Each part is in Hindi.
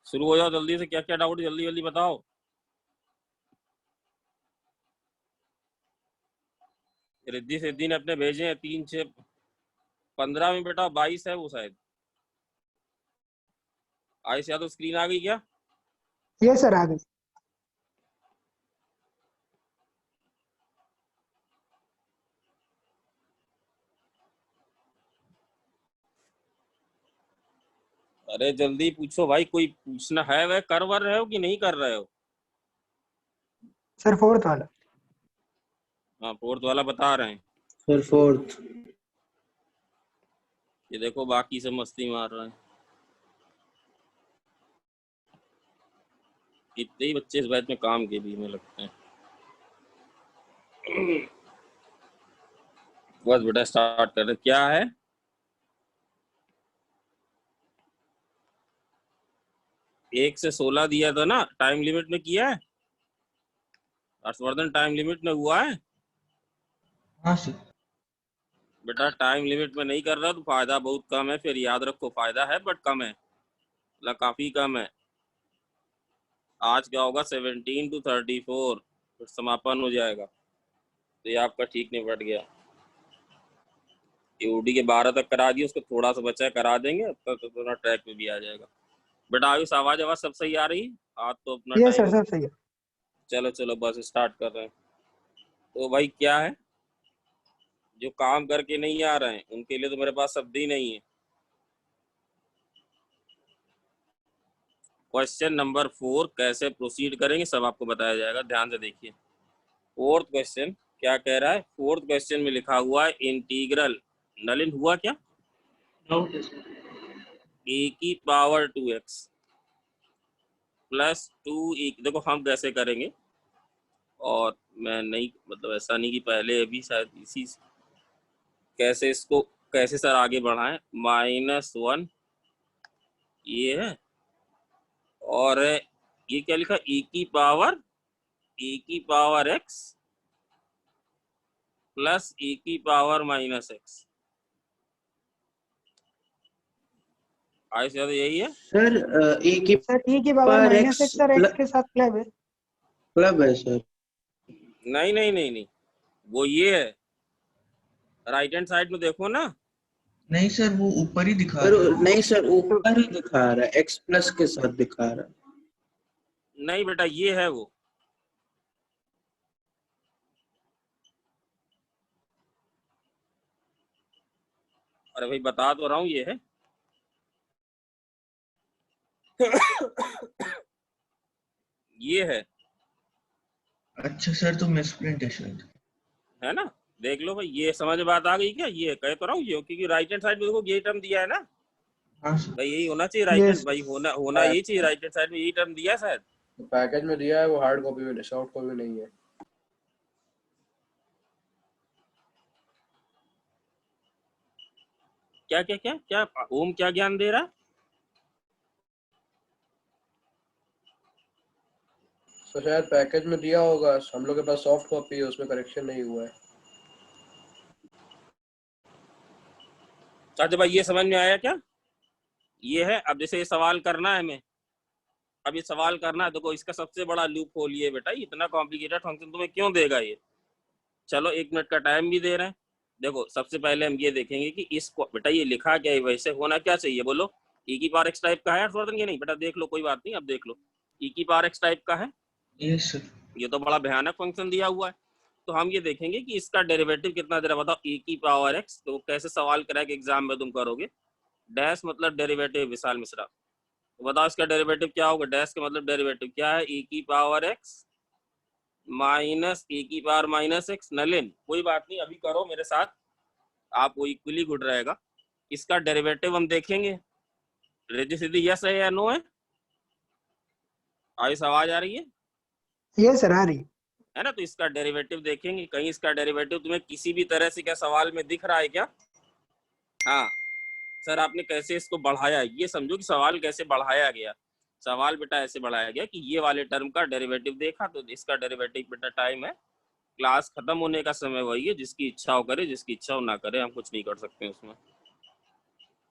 शुरू हो जाओ जल्दी से, क्या क्या डाउट जल्दी जल्दी बताओ। रिद्धि सिद्धि ने अपने भेजे हैं 3 6 15 में बेटा 22 है वो शायद। आयुष यादव स्क्रीन आ गई क्या? ये सर आ गई। अरे जल्दी पूछो भाई, कोई पूछना है वह कर वर रहे हो कि नहीं कर रहे हो? सर फोर्थ वाला। हाँ फोर्थ वाला बता रहे हैं। Sir fourth. ये देखो बाकी से मस्ती मार रहे हैं। इतने ही बच्चे इस बैच में काम के भी में लगते हैं। बस बेटा स्टार्ट कर रहे। क्या है? एक से 16 दिया था ना, टाइम लिमिट में किया है हर्षवर्धन? टाइम लिमिट में हुआ है हाँ सर। बेटा? टाइम लिमिट में नहीं कर रहा तो फायदा बहुत कम है, फिर याद रखो फायदा है बट कम है, मतलब काफी कम है। आज क्या होगा 17 to 34, फिर समापन हो जाएगा। तो ये आपका ठीक निपट गया। यूडी के 12 तक करा दिए, उसको थोड़ा सा बचा है करा देंगे, अब तक तो थोड़ा ट्रैक पे भी आ जाएगा। बेटा आयुष आवाज सब सही आ रही? आज तो अपना ये सर टाइम। सब सही है। चलो चलो बस स्टार्ट कर रहे हैं। तो भाई क्या है? जो काम करके नहीं आ रहे हैं उनके लिए तो मेरे पास शब्द ही नहीं है। क्वेश्चन नंबर 4 कैसे प्रोसीड करेंगे सब आपको बताया जाएगा, ध्यान से देखिए। फोर्थ क्वेश्चन क्या कह रहा है? फोर्थ क्वेश्चन में लिखा हुआ है इंटीग्रल, नलिन हुआ क्या? ए की पावर 2x प्लस 2e। देखो हम कैसे करेंगे, और मैं नहीं मतलब ऐसा नहीं कि पहले अभी शायद इसी कैसे इसको कैसे सर आगे बढ़ाएं। -1 ये है, और ये क्या लिखा? e की पावर x प्लस e की पावर -x। आयुष यादव यही है? सर ए की सर ई की power power minus x x और एक्स के साथ क्लब है। क्लब है सर। नहीं नहीं नहीं नहीं, वो ये है, राइट हैंड साइड में देखो ना। नहीं सर, वो ऊपर ही दिखा रहा है। नहीं सर, ऊपर ही दिखा रहा है, एक्स प्लस के साथ दिखा रहा है। नहीं बेटा ये है वो। अरे भाई बता तो रहा हूँ ये है। ये है। अच्छा सर, तो मिसप्रिंट है शायद। है ना? देख लो भाई, ये समझ में बात आ गई क्या? ये कह तो रहा हूँ ये, क्योंकि राइट हैंड साइड में देखो ये टर्म दिया है ना हाँ सर। भाई, यही होना चाहिए राइट हैंड यस भाई, होना यही चाहिए, राइट हैंड साइड में यही टर्म दिया है शायद। पैकेज में दिया है वो, हार्ड कॉपी में सॉफ्ट कॉपी में नहीं है। क्या क्या क्या क्या ओम क्या ज्ञान दे रहा है? तो शायद पैकेज में दिया होगा, हम लोग के पास सॉफ्ट कॉपी है, उसमें करेक्शन नहीं हुआ है। अच्छा भाई ये समझ में आया क्या? ये है। अब जैसे ये सवाल करना है हमें, अब ये सवाल करना है, देखो इसका सबसे बड़ा लूप होल ये बेटा, इतना कॉम्प्लिकेटेड फंक्शन तुम्हें क्यों देगा ये? चलो 1 मिनट का टाइम भी दे रहे हैं। देखो सबसे पहले हम ये देखेंगे कि इसको बेटा ये लिखा क्या है, वैसे होना क्या चाहिए बोलो? e की पावर x टाइप का है हर्षवर्धन? ये नहीं बेटा, देख लो कोई बात नहीं, अब देख लो e की पावर x टाइप का है। Yes sir. ये तो बड़ा भयानक फंक्शन दिया हुआ है। तो हम ये देखेंगे कि इसका डेरिवेटिव कितना दे रहा है, बताओ। e की पावर x, तो कैसे सवाल करा कि एग्जाम में तुम करोगे? डैश मतलब डेरिवेटिव विशाल मिश्रा, तो बताओ इसका डेरिवेटिव क्या होगा? डैश का मतलब डेरिवेटिव क्या है? e की पावर x माइनस e की पावर -x। नलिन कोई बात नहीं, अभी करो मेरे साथ, आपको इक्वली गुड रहेगा। इसका डेरिवेटिव हम देखेंगे। रिद्धि सिद्धि यस है या नो है? आयुष आवाज आ रही है? ये सर आ रही। है ना? तो इसका डेरिवेटिव देखेंगे। कहीं इसका डेरिवेटिव तुम्हें किसी भी तरह से क्या सवाल में दिख रहा है क्या? हाँ सर आपने कैसे इसको बढ़ाया, ये समझो कि सवाल कैसे बढ़ाया गया। सवाल बेटा ऐसे बढ़ाया गया कि ये वाले टर्म का डेरिवेटिव देखा, तो इसका डेरिवेटिव बेटा टाइम है, क्लास खत्म होने का समय वही है, जिसकी इच्छा हो करे, जिसकी इच्छा हो ना करे, हम कुछ नहीं कर सकते उसमें।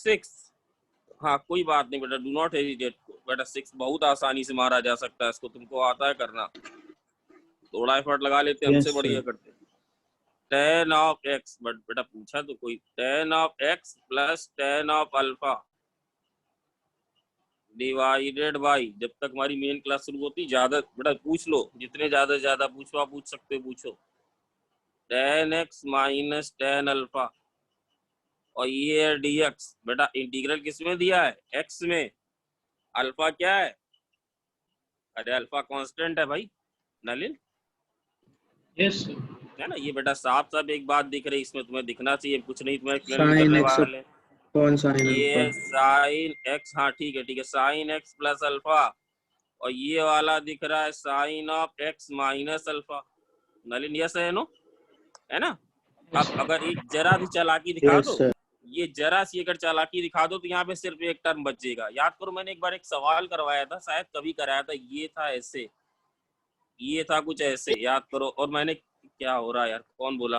6, हाँ कोई बात नहीं बेटा, डू नॉट हेजिटेट बेटा, 6 बहुत आसानी से मारा जा सकता है, इसको तुमको आता है करना, थोड़ा एफर्ट लगा लेते, हमसे Yes, बढ़िया sir. करते। tan ऑफ x, बट बेटा पूछा तो कोई, tan of x plus tan of alpha divided by, जब तक हमारी मेन क्लास शुरू होती, ज्यादा बेटा पूछ लो, जितने ज्यादा से ज्यादा पूछो, आप पूछ सकते हो, पूछो, tan x minus tan alpha, और ये है dx, बेटा इंटीग्रल किस में दिया है, x में, अल्फा क्या है, अरे अल्फा कांस्टेंट है भाई नलिन, Yes, sir. है ना, ये बेटा साफ साफ एक बात दिख रही, इसमें तुम्हें दिखना चाहिए, कुछ नहीं तुम्हें एक्सप्लेन Sin करने x वाले। upon sin ये alpha. साइन एक्स, हाँ ठीक है ठीक है, साइन एक्स प्लस अल्फा, और ये वाला दिख रहा है sine of x minus alpha, Nalin yes है नो, है ना। अब अगर एक जरा सी चालाकी दिखा Yes, दो, sir. ये जरा सी अगर चालाकी दिखा दो, तो यहाँ पे सिर्फ एक टर्म बचेगा। याद करो मैंने एक बार एक सवाल करवाया था, शायद कभी कराया था, ये था ऐसे, ये था कुछ ऐसे, याद करो, और मैंने, क्या हो रहा है यार, कौन बोला,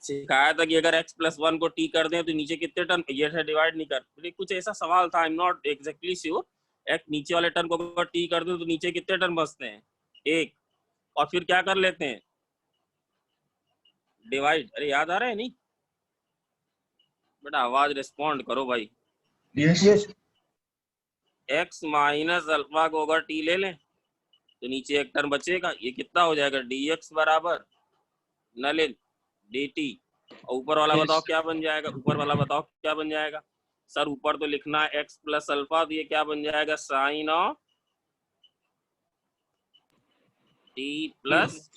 सिखाया था कि अगर x प्लस 1 को t कर दें तो नीचे कितने टर्म, ये है डिवाइड नहीं कर, कुछ ऐसा सवाल था, I am not exactly sure, एक नीचे वाले टर्म को अगर t कर दें तो नीचे कितने टर्म बचते हैं, एक, और फिर क्या कर लेते हैं, डिवाइड, अरे याद आ रहा है नहीं बेटा, आवाज रिस्पॉन्ड करो भाई, yes Yes. x minus alpha को अगर t ले लें तो नीचे एक टर्म बचेगा, ये कितना हो जाएगा, dx बराबर नलिन dt, और ऊपर वाला बताओ क्या बन जाएगा, ऊपर वाला बताओ क्या बन जाएगा, सर ऊपर तो लिखना है x प्लस अल्फा, तो ये क्या बन जाएगा, sine of t plus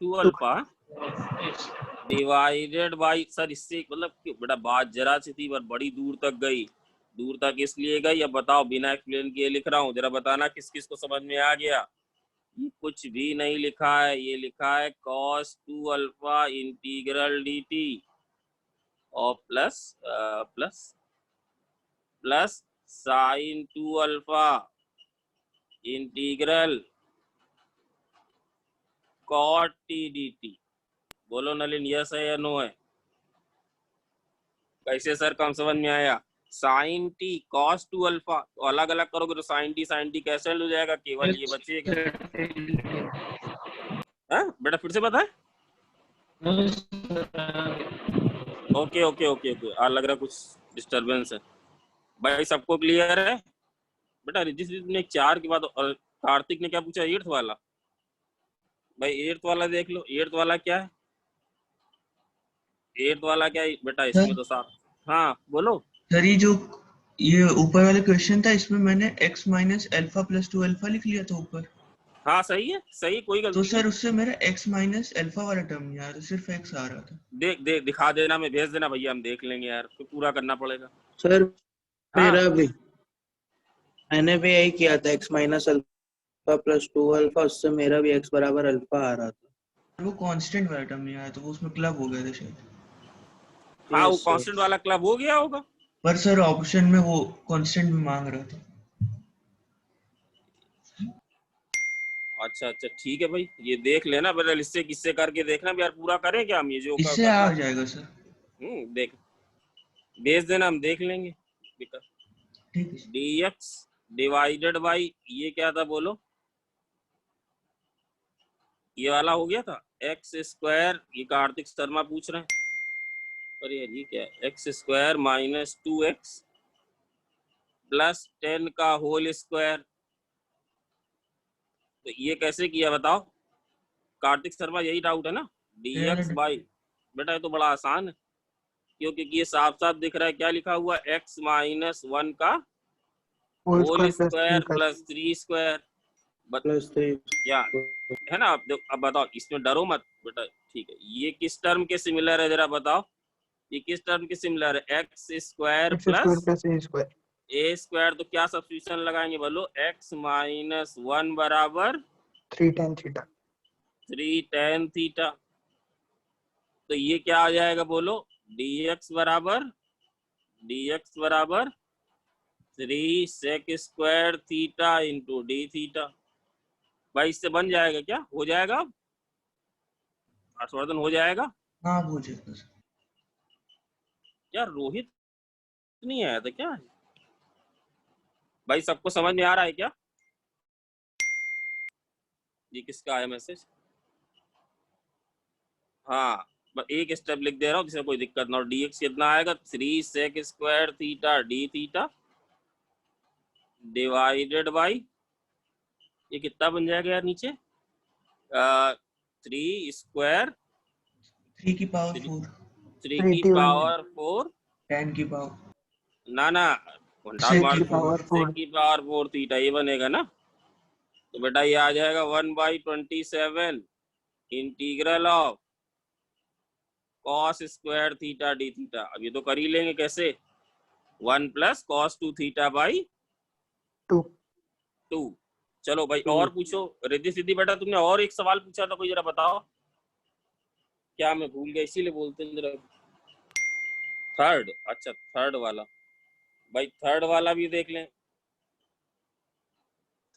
2 alpha divided by, sir इससे मतलब बेटा बात जरा सी थी पर बड़ी दूर तक गई, दूर तक इसलिए गई, अब बताओ बिना एक्सप्लेन किए लिख रहा हूँ, जरा बताना किस किस को समझ में आ गया। ये कुछ भी नहीं लिखा है, ये लिखा है cos 2 अल्फा इंटीग्रल dt और plus plus plus sign 2 alpha integral cot t dt। बोलो नलिन यस है या नो है, कैसे सर कम समझ में आया, साइन टी cos 2 अल्फा, तो अलग अलग करोगे तो साइन टी कैंसिल हो जाएगा, केवल ये बचेगा। हाँ बेटा फिर से बता, ओके ओके ओके ओके, लग रहा कुछ डिस्टरबेंस है भाई, सबको क्लियर है बेटा। जिस ने 4 के बाद, और कार्तिक ने क्या पूछा, 8th वाला, भाई 8th वाला देख लो, 8th वाला क्या है, 8th वाला क्या है बेटा, इसमें तो साफ, हाँ बोलो सर, ये ऊपर वाला क्वेश्चन था, इसमें मैंने x minus alpha plus 2 alpha लिख लिया था ऊपर, हाँ सही है, सही, कोई गलती तो नहीं। सर उससे मेरा x माइनस अल्फा वाला टर्म नहीं आ रहा था, सिर्फ x आ रहा था। देख दिखा देना, मैं भेज देना भैया, हम देख लेंगे यार, तो पूरा करना पड़ेगा। सर हाँ मेरा भी, मैंने भी यही किया था, x minus alpha plus 2 alpha, उससे मेरा भी x बराबर अल्फा आ रहा था। वो कांस्टेंट वाला टर्म नहीं आया, तो वो उसमें क्लब हो गया था शायद। हाँ, वो Yes, sir. कांस्टेंट वाला क्लब हो गया होगा। पर सर ऑप्शन में वो कांस्टेंट में मांग रहा था। अच्छा अच्छा ठीक है भाई, ये देख लेना बेटा, इससे किससे करके देखना भी यार, पूरा करें क्या हम, ये जो इससे करना आ जाएगा सर। देख भेज देना, हम देख लेंगे। ठीक है सर। dx डिवाइडेड बाई, ये क्या था बोलो, ये वाला हो गया था एक्स स्क्वायर, ये कार्तिक शर्मा पूछ रहे हैं, पर यार ये क्या है, x square minus 2x plus 10 का होल स्क्वायर, तो ये कैसे किया बताओ कार्तिक शर्मा, यही डाउट है ना, dx बाई, बेटा ये तो बड़ा आसान है, क्योंकि ये साफ साफ दिख रहा है, क्या लिखा हुआ, x माइनस 1 का Whole whole square plus square 3 का प्लस 3 स्क्वायर, प्लस 3 या है ना। अब बताओ, इसमें डरो मत बेटा, ठीक है, ये किस टर्म के सिमिलर है, जरा बताओ, ये किस टर्म के सिमिलर है, x square x square plus plus a square A square, तो क्या सब्स्टिट्यूशन लगाएंगे बोलो, x माइनस 1 बराबर 3 tan theta 3 tan थीटा, तो ये क्या आ जाएगा बोलो, dx बराबर 3 sec square theta into D theta, भाई इससे बन जाएगा क्या, हो जाएगा हर्षवर्धन, हो जाएगा, हाँ वो जाएगा सर। यार रोहित नहीं आया था क्या? भाई सबको समझ में आ रहा है क्या? ये किसका आया मैसेज? हाँ, बस एक स्टेप लिख दे रहा हूँ जिसमें कोई दिक्कत ना हो। dx कितना आएगा? 3 sec square theta d theta divided by, ये कितना बन जाएगा यार नीचे? 3 स्क्वायर 3 की पावर 4 3 की 81 पावर 4 10 की पावर ना घंटा sec मार की power 4 sec की पावर 4 थीटा, ये बनेगा ना। तो बेटा ये आ जाएगा 1/27 integral of cos square theta D theta. अब ये तो कर ही लेंगे कैसे, 1 प्लस कॉस 2 थीटा बाई 2 2। चलो भाई 2 और पूछो। रिद्धि सिद्धि बेटा तुमने और एक सवाल पूछा था, कोई जरा बताओ। क्या मैं भूल गया, इसीलिए बोलते हैं जरा। थर्ड, अच्छा थर्ड वाला, भाई थर्ड वाला भी देख लें।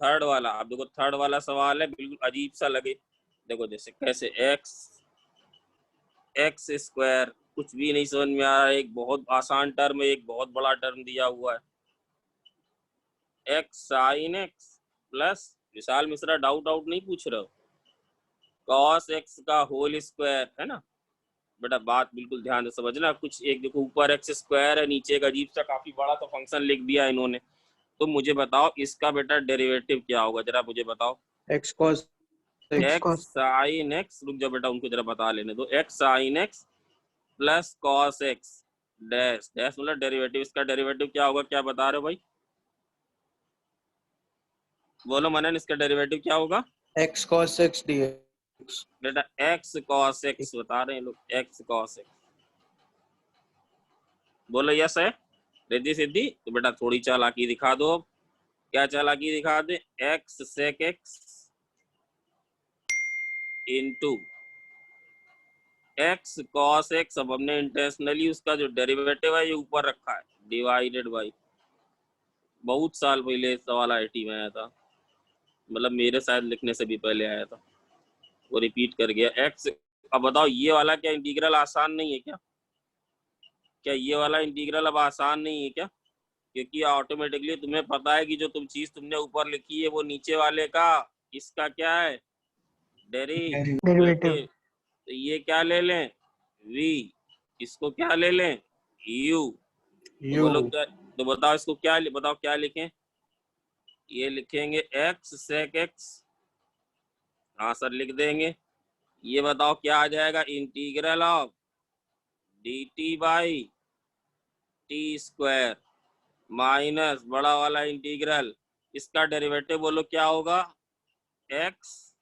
थर्ड वाला, आप देखो थर्ड वाला सवाल है, बिल्कुल अजीब सा लगे। देखो जैसे कैसे एक्स स्क्वायर, कुछ भी नहीं समझ में आ रहा है। एक बहुत आसान टर्म है, एक बहुत बड़ा टर्म दिया हुआ है, x sine x plus, Vishal Mishra doubt out नहीं पूछ रहे हो, कॉस एक्स का होल स्क्वायर है ना। बेटा बात बिल्कुल ध्यान से समझना। कुछ एक देखो ऊपर एक्स स्क्वायर है, नीचे एक अजीब सा काफी बड़ा तो फंक्शन लिख दिया इन्होंने। तो मुझे बताओ इसका बेटा डेरिवेटिव क्या होगा, जरा मुझे बताओ। x cos x x x cos sine x, रुक जाओ बेटा उनको जरा बता लेने दो। X sine x plus cos x dash dash मतलब डेरिवेटिव। इसका डेरिवेटिव क्या होगा, क्या बता रहे हो भाई? बोलो मनन, इसका डेरिवेटिव क्या होगा? x cos x dx। बेटा एक्स कॉस एक्स बता रहे हैं लोग, एक्स कॉस एक्स। बोलो यस है रिद्धि सिद्धि? तो बेटा थोड़ी चालाकी दिखा दो। क्या चालाकी दिखा दे? X sec x into x cos x. अब हमने इंटेंशनली उसका जो डेरिवेटिव है ये ऊपर रखा है, डिवाइडेड बाई, बहुत साल पहले सवाल आईटी में आया था, मतलब मेरे शायद लिखने से भी पहले आया था, वो रिपीट कर गया एक्स। अब बताओ ये वाला क्या इंटीग्रल आसान नहीं है क्या? क्या ये वाला इंटीग्रल अब आसान नहीं है क्या? क्योंकि ऑटोमेटिकली तुम्हें पता है कि जो तुम चीज तुमने ऊपर लिखी है वो नीचे वाले का, इसका क्या है, derivative डेरिवेटिव। तो ये क्या ले लें, v, इसको क्या ले लें, u। तो u बोलो क्या, तो बताओ इसको क्या, बताओ क्या लिखें? ये लिखेंगे एक्स सेक एक्स, हाँ सर लिख देंगे। ये बताओ क्या आ जाएगा, integral of d t by t square minus बड़ा वाला इंटीग्रल, इसका डेरिवेटिव बोलो क्या होगा, x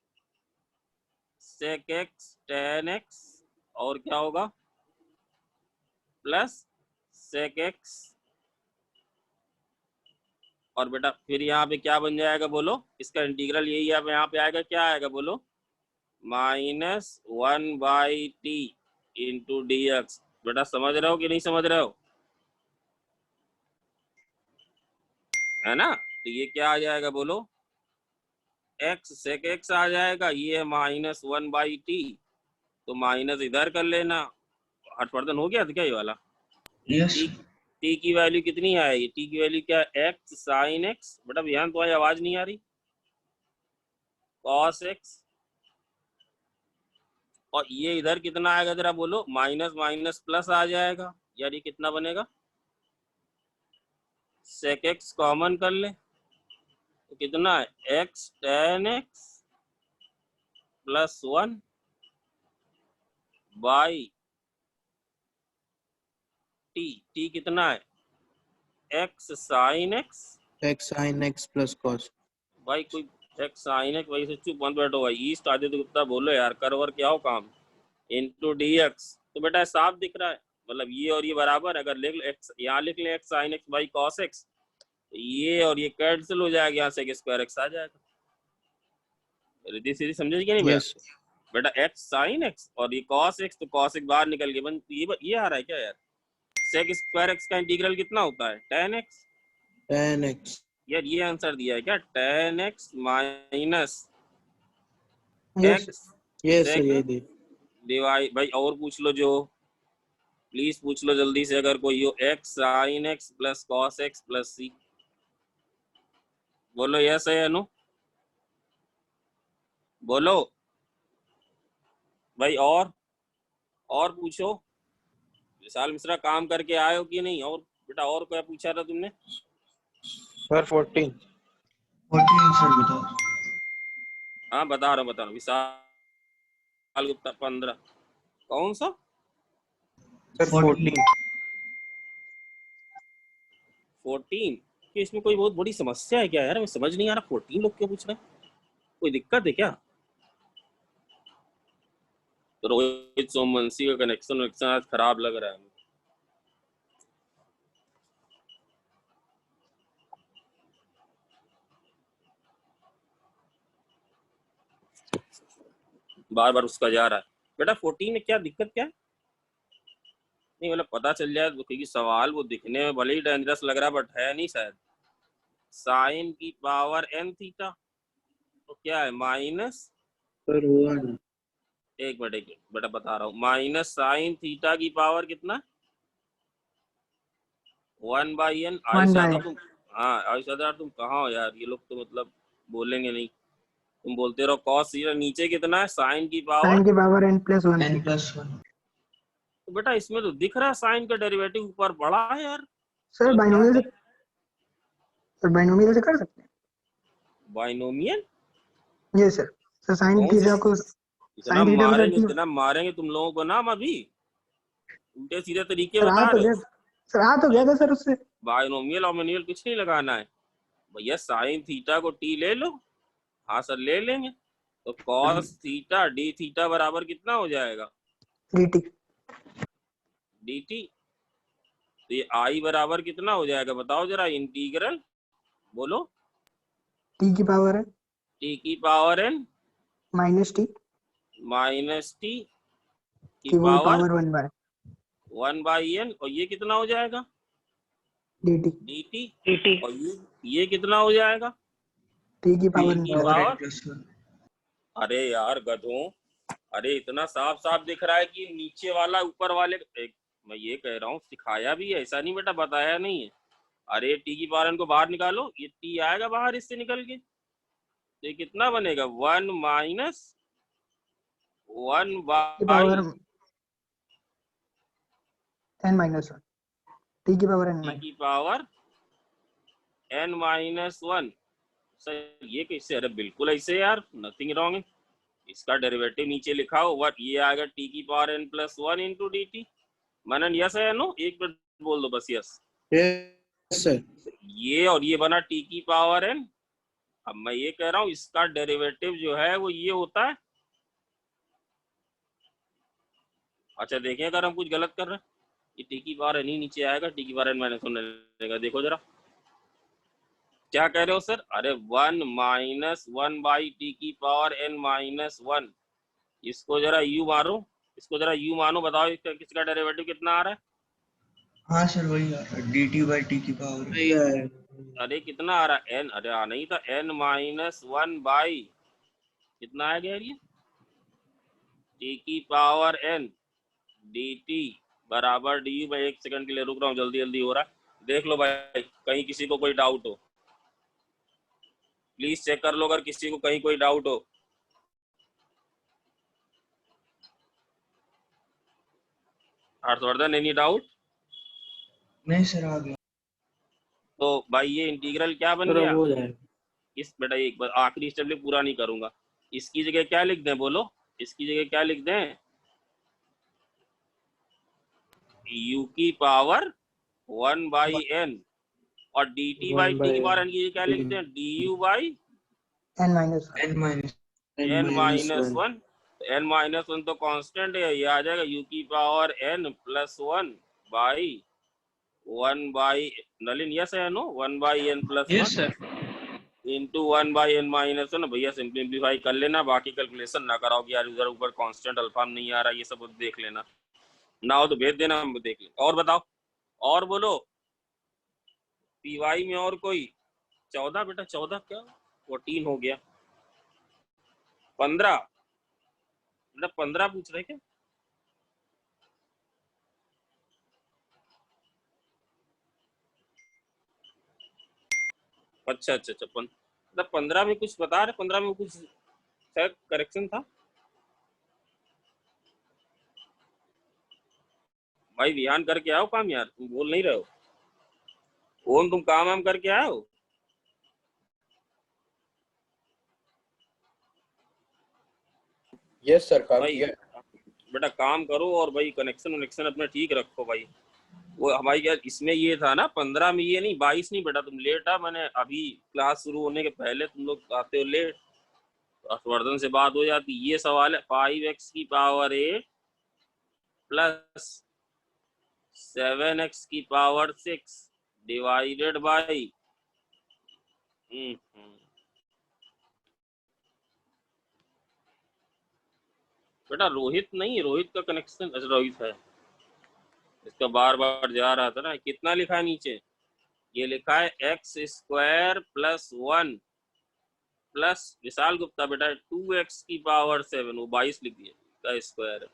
sec x tan x, और क्या होगा, प्लस सेक एक्स। और बेटा फिर यहाँ पे क्या बन जाएगा बोलो, इसका इंटीग्रल यही है, यहाँ पे आएगा क्या आएगा बोलो, -1/t इंटू डी एक्स। बेटा समझ रहे हो कि नहीं समझ रहे हो, है ना। तो ये क्या आ जाएगा बोलो, एक्स सेक एक्स आ जाएगा, ये है -1/t, तो माइनस इधर कर लेना। हर्षवर्धन हो गया था क्या ये वाला? यस टी की वैल्यू कितनी आएगी, टी की वैल्यू क्या, एक्स साइन एक्स, बेटा ध्यान, तुम्हारी आवाज नहीं आ रही, कॉस एक्स, और ये इधर कितना आएगा जरा बोलो, माइनस माइनस प्लस आ जाएगा, यार ये कितना बनेगा, सेक एक्स कॉमन कर ले तो कितना है, x tan x plus 1 by T, T कितना है, x sine x, x sin x plus cos। भाई कोई एक्स साइन एक्स, वही से चुप मत बैठो भाई, ईस्ट आदित्य गुप्ता बोलो यार, करवर क्या हो काम, इंटू डी एक्स। तो बेटा साफ दिख रहा है, मतलब ये और ये बराबर, अगर लिख एक्स यहाँ लिख ले x sine x by cos x, ये और ये कैंसिल हो जाएगा, यहाँ से स्क्वायर एक्स आ जाएगा। रिद्धि सीधी समझे कि नहीं बेटा? yes बेटा एक्स साइन एक्स और ये कॉस एक्स, तो कॉस एक्स बाहर निकल के बन, ये आ रहा है क्या यार, सेक स्क्वायर एक्स का इंटीग्रल कितना होता है, tan x। tan x। यार ये आंसर दिया है क्या, tan x minus yes x yes sir सेक, यही दे। डिवाइड भाई, और पूछ लो जो, प्लीज पूछ लो जल्दी से, अगर कोई हो। X sine x plus cos x plus c, बोलो यस है या नो, बोलो भाई। और पूछो। विशाल मिश्रा काम करके आए हो कि नहीं? और बेटा और क्या पूछा था तुमने? सर 14। 14 सर बताओ। हाँ बता रहा हूँ। विशाल गुप्ता 15। कौन सा? सर 14। 14? कि इसमें कोई बहुत बड़ी समस्या है क्या यार? मैं समझ नहीं आ रहा, 14 लोग क्यों पूछ रहे हैं? कोई दिक्कत है क्या? तो रोहित सोमवंशी का कनेक्शन आज खराब लग रहा है। बार बार उसका जा रहा है। बेटा 14 में क्या दिक्कत क्या है? नहीं मतलब पता चल जाए, क्योंकि सवाल वो दिखने में भले ही डेंजरस लग रहा है बट है नहीं शायद। साइन की पावर n थीटा, तो क्या है माइनस, सर 1। एक मिनट बेटा बता रहा हूँ, माइनस साइन थीटा की पावर कितना? 1/n। आयुष 1 बाय यादव तुम, हाँ आयुष यादव तुम कहाँ हो यार? ये लोग तो मतलब बोलेंगे नहीं, तुम बोलते रहो कॉस थीटा। नीचे कितना है? साइन की पावर। साइन की power n+1 n theta. plus 1। तो बेटा इसमें तो दिख रहा है साइन का डेरिवेटिव ऊपर बढ़ा है यार। सर तो क्या बाइनोमियल है? से, सर बाइनोमियल से कर सकते हैं। बाइनोमियल? ये सर साइन कौन थीटा को, इतना साइन थीटा को सर इतना मारेंगे तुम लोगों को ना हम अभी। उल्टे सीधे तरीके सर आ बता तो रहे हो। गया, सर आ तो गया था सर उससे। बाइनोमियल और मोनियल कुछ नहीं लगाना है भैया। साइन थीटा को टी ले लो। हाँ सर ले लेंगे। तो कॉस थीटा डी थीटा बराबर कितना हो जाएगा? dt D T. तो ये आई बराबर कितना हो जाएगा बताओ जरा, इंटीग्रल बोलो। t की पावर है टी की power n -t minus T की की होल पावर पावर 1/n, और ये कितना हो जाएगा? dt D T. और ये कितना हो जाएगा? t की टी पावर की n+1। Power n power. plus 1। अरे यार गधों, अरे इतना साफ साफ दिख रहा है कि नीचे वाला ऊपर वाले एक, मैं ये कह रहा हूँ सिखाया भी है, ऐसा नहीं बेटा बताया नहीं है। अरे टी की पावर n को बाहर निकालो, ये टी आएगा बाहर इससे निकल के, तो ये कितना बनेगा? 1 माइनस 1 की बाई पावर n-1 t की पावर टी n-। की पावर n माइनस 1। सर ये कैसे? अरे बिल्कुल ऐसे यार, नथिंग रॉन्ग है। इसका डेरिवेटिव नीचे लिखा हो, व्हाट ये आएगा टी की power n+1 into d t. Manan yes है या नो? एक मिनट बोल दो बस यस। Yes sir. ये और ये बना टी की पावर n। अब मैं ये कह रहा हूँ इसका डेरिवेटिव जो है वो ये होता है। अच्छा देखें अगर हम कुछ गलत कर रहे हैं, ये टी की पावर n ही नीचे आएगा, टी की पावर n-1 रहेगा। देखो जरा क्या कह रहे हो सर? अरे 1 माइनस 1 बाई टी की पावर n-1। इसको जरा u मारो, इसको जरा u मानो, बताओ इसका किसका डेरिवेटिव कितना आ रहा है? हाँ सर वही आ रहा है, dt by t की पावर। सही है। अरे कितना आ रहा है? n, अरे आ नहीं था, n-1 बाई कितना आ गया ये? टी की पावर n डी टी बराबर डी यू। एक सेकंड के लिए रुक रहा हूँ, जल्दी जल्दी हो रहा है। देख लो भाई, कहीं किसी को कोई डाउट हो प्लीज चेक कर लो, अगर किसी को कहीं कोई डाउट हो। Harshvardhan any doubt? नहीं सर आ गया। तो भाई ये इंटीग्रल क्या बन सर अब गया? हो जाएगा। इस बेटा एक बार आखिरी स्टेप पूरा नहीं करूंगा। इसकी जगह क्या लिख दें बोलो? इसकी जगह क्या लिख दें? u की पावर 1 बाई n, और डी टी बाई 1 टी की by पावर n की क्या लिखते हैं? D you by n-1 n minus n minus 1। 1। n-1 तो कांस्टेंट है, ये आ जाएगा u की power n+1 by 1 by, Nalin yes है no, 1 by n+1 sir. Into 1 by n-1। भैया सिंप्लीफाई कर लेना, बाकी कैलकुलेशन ना कराओ कि यार उधर ऊपर कांस्टेंट अल्फा नहीं आ रहा, ये सब देख लेना, ना हो तो भेज देना, हम देख लें। और बताओ, और बोलो पीवाई में और कोई? 14 बेटा, 14 क्या 14 हो गया, 15 बेटा 15 पूछ रहे क्या? अच्छा अच्छा अच्छा, मतलब 15 में कुछ बता रहे, 15 में कुछ शायद करेक्शन था भाई। ध्यान करके आओ काम यार, तुम बोल नहीं रहे हो। ओम तुम काम वाम करके आए हो? यस सर, काम भाई किया है। बेटा काम करो और भाई कनेक्शन वनेक्शन अपना ठीक रखो भाई। वो हमारी क्या इसमें ये था ना 15 में, ये नहीं 22 नहीं बेटा, तुम लेट आ। मैंने अभी क्लास शुरू होने के पहले तुम लोग आते हो लेट, हर्षवर्धन से बात हो जाती। ये सवाल है 5x की पावर 8 प्लस 7x की पावर 6 डिवाइडेड बाई बेटा रोहित नहीं, रोहित का कनेक्शन, अच्छा रोहित है, इसका बार बार जा रहा था ना। कितना लिखा है नीचे? ये लिखा है x square plus 1 plus Vishal Gupta बेटा 2x की पावर 7, वो 22 लिख दिया का स्क्वायर है।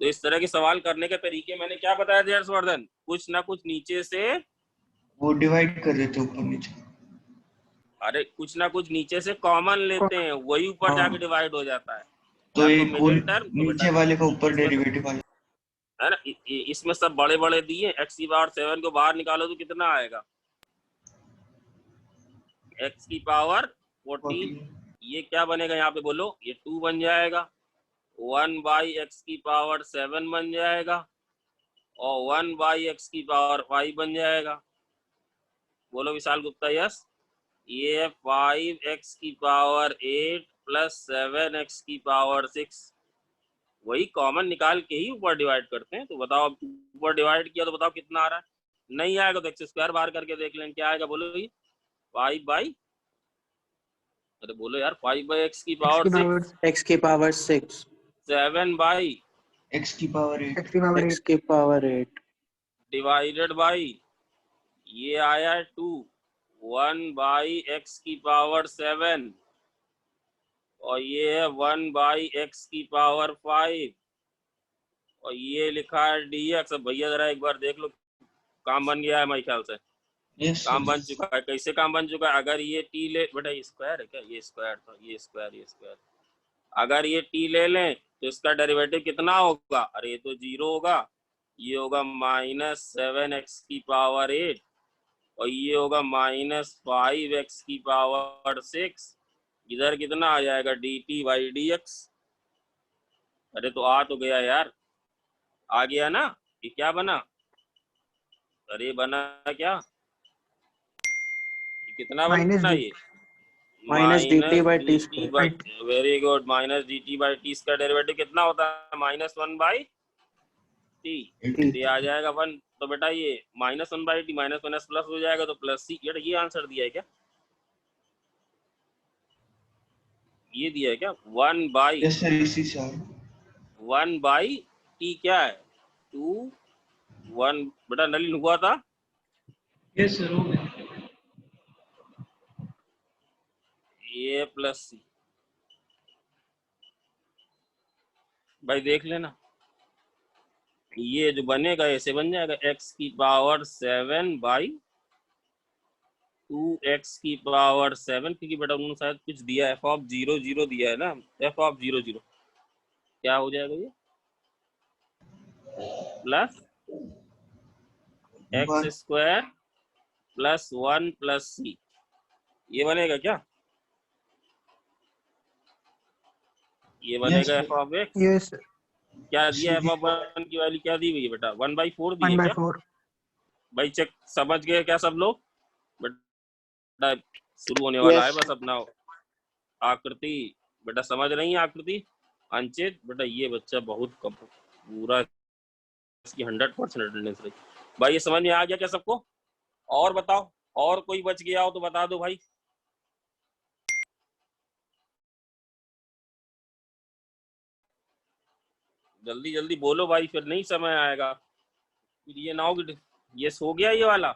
तो इस तरह के सवाल करने के तरीके मैंने क्या बताया थे हर्षवर्धन? कुछ ना कुछ नीचे से, वो डिवाइड कर देते ऊपर नीचे। अरे कुछ ना कुछ नीचे से कॉमन लेते हैं, वही ऊपर हाँ। जाके डिवाइड हो जाता है। तो या तो एक वो मिडिल टर्म तो बेटा नीचे वाले का ऊपर इसमें सब, डेरिवेटिव आ जाता है ना, इसमें सब बड़े बड़े दिए। एक्स की पावर 7 को बाहर निकालो तो कितना आएगा? एक्स की पावर 14। है। ये क्या बनेगा यहाँ पे बोलो? ये 2 बन जाएगा। 1 बाई एक्स की पावर 7 बन जाएगा और 1 बाई एक्स की पावर 5 बन जाएगा। बोलो विशाल गुप्ता यस। ये 5x की पावर 8 प्लस 7x की पावर 6, वही कॉमन निकाल के ही ऊपर डिवाइड करते हैं। तो बताओ, अब ऊपर डिवाइड किया तो बताओ कितना आ रहा है। नहीं आएगा तो एक्स स्क्वायर बाहर करके देख लें क्या आएगा। बोलो ये 5 बाई, अरे बोलो यार, 5 बाई एक्स की x पावर की 6, पावर x की पावर 6, 7 बाई एक्स की पावर 8। x की पावर x 8 की पावर 8 डिवाइडेड बाई, ये आया 2, 1 बाई एक्स की पावर 7 और ये है 1 बाई एक्स की पावर 5 और ये लिखा है dx। अब भैया जरा एक बार देख लो, काम बन गया है मेरे ख्याल से। यस काम बन सर। चुका है। कैसे काम बन चुका है? अगर ये टी ले बेटा, ये स्क्वायर है क्या? ये स्क्वायर था, ये स्क्वायर, ये स्क्वायर। अगर ये टी ले लें तो इसका डेरिवेटिव कितना होगा? अरे ये तो 0 होगा। ये होगा -7x की पावर 8 और ये होगा -5x की पावर 6। इधर कितना आ जाएगा? dt by dx। अरे तो आ तो गया यार, आ गया ना। ये क्या बना? अरे बना क्या? ये कितना माइनस बना? डी ये minus D T minus by T d T square. By, very good, minus D t by T. इसका डेरिवेटिव कितना होता है? -1 बाई टी। ये आ जाएगा 1। तो बेटा ये -1 by T, minus minus plus हो जाएगा तो प्लस सी। ये आंसर दिया है क्या? ये दिया है क्या? 1 बाई यस सर, इसी से आ रहा है। 1 बाई टी क्या है? 2 1 बेटा नलिन हुआ था। यस सर, हो गया। ये प्लस सी, भाई देख लेना। ये जो बनेगा ऐसे बन जाएगा x की पावर 7 बाई 2x की पावर 7, क्योंकि बेटा उन्होंने शायद कुछ दिया, f ऑफ 0 0 दिया है ना, f ऑफ 0 0 क्या हो जाएगा ये? Plus x one. Square plus 1 plus c, ये बनेगा क्या? ये बनेगा yes f of x। Yes क्या दिया है? f सीधी ऑफ 1 की वैल्यू क्या दी हुई है बेटा? 1/4 दी है 1 बाई क्या? 4 भाई चेक, समझ गए क्या सब लोग? बेटा शुरू होने वाला है यस बस अपना। आकृति बेटा समझ रही है? आकृति अंचित बेटा, ये बच्चा बहुत कम, पूरा इसकी 100% अटेंडेंस रही। भाई ये समझ में आ गया क्या सबको? और बताओ, और कोई बच गया हो तो बता दो भाई। जल्दी जल्दी बोलो भाई, फिर नहीं समय आएगा। फिर ये ना हो कि ये सो गया ये वाला।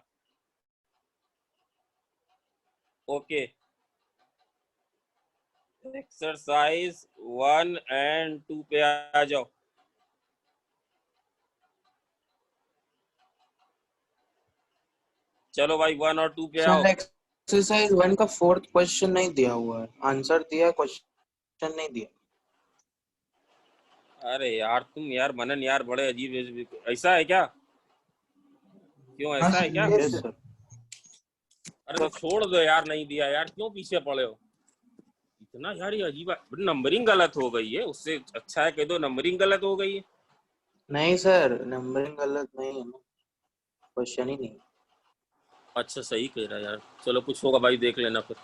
ओके, एक्सरसाइज 1 एंड 2 पे आ जाओ। चलो भाई 1 और 2 पे आओ। सर एक्सरसाइज 1 का 4th क्वेश्चन नहीं दिया हुआ है, आंसर दिया, क्वेश्चन नहीं दिया। अरे यार तुम यार मनन यार बड़े अजीब ऐसा है क्या? क्यों हाँ ऐसा है सर, क्या? Yes, yes sir. सर। अरे तो छोड़ दो यार, नहीं दिया यार, क्यों पीछे पड़े हो इतना यार? ये अजीब नंबरिंग गलत हो गई है, उससे अच्छा है कह दो नंबरिंग गलत हो गई है। नहीं सर, नंबरिंग गलत नहीं है ना, क्वेश्चन ही नहीं। अच्छा सही कह रहा है यार, चलो कुछ होगा भाई, देख लेना फिर,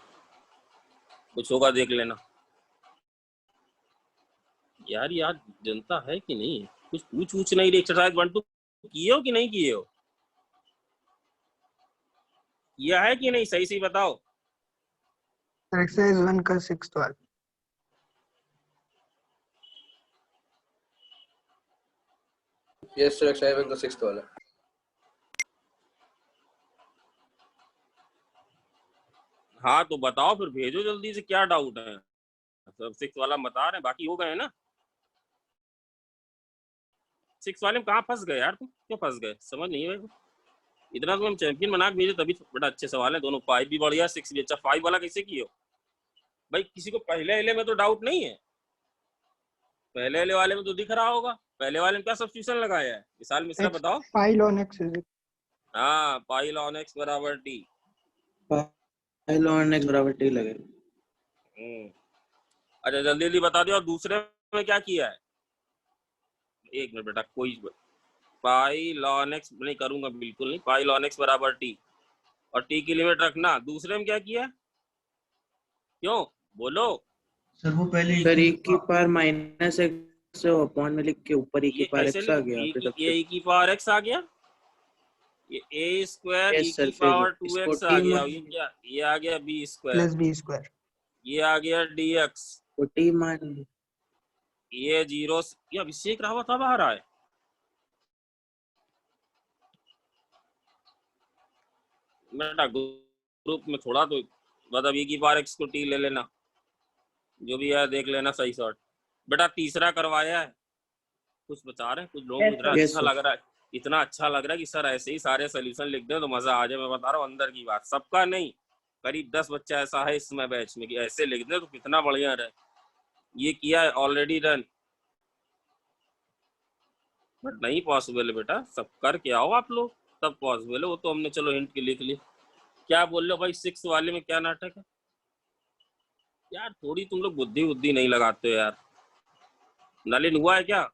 कुछ होगा देख लेना। यार यार जनता है कि नहीं है? कुछ पूछ नहीं रही। एक्सरसाइज 1 2 किए हो कि नहीं किए हो? किया है कि नहीं, सही सही बताओ। Sir, exercise 1 का 6th वाला. यस सर, एक्सरसाइज 1 का 6th वाला। हाँ तो बताओ फिर, भेजो जल्दी से, क्या डाउट है? सब 6 वाला बता रहे हैं, बाकी हो गए ना। 6 वाले में कहाँ फंस गए यार तुम, क्यों फंस गए समझ नहीं है मेरे को। इतना तो हम चैंपियन बना के भेजे तभी तो। बड़ा अच्छे सवाल है दोनों, 5 भी बढ़िया 6 भी अच्छा। 5 वाला कैसे किए हो भाई? किसी को पहले वाले में तो डाउट नहीं है? पहले वाले में तो दिख रहा होगा। पहले वाले में क्या सब्स्टिट्यूशन लगाया है विशाल मिश्रा, X बताओ। pi ln x is हाँ, पाई लॉन एक्स बराबर टी। पाई ln x बराबर t लगेगा। अच्छा जल्दी जल्दी बता दो। और दूसरे में क्या किया है? एक मिनट बेटा, कोई पाई लॉन एक्स नहीं करूंगा, बिल्कुल नहीं। पाई लॉन एक्स बराबर टी, और टी की लिमिट रखना। दूसरे में क्या किया? क्यों बोलो? सर वो पहले सर e की पावर माइनस x से अपॉन में लिख के ऊपर e की ये पावर कैसे x आ लिखो? गया, फिर ये सबसे। e की पावर x आ गया, ये ए स्क्वायर ई यस की सर, फिर पावर 2x इसको आ t गया। मान ये क्या, ये आ गया b square, plus b square. ये आ गया dx, को t मान। ये जीरो। ये अभिषेक रावत अब आ रहा है। बेटा ग्रुप में थोड़ा तो मतलब e की पावर x को t ले लेना, जो भी है देख लेना सही शॉट। बेटा तीसरा करवाया है, कुछ बता रहे हैं कुछ लोग। इतना यस अच्छा सर। लग रहा है, इतना अच्छा लग रहा है कि सर ऐसे ही सारे सोल्यूशन लिख दें तो मजा आ जाए। मैं बता रहा हूँ अंदर की बात, सबका नहीं, करीब 10 बच्चा ऐसा है इस समय बैच में कि ऐसे लिख दें तो कितना बढ़िया रहे। ये किया है ऑलरेडी डन, बट नहीं पॉसिबल है बेटा। सब कर के आओ आप लोग, तब पॉसिबल है। वो तो हमने चलो हिंट के लिख ली। क्या बोल रहे हो भाई? 6 वाले में क्या नाटक है यार? थोड़ी तुम लोग बुद्धि बुद्धि नहीं लगाते हो यार। नलिन हुआ है क्या?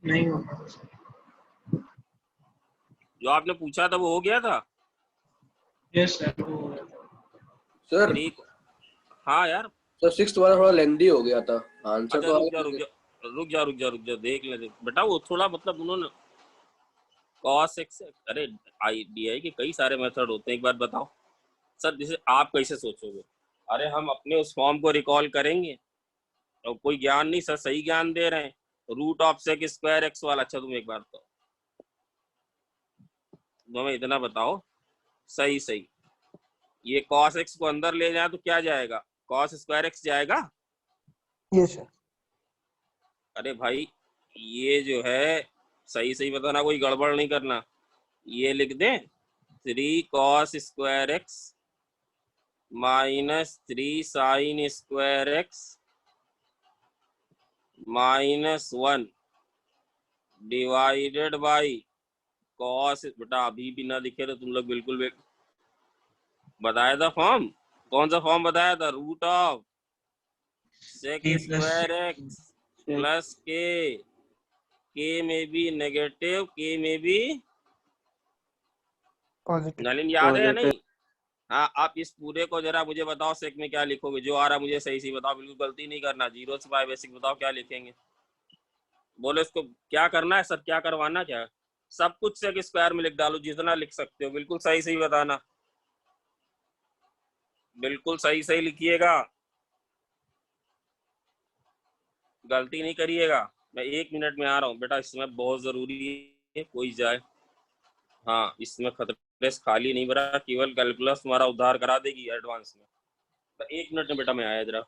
नहीं होगा जो आपने पूछा था वो हो गया था? Yes sir. सर ठीक। हाँ यार। सर 6th वाला थोड़ा लेंदी हो गया था, आंसर अच्छा तो आ रुक जा रुक गया। जा रुक जा रुक जा रुक जा, देख ले बेटा। वो थोड़ा मतलब उन्होंने कॉस एक्स, अरे आईडीआई के कई सारे मेथड होते हैं। एक बात बताओ सर, जैसे आप कैसे सोचोगे? अरे हम अपने उस फॉर्म को रिकॉल करेंगे, और कोई ज्ञान नहीं सर, सही ज्ञान दे रहे हैं। Root of sec square x वाला। अच्छा तुम एक बार तो हमें इतना बताओ सही सही, ये कॉस एक्स को अंदर ले जाए तो क्या जाएगा? कॉस स्क्वायर एक्स जाएगा। Yes, sir. अरे भाई ये जो है, सही सही बताना, कोई गड़बड़ नहीं करना। ये लिख दें 3 cos square x minus 3 sine square x minus 1 divided by cos. बेटा अभी भी ना दिखे तो तुम लोग बिल्कुल बताया था फॉर्म, कौन सा फॉर्म बताया था? Root of sec k plus square x plus के में भी नेगेटिव, के में भी Positive. नलिन, याद है या पॉजिटिव। नहीं? हाँ, आप इस पूरे को जरा मुझे बताओ, सेक में क्या लिखोगे? जो आ रहा मुझे सही सही बताओ, बिल्कुल गलती नहीं करना। 0 से 5 बेसिक बताओ क्या लिखेंगे। बोलो इसको क्या करना है सर, क्या करवाना क्या है? सब कुछ सेक स्क्वायर में लिख डालो, जितना लिख सकते हो। बिल्कुल सही सही बताना, बिल्कुल सही सही लिखिएगा, गलती नहीं करिएगा। मैं 1 मिनट में आ रहा हूँ बेटा, इस समय बहुत जरूरी है कोई जाए। हाँ इसमें खतरे से खाली नहीं भरा, केवल कैलकुलस तुम्हारा उद्धार करा देगी एडवांस में। तो 1 मिनट में बेटा मैं आया जरा।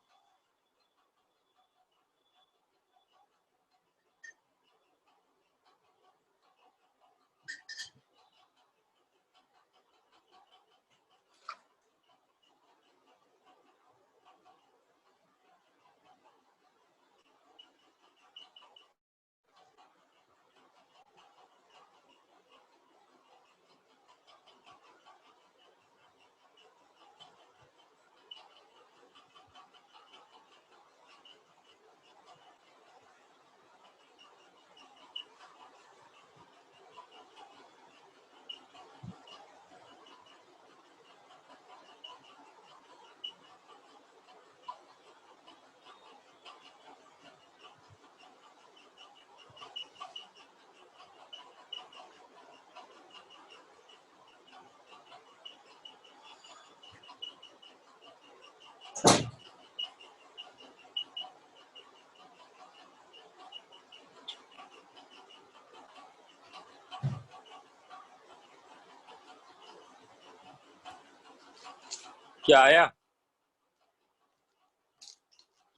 क्या आया,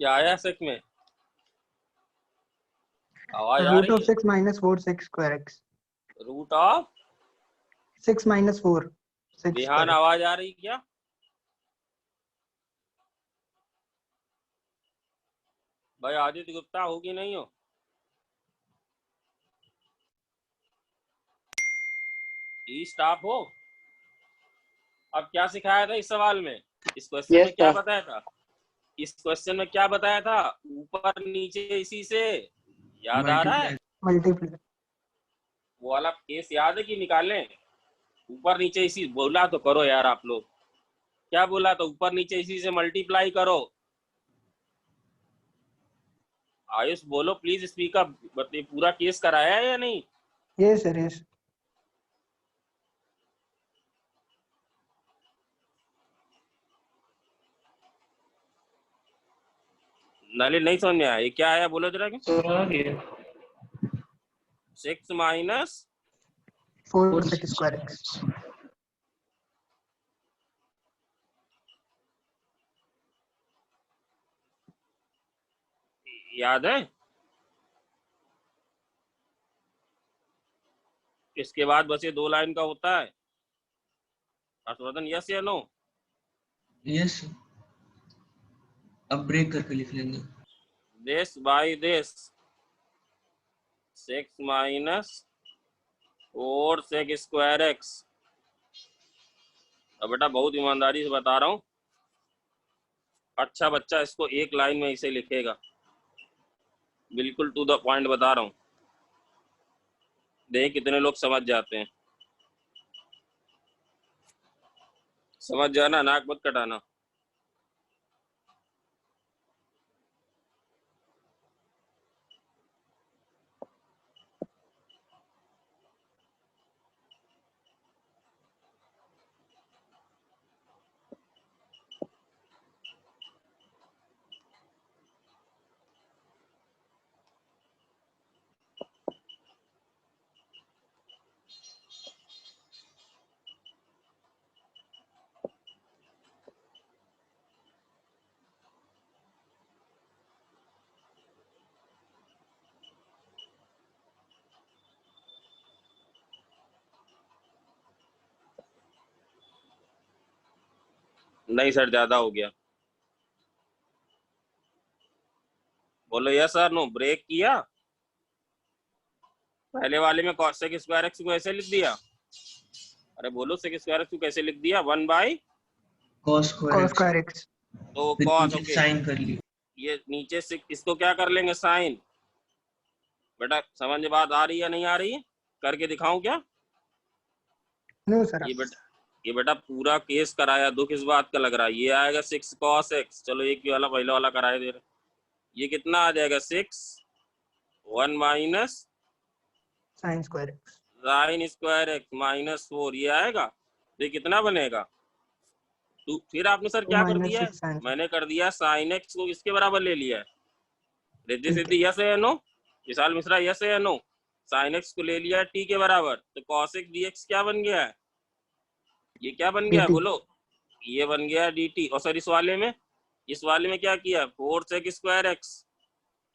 क्या आया सेक में, आवाज आ रूट रही ऑफ है? 6 minus 4 6 square x. Root of 6 minus 4 6 बिहान square x. आवाज आ रही क्या? भाई आदित्य गुप्ता हो कि नहीं हो? ई स्टाफ हो? अब क्या सिखाया था इस सवाल में, इस क्वेश्चन Yes, में क्या sir. बताया था, इस क्वेश्चन में क्या बताया था, ऊपर नीचे इसी से, याद आ रहा है? मल्टीप्लाई। Multiply. वो वाला केस याद है कि निकालें? ऊपर नीचे इसी बोला तो करो यार आप लोग, क्या बोला था, ऊपर नीचे इसी से मल्टीप्लाई करो। आयुष बोलो प्लीज, स्पीकर पूरा केस कराया है या नहीं? Yes, sir. Yes. नलिन नहीं समझ में आया, ये क्या आया बोलो जरा। Sir, आ गया। 6 माइनस 4 sec square x. याद है? इसके बाद बस ये 2 लाइन का होता है। हर्षवर्धन यस या नो? यस, अब ब्रेक करके लिख लेंगे। This by this 6 minus 4 sec square x. अब बेटा बहुत ईमानदारी से बता रहा हूँ, अच्छा बच्चा इसको एक लाइन में इसे लिखेगा, बिल्कुल टू द पॉइंट बता रहा हूँ, देख कितने लोग समझ जाते हैं। समझ जाना, नाक मत कटाना। नहीं सर, ज्यादा हो गया। बोलो यस सर नो। ब्रेक किया, पहले वाले में cos सेक स्क्वायर एक्स को ऐसे लिख दिया। अरे बोलो सेक स्क्वायर एक्स को कैसे लिख दिया, 1 by cos square Cos x, square x. तो फिर cos, नीचे ओके, साइन कर लिया। ये नीचे से इसको क्या कर लेंगे, साइन। बेटा समझ में बात आ रही है नहीं आ रही है, करके दिखाऊं क्या? No, sir. ये बेटा पूरा केस कराया, दुख इस बात का लग रहा है। ये आएगा 6 cos x, चलो एक वाला पहला वाला कराए दे रहे, ये कितना आ जाएगा 6 1 minus Sin square x. Sine square x minus 4, ये आएगा तो ये कितना बनेगा 2। फिर आपने सर 2 क्या कर minus दिया है, 6 sin. मैंने कर दिया साइन एक्स को इसके बराबर ले लिया है। रिद्धि ठीक है। सिद्धि यस है या नो? विशाल मिश्रा यस है या नो? साइन एक्स को ले लिया है टी के बराबर, तो cos x dx क्या बन गया है, ये क्या बन गया है dt. बोलो, ये बन गया dt। और सर इस वाले में क्या किया, 4 सेक स्क्वायर एक्स।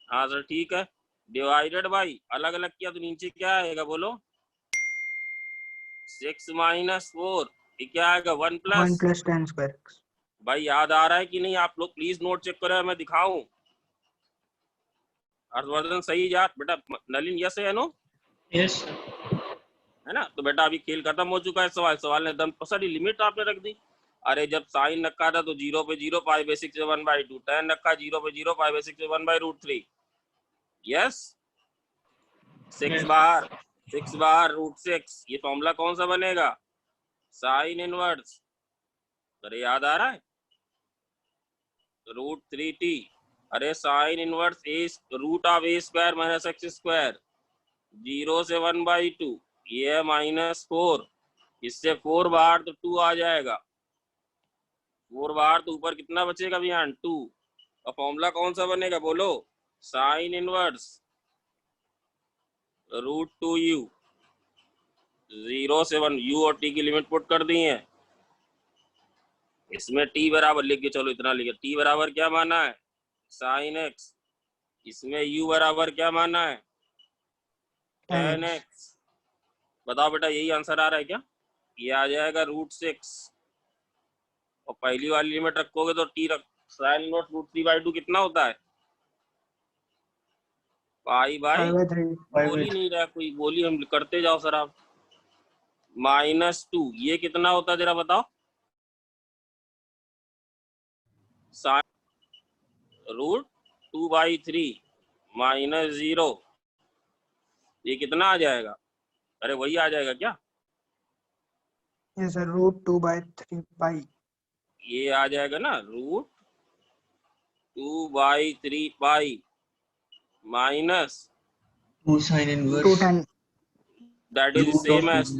हाँ सर ठीक है, डिवाइडेड बाई, अलग अलग किया तो नीचे क्या आएगा बोलो, 6 माइनस 4, ये क्या आएगा 1 1 plus. plus tan square x. भाई याद आ रहा है कि नहीं, आप लोग प्लीज नोट चेक करो, मैं दिखाऊं। हर्षवर्धन सही यार बेटा, नलिन यस है या नो? Yes, sir. है ना? तो बेटा अभी खेल खत्म हो चुका है, सवाल ने दम पसड़ी लिमिट आपने रख दी। अरे जब साइन रखा था तो 0 पे 0 पाई बाई 6 1 बाई 2, tan रखा 0 पे 0 pi by 6 1 by root 3। Yes, 6 बार 6 बार रूट 6, ये फॉर्मूला कौन सा बनेगा, साइन इनवर्स। अरे याद आ रहा है, रूट 3t। अरे sine inverse a root of a square minus x square, 0 से 1 बाई 2, ये है माइनस 4, इससे 4 बाहर तो 2 आ जाएगा, 4 बाहर तो ऊपर कितना बचेगा भैया 2। और फॉर्मूला कौन सा बनेगा बोलो, साइन इनवर्स रूट 2u, 0 से 1, u और t की लिमिट पुट कर दी है, इसमें t बराबर लिख के चलो, इतना लिखे, t बराबर क्या माना है, साइन x, इसमें u बराबर क्या माना है, tan x। बताओ बेटा यही आंसर आ रहा है क्या? ये आ जाएगा √6, और पहली वाली लिमिट रखोगे तो t रख, साइन इनवर्स √3/2 कितना होता है, π/3। बोल ही नहीं रहा कोई, बोली हम करते जाओ सर आप। -2, ये कितना होता है जरा बताओ, √2/3 -0, ये कितना आ जाएगा, अरे वही आ जाएगा क्या, Yes sir, √2/3 pi. ये आ जाएगा ना, √2/3 pi minus 2 sin 2 inverse tan. that is root same of as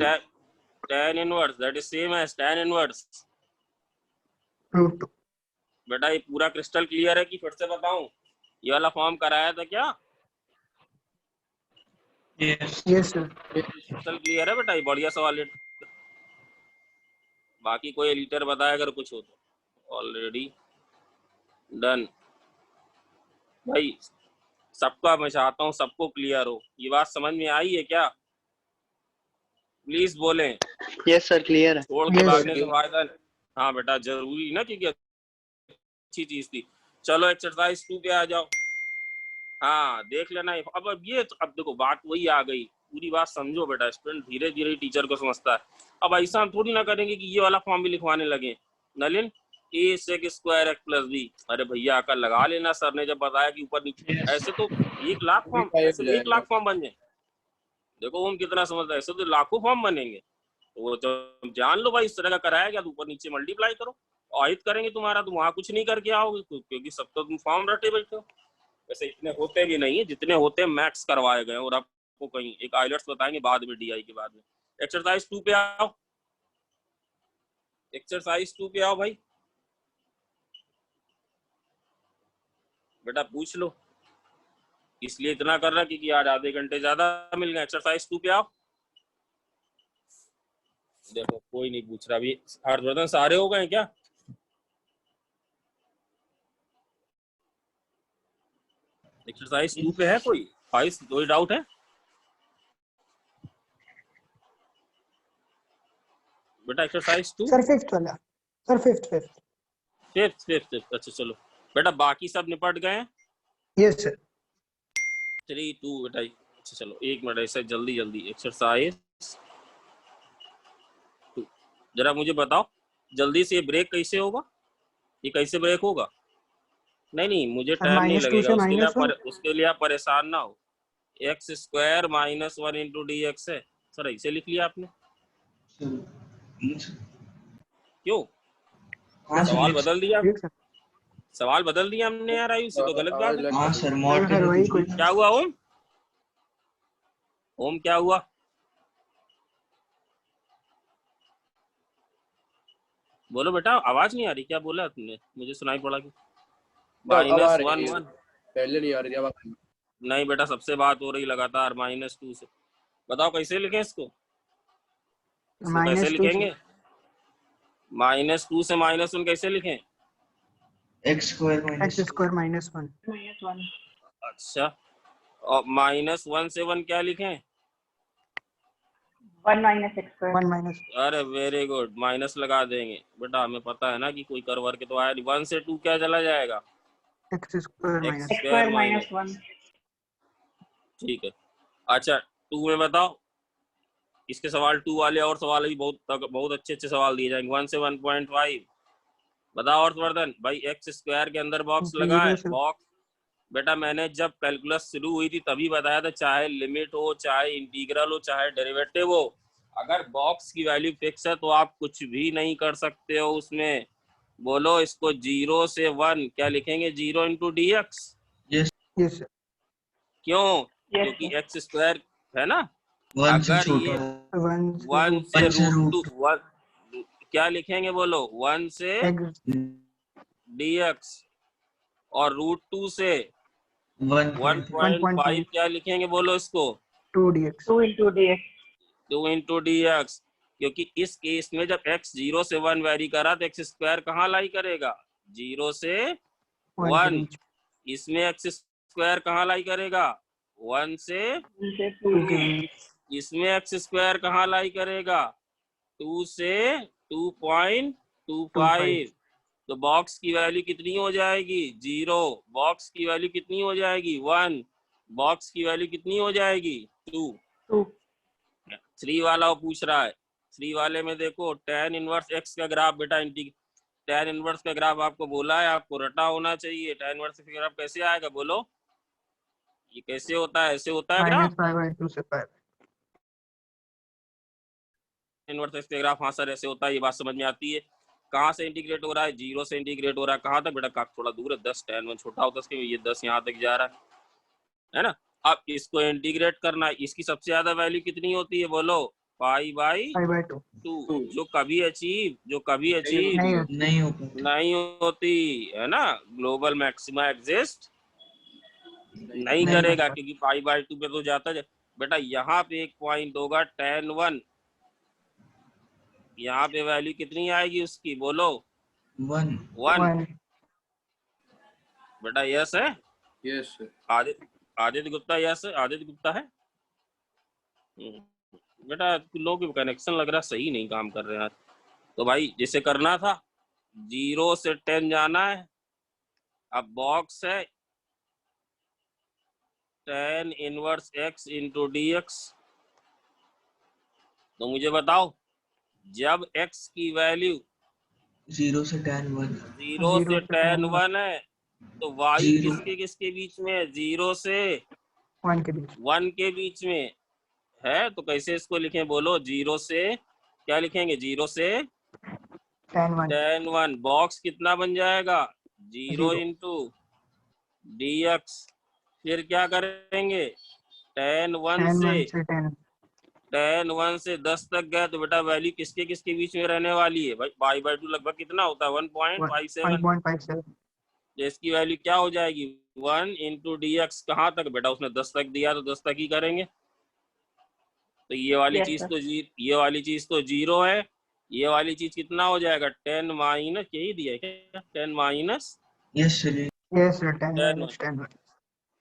tan inverse, that is same as tan inverse। √2. बेटा ये पूरा क्रिस्टल क्लियर है कि फिर से बताऊं, ये वाला फॉर्म कराया था क्या, yes Yes sir. Crystal clear है बेटा, ये बढ़िया सवाल है। बाकी कोई एडिटर बताए अगर कुछ हो तो। ऑलरेडी डन भाई, सबका मैं चाहता हूँ सबको क्लियर हो, ये बात समझ में आई है क्या, प्लीज बोलें। यस सर क्लियर है। छोड़ के Yes. भागने से फायदा। हाँ बेटा जरूरी ना, क्योंकि अच्छी चीज थी। चलो एक्सरसाइज 2 पे आ जाओ। हाँ देख लेना, अब ये अब देखो बात वही आ गई, पूरी बात समझो बेटा, स्टूडेंट धीरे धीरे टीचर को समझता है। अब ऐसा हम थोड़ी ना करेंगे कि ये वाला फॉर्म भी लिखवाने लगे, Nalin a sec square x plus b, अरे भैया आकर लगा लेना, सर ने जब बताया कि ऊपर नीचे, ऐसे तो 1 लाख फॉर्म, ऐसे तो 1 लाख फॉर्म बन जाए। देखो हम कितना समझता है, ऐसे तो लाखों फॉर्म बनेंगे। तो वो जब जान लो भाई इस तरह का कराया गया तो ऊपर नीचे मल्टीप्लाई करो, आयत करेंगे तुम्हारा, तुम वहां कुछ नहीं करके आओगे क्योंकि सब तो तुम फॉर्म रटे बैठे हो। वैसे इतने होते भी नहीं है, जितने होते हैं मैक्स करवाए गए, और आपको कहीं एक आइलट्स बताएंगे बाद में, डीआई के बाद में। एक्सरसाइज 2 पे आओ, एक्सरसाइज 2 पे आओ भाई, बेटा पूछ लो, इसलिए इतना कर रहा क्योंकि आज आधे घंटे ज्यादा मिल गए। एक्सरसाइज 2 पे आओ। देखो कोई नहीं पूछ रहा अभी, हर्षवर्धन सारे हो गए क्या? एक्सरसाइज 2 पे है कोई कोई डाउट है बेटा? एक्सरसाइज 2 Sir fifth वाला. Sir fifth. फिफ्थ, अच्छा चलो बेटा, बाकी सब निपट गए। Yes sir. 3 2 बेटा, अच्छा चलो 1 मिनट, ऐसे जल्दी एक्सरसाइज 2 जरा मुझे बताओ जल्दी से, ये ब्रेक कैसे होगा, ये कैसे ब्रेक होगा? नहीं मुझे टाइम नहीं लगेगा, उसके लिए आप परेशान ना हो। x square -1 into d x है सर, ऐसे लिख लिया आपने, क्यों? सवाल बदल दिया, सवाल बदल दिया हमने यार, आयुष तो गलत बात है। हाँ सर, सर वही कोई. क्या हुआ ओम क्या हुआ? बोलो बेटा, आवाज नहीं आ रही, क्या बोला तुमने? मुझे सुनाई पड़ा कि -1 पहले नहीं आ रही थी। नहीं बेटा, सबसे बात हो रही लगातार -2 से। बताओ कैसे लिखें इसको कैसे लिखेंगे? -2 से -1 कैसे लिखें? x square -1. अच्छा, और -1 से 1 क्या लिखें? 1 - x स्क्वायर. 1 - अरे वेरी गुड, माइनस लगा देंगे बेटा, हमें पता है ना कि कोई कर वर्ग तो आया नहीं। 1 से 2 क्या चला जाएगा? x square x x square -1. ठीक है। अच्छा 2 में बताओ, इसके सवाल 2 वाले और सवाल भी बहुत अच्छे सवाल दिए जाएंगे। 1 से 1.5 बताओ हर्षवर्धन भाई, x स्क्वायर के अंदर बॉक्स लगा है, बॉक्स बेटा मैंने जब कैलकुलस शुरू हुई थी तभी बताया था, चाहे लिमिट हो, चाहे इंटीग्रल हो, चाहे डेरिवेटिव हो, अगर बॉक्स की वैल्यू फिक्स है तो आप कुछ भी नहीं कर सकते हो उसमें। बोलो इसको 0 से 1 क्या लिखेंगे? 0 into d x. Yes sir. क्यों? Yes, क्योंकि एक्स स्क्वायर है ना, 1 से अगर ये छोटा 1 1 से से √2 क्या लिखेंगे? बोलो 1 से x. डी एक्स, और √2 से 1.5 1.5 क्या लिखेंगे? बोलो इसको 2 dx. 2 * dx. 2 into d x. क्योंकि इस केस में जब x 0 से 1 वेरी करा तो x स्क्वायर कहाँ लाई करेगा? 0 से 1 के 1। बीच इसमें x स्क्वायर कहाँ लाई करेगा? 1 से 2 के 2। बीच इसमें x स्क्वायर कहाँ लाई करेगा? 2 से 2.25। 2.5 तो बॉक्स की वैल्यू कितनी हो जाएगी? 0। बॉक्स की वैल्यू कितनी हो जाएगी? 1। बॉक्स की वैल्यू कितनी हो जाएगी? 2। 2 3 वाला वो पूछ रहा है। 3 वाले में देखो tan इनवर्स x का ग्राफ बेटा tan इनवर्स का ग्राफ आपको बोला है, आपको रटा होना चाहिए। tan इनवर्स का ग्राफ कैसे आएगा बोलो? ये कैसे होता है? ऐसे होता है ग्राफ -5/2 से 5 इनवर्स एक्स का ग्राफ। हाँ सर ऐसे होता है, ये बात समझ में आती है। कहाँ से इंटीग्रेट हो रहा है? 0 से इंटीग्रेट हो रहा है। कहाँ तक बेटा? थोड़ा दूर है, 10 tan 1 छोटा होता है इसके, ये 10 यहाँ तक जा रहा है ना। अब इसको इंटीग्रेट करना है, इसकी सबसे ज्यादा वैल्यू कितनी होती है बोलो? पाई/2। 5/2 जो कभी अचीव नहीं होती नहीं हो पाता। नहीं होती है ना, ग्लोबल मैक्सिमा एग्जिस्ट नहीं नहीं करेगा, करता। क्योंकि पाई/2 पे तो जाता है बेटा। यहाँ पे एक पॉइंट होगा tan 1, यहाँ पे वैल्यू कितनी आएगी उसकी बोलो? 1 1। 1 बेटा यस है? Yes sir. Aditya Gupta yes है? आदित्य गुप्ता है? बेटा लोग कनेक्शन लग रहा सही नहीं काम कर रहे हैं यार। तो भाई जैसे करना था, 0 से 10 जाना है। अब बॉक्स है tan inverse x into dx। तो मुझे बताओ, जब x की वैल्यू 0 से tan 1 0 0 से से tan 10 1 है, तो y 0 किसके बीच में है? 0 से 1 के बीच 1 के बीच में है। तो कैसे इसको लिखें बोलो? 0 से क्या लिखेंगे? 0 से 10 1 tan 1। बॉक्स कितना बन जाएगा? 0 0 इंटू dx। फिर क्या करेंगे? tan 1 10 से 1 से 10 10 तक गए तो बेटा वैल्यू किसके बीच में रहने वाली है भाई? पाई/2 लगभग कितना होता है? 1.57। 1.57 तो इसकी वैल्यू क्या हो जाएगी? 1 इंटू dx। कहाँ तक बेटा? उसने 10 तक दिया तो 10 तक ही करेंगे। तो ये वाली Yes, चीज sir. तो ये वाली चीज तो 0 है। ये वाली चीज कितना हो जाएगा? 10 माइनस, यही दिया है क्या? 10 minus yes sir. Yes sir 10 10। -10 1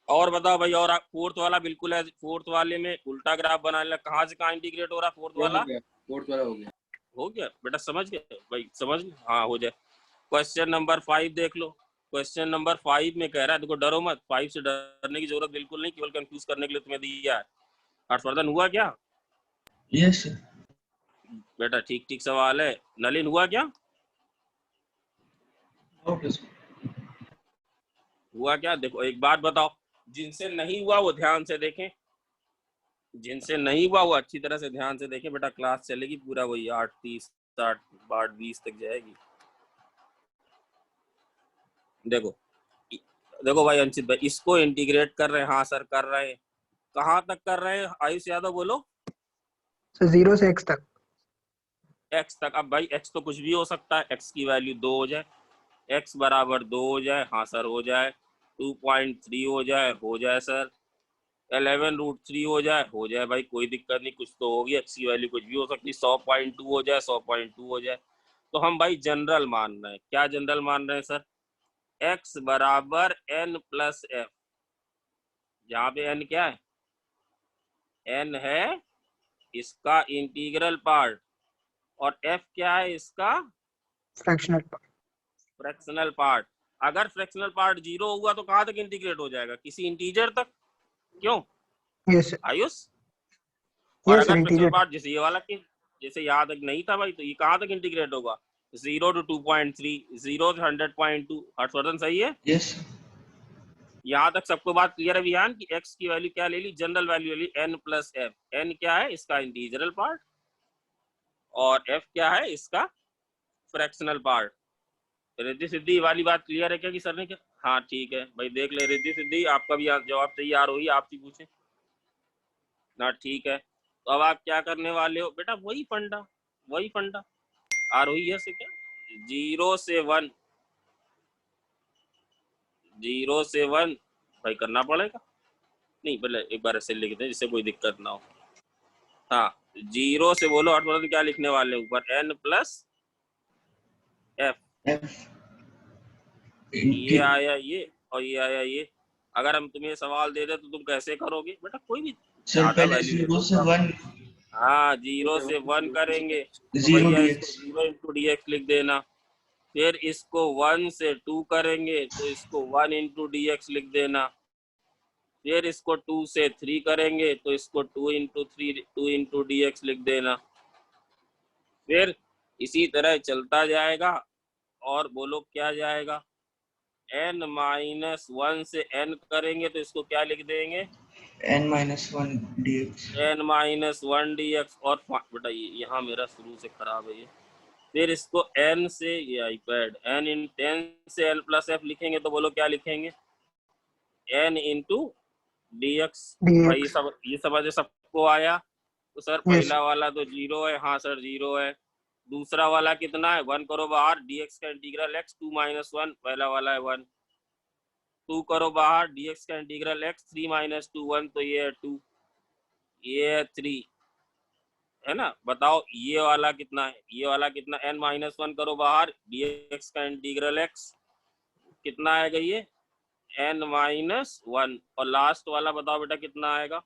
और बताओ भाई, और फोर्थ वाला बिल्कुल है। फोर्थ वाले में उल्टा ग्राफ बनाने लगा। कहाँ से कहाँ इंटीग्रेट हो रहा है फोर्थ ये हो वाला? गया, फोर्थ वाला हो गया। हो गया बेटा, समझ गए भाई? समझ गए? हाँ हो जाए। क्वेश्चन नंबर 5 देख लो। क्वेश्चन नंबर 5 में कह रहा है, देखो डरो मत, 5 से डरने की जरूरत बिल्कुल नहीं, केवल कंफ्यूज करने के लिए तुम्हें दिया है। हर्षवर्धन हुआ क्या यस सर। बेटा? ठीक ठीक सवाल है। नलिन हुआ क्या? Okay sir. हुआ क्या? देखो एक बात बताओ, जिनसे नहीं हुआ वो ध्यान से देखें, जिनसे नहीं हुआ वो अच्छी तरह से ध्यान से देखें। बेटा क्लास चलेगी पूरा वही 8:30 8 8:20 तक जाएगी। देखो देखो भाई अंशित भाई, इसको इंटीग्रेट कर रहे हैं। हाँ सर कर रहे हैं। कहाँ तक कर रहे हैं? आयुष यादव बोलो। सर 0 से x तक x तक। अब भाई x तो कुछ भी हो सकता है। x की वैल्यू 2 हो जाए, x बराबर 2 हो जाए। हाँ सर हो जाए। 2.3 हो जाए सर। 11√3 हो जाए भाई, कोई दिक्कत नहीं। कुछ तो होगी, x की वैल्यू कुछ भी हो सकती है। 100.2 हो जाए, 100.2 हो जाए। तो हम भाई जनरल मान रहे हैं। क्या जनरल मान रहे हैं सर? x बराबर n प्लस f। यहाँ पे n क्या है? n है इसका इंटीग्रल पार्ट, और f क्या है? इसका फ्रैक्शनल फ्रैक्शनल पार्ट। अगर फ्रैक्शनल पार्ट 0 हुआ तो कहाँ तक इंटीग्रेट हो जाएगा? किसी इंटीजर तक। क्यों यस सर आयुष? और यस सर अगर फ्रैक्शनल इंटीजर पार्ट जैसे ये वाला केस, जैसे यहाँ तक नहीं था भाई, तो ये कहाँ तक इंटीग्रेट होगा? 0 to 2.3, 0 to 100.2। हर्षवर्धन सही है? यस यहाँ तक सबको बात क्लियर है विहान की? x की वैल्यू क्या ले ली? जनरल वैल्यू ले ली n प्लस f। n क्या है? इसका इंटीजरल पार्ट, और f क्या है? इसका फ्रैक्शनल पार्ट। रिद्धि सिद्धि वाली बात क्लियर है क्या कि सर ने क्या? हाँ ठीक है भाई, देख ले रिद्धि सिद्धि, आपका भी जवाब तैयार हुई, आपसे पूछे ना। ठीक है, तो अब आप क्या करने वाले हो बेटा? वही फंडा आरोही है से क्या? 0 से 1, 0 से 1 भाई करना पड़ेगा। नहीं पहले एक बार ऐसे लिख दें जिससे कोई दिक्कत ना हो। हाँ जीरो से बोलो ऑटोमेटिक क्या लिखने वाले हैं ऊपर, n प्लस f, f ये आया ये और ये आया ये। अगर हम तुम्हें सवाल दे दे तो तुम कैसे करोगे बेटा? कोई भी सर ज्यादा पहले वैल्यू ले 0 लो। से 1 हाँ, 0 से 1 करेंगे तो 0 भैया dx इसको 0 इंटू डी एक्स लिख देना। फिर इसको 1 से 2 करेंगे तो इसको 1 इंटू डी एक्स लिख देना। फिर इसको 2 से 3 करेंगे तो इसको 2 इंटू डी एक्स लिख देना। फिर इसी तरह चलता जाएगा और बोलो क्या जाएगा, n माइनस 1 से n करेंगे तो इसको क्या लिख देंगे, n minus 1 dx n minus 1 D x. और बेटा ये यहाँ मेरा शुरू से खराब है ये। फिर इसको n से, ये आईपैड, n इन 10 से n प्लस f लिखेंगे तो बोलो क्या लिखेंगे, n इंटू डी एक्स। भाई dx. ये समझ सबको आया? तो सर Yes. पहला वाला तो 0 है, हाँ सर 0 है। दूसरा वाला कितना है, 1 करो बाहर, dx का इंटीग्रल x 2 माइनस 1, पहला वाला है 1। 2 करो बाहर, dx का इंटीग्रल x 3 माइनस 2 1, तो ये है 2, ये है 3, है ना। बताओ ये वाला कितना है, ये वाला कितना, n माइनस 1 करो बाहर, dx का इंटीग्रल x कितना आएगा, ये n माइनस 1। और लास्ट वाला बताओ बेटा कितना आएगा,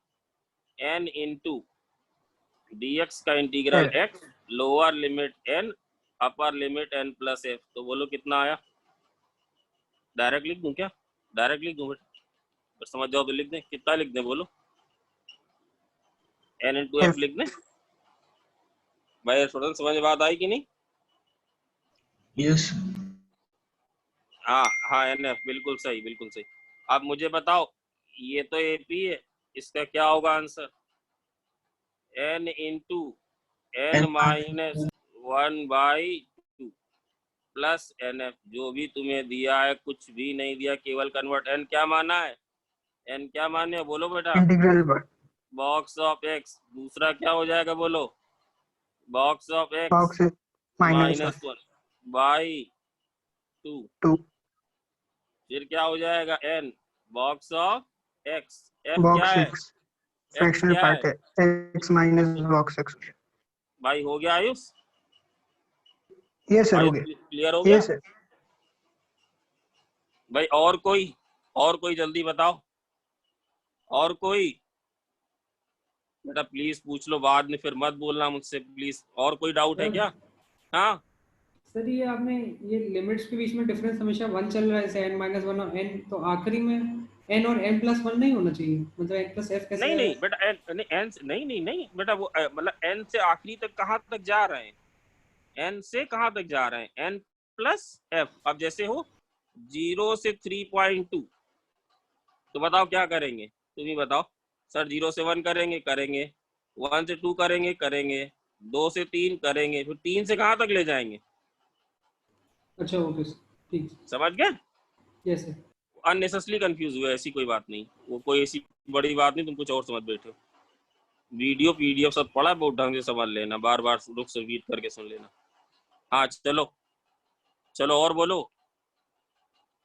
n इंटू dx का integral x, lower limit n, upper limit n plus f। तो बोलो कितना आया, डायरेक्ट लिख दूं क्या, डायरेक्ट लिख दूं बेटा? अगर समझ जाओ तो लिख दें, कितना लिख दें बोलो, n इंटू f लिख दें? भाई थोड़ा समझ में बात आई कि नहीं? yes हाँ हाँ, n f बिल्कुल सही, बिल्कुल सही। अब मुझे बताओ ये तो AP है, इसका क्या होगा answer, n into n minus 1 by 2 plus nf। जो भी तुम्हें दिया है, कुछ भी नहीं दिया, केवल कन्वर्ट। n क्या माना है, n क्या माने है बोलो बेटा, Integral part. Box of x। दूसरा क्या हो जाएगा बोलो, box of x Box is minus minus 1 by 2। 2. फिर क्या हो जाएगा, n box of x, f क्या Box है, x. f Fractional क्या part है है. X minus box x. भाई? हो गया आयुष, Yes sir, हो आयुष गया. क्लियर हो गया Yes sir. भाई? और कोई जल्दी बताओ, और कोई बेटा प्लीज पूछ लो, बाद में फिर मत बोलना मुझसे प्लीज। और कोई डाउट है क्या? हाँ सर ये आपने ये लिमिट्स के बीच में डिफरेंस हमेशा 1 चल रहा है, जैसे n माइनस 1 और n, तो आखिरी में n और n प्लस 1 नहीं होना चाहिए, मतलब n प्लस f कैसे नहीं आएगा? नहीं बेटा, n नहीं बेटा, वो मतलब n से आखिरी तक कहाँ तक जा रहे हैं, n से कहाँ तक जा रहे हैं, n प्लस f। अब जैसे हो 0 से 3.2, तो बताओ क्या करेंगे, तुम ही बताओ। सर 0 से 1 करेंगे, 1 से 2 करेंगे, 2 से 3 करेंगे, फिर 3 से कहाँ तक ले जाएंगे? अच्छा ओके ठीक, समझ गए? Yes sir. अननेसेसरली कंफ्यूज हुए, ऐसी कोई बात नहीं, वो कोई ऐसी बड़ी बात नहीं, तुम कुछ और समझ बैठे हो। वीडियो PDF सब पढ़ा, बहुत ढंग से समझ लेना, बार बार रुक से रीड करके सुन लेना। हाँ चलो और बोलो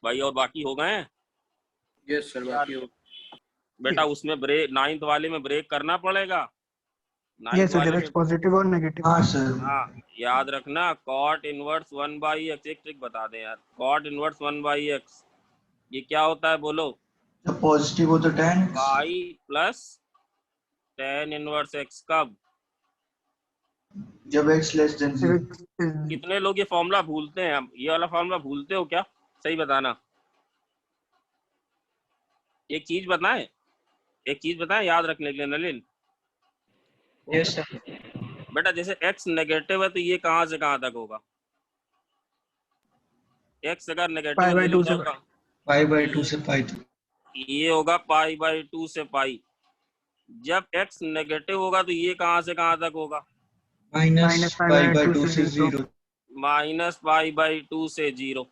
भाई, और बाकी हो गए हैं? यस सर, बाकी हो। बेटा उसमें ब्रेक, 9th वाले में ब्रेक करना पड़ेगा। 9th Yes sir, वाले direct में, positive और negative. हाँ सर हाँ याद रखना, cot इनवर्स 1 बाई x। एक ट्रिक बता दें यार, cot इनवर्स 1 बाई x ये क्या होता है बोलो, जब पॉजिटिव हो तो tan y plus tan inverse x। कब? जब x less than 0 If x is कितने लोग ये फॉर्मूला भूलते हैं, हम ये वाला फॉर्मूला भूलते हो क्या, सही बताना। एक चीज बताएं याद रखने के लिए नलिन। Yes sir. बेटा जैसे x नेगेटिव है तो ये कहाँ से कहाँ तक होगा, x अगर नेगेटिव pi है by तो 2 से होगा, pi by 2 से pi तक ये होगा पाई बाई 2 से पाई। जब x नेगेटिव होगा तो ये कहाँ से कहाँ तक होगा, minus pi by 2 से 0 माइनस पाई बाई 2 से 0।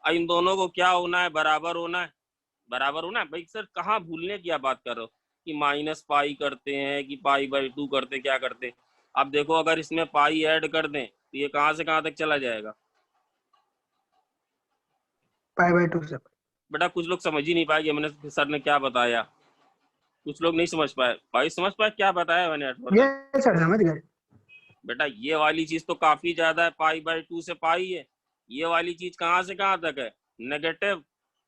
इन दोनों को क्या होना है, बराबर होना है भाई। सर कहाँ भूलने की आप बात कर रहे हो कि माइनस पाई करते हैं कि पाई बाई 2 करते, क्या करते। अब देखो अगर इसमें पाई ऐड कर दें तो ये कहाँ से कहाँ तक चला जाएगा। pi by 2 से. बेटा कुछ लोग समझ ही नहीं पाएंगे मैंने सर ने क्या बताया। कुछ लोग नहीं समझ पाए। भाई समझ पाए क्या बताया मैंने हर्षवर्धन? ये सर समझ गए। बेटा ये वाली चीज तो काफी ज्यादा है, पाई/2 से पाई है। ये वाली चीज कहाँ से कहाँ तक है? नेगेटिव।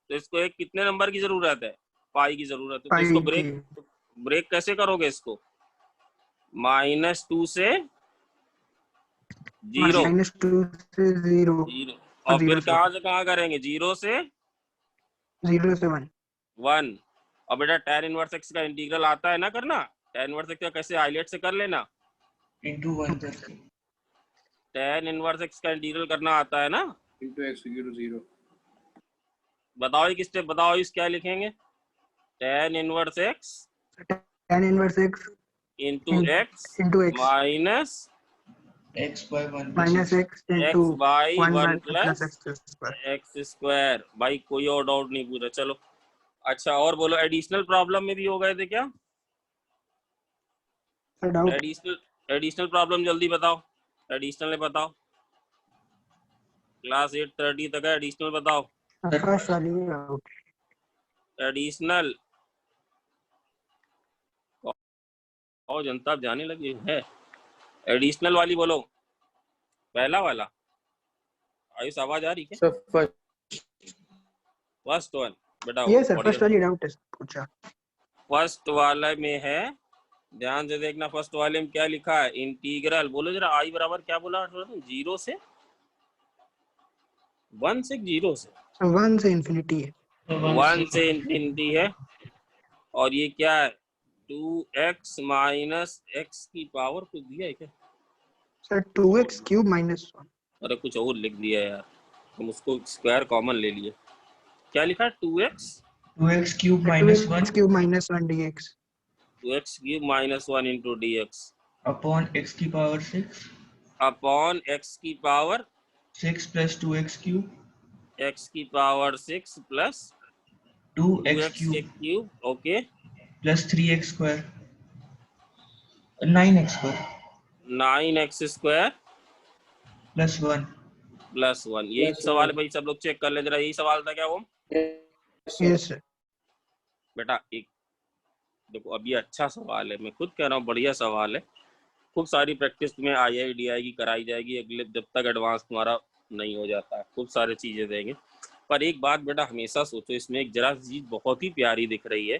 तो इसको एक कितने नंबर की जरूरत है? पाई की जरूरत है। तो पाई इसको की ब्रेक कैसे करोगे इसको? -2 से 0। -2 से 0 0 और फिर 0 से कहाँ करेंगे? 0 से 0 से 1 1। और बेटा tan इनवर्स x का इंटीग्रल आता है ना करना? tan इनवर्स x का कैसे हाईलाइट से कर लेना। into 1 करके tan इनवर्स x का इंटीग्रल करना आता है ना? into x equal to 0. बताओ एक स्टेप बताओ, इस क्या लिखेंगे? tan inverse x tan inverse x into x into x minus x by 1 minus plus x into x by 1 1 plus plus x square. X square. भाई कोई और डाउट नहीं पूछा, चलो। अच्छा और बोलो, एडिशनल प्रॉब्लम में भी हो गए थे क्या? So doubt एडिशनल प्रॉब्लम जल्दी बताओ, एडिशनल में बताओ। क्लास 8:30 तक है, एडिशनल बताओ। first वाली doubt. एडिशनल और जनता जाने लगी है। एडिशनल वाली बोलो, पहला वाला। आयुष आवाज आ रही क्या? So first फर्स्ट वन बेटा। ये सर फर्स्ट वाली डाउट है पूछा। फर्स्ट वाले में है, ध्यान से देखना। फर्स्ट वाले में क्या लिखा है? इंटीग्रल। बोलो जरा, आई बराबर क्या बोला? 0 से 1 से 0 से 1 से इंफिनिटी है। 1 से इंफिनिटी है। और ये क्या है? 2x माइनस x की पावर कुछ दिया है क्या? Sir 2x cube minus 1। अरे कुछ और लिख दिया यार, हम उसको स्क्वायर कॉमन ले लिए। क्या लिखा है? 2x cube minus 1 cube minus 1 dx 2x cube minus 1 into dx upon x की power 6 अपॉन x की power 6 plus 2x cube x की power 6 plus 2x 2x cube cube. Okay, plus 3x square 9x square 9x square plus 1 plus 1। यही Plus सवाल है 1. भाई, सब लोग चेक कर ले जरा। यही सवाल था क्या वो? Yes sir. बेटा एक देखो, अब ये अच्छा सवाल है, मैं खुद कह रहा हूँ बढ़िया सवाल है। खूब सारी प्रैक्टिस तुम्हें IIDI की कराई जाएगी अगले, जब तक एडवांस तुम्हारा नहीं हो जाता है। खूब सारी चीजें देंगे। पर एक बात बेटा हमेशा सोचो, इसमें एक जरा चीज बहुत ही प्यारी दिख रही है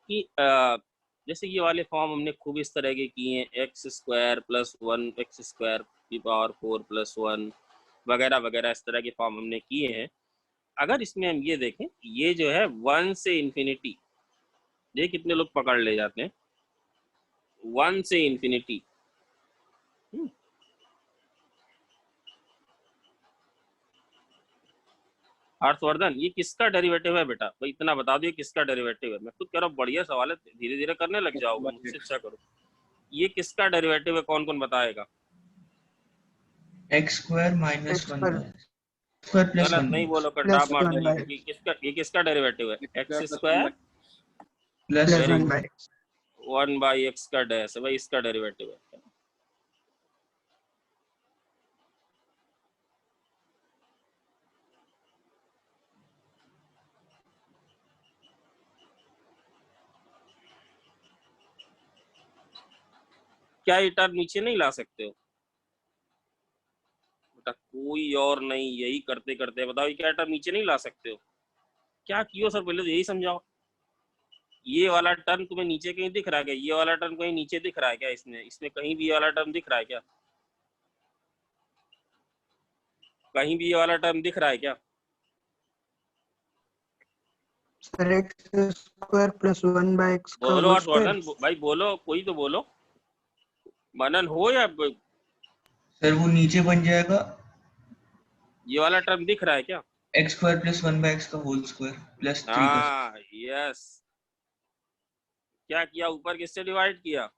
कि जैसे ये वाले फॉर्म हमने खूब इस तरह के किए हैं, x square plus 1 x square की पावर 4 प्लस 1 वगैरह वगैरह, इस तरह के फॉर्म हमने किए हैं। अगर इसमें हम ये देखें, ये जो है 1 से इन्फिनिटी, ये कितने लोग पकड़ ले जाते हैं? 1 से इन्फिनिटी। हर्षवर्धन, ये किसका डेरिवेटिव है बेटा? भाई इतना बता दो, ये किसका डेरिवेटिव है? मैं खुद कह रहा हूँ बढ़िया सवाल है, धीरे धीरे करने लग जाओगे, मुझसे अच्छा करो। ये किसका डेरिवेटिव है? कौन कौन बताएगा? x square minus X 1 पर square plus गलत 1 नहीं बोलो, कर प्लस डाप मार 1 दो। बाय ये किसका डेरिवेटिव है? X square plus plus Very 1 good. By 1 by x का डैश है भाई, इसका डेरिवेटिव है। क्या ये टर्म नीचे नहीं ला सकते हो बेटा? कोई और नहीं, यही करते करते बताओ, ये क्या टर्म नीचे नहीं ला सकते हो? क्या कियो सर, पहले तो यही समझाओ। ये वाला टर्म तुम्हें नीचे कहीं दिख रहा है क्या? ये वाला टर्म कहीं नीचे दिख रहा है क्या? इसमें कहीं भी ये वाला टर्म दिख रहा है क्या? कहीं भी ये वाला टर्म दिख रहा है क्या? Sir x square plus 1 by x का बोलो होल हर्षवर्धन स्क्वायर। भाई, बोलो, कोई तो बोलो। मनन हो या सर वो नीचे बन जाएगा ये वाला टर्म दिख रहा है क्या? x square plus 1 by x का होल स्क्वायर प्लस 3 का हाँ यस। क्या किया? ऊपर किससे डिवाइड किया?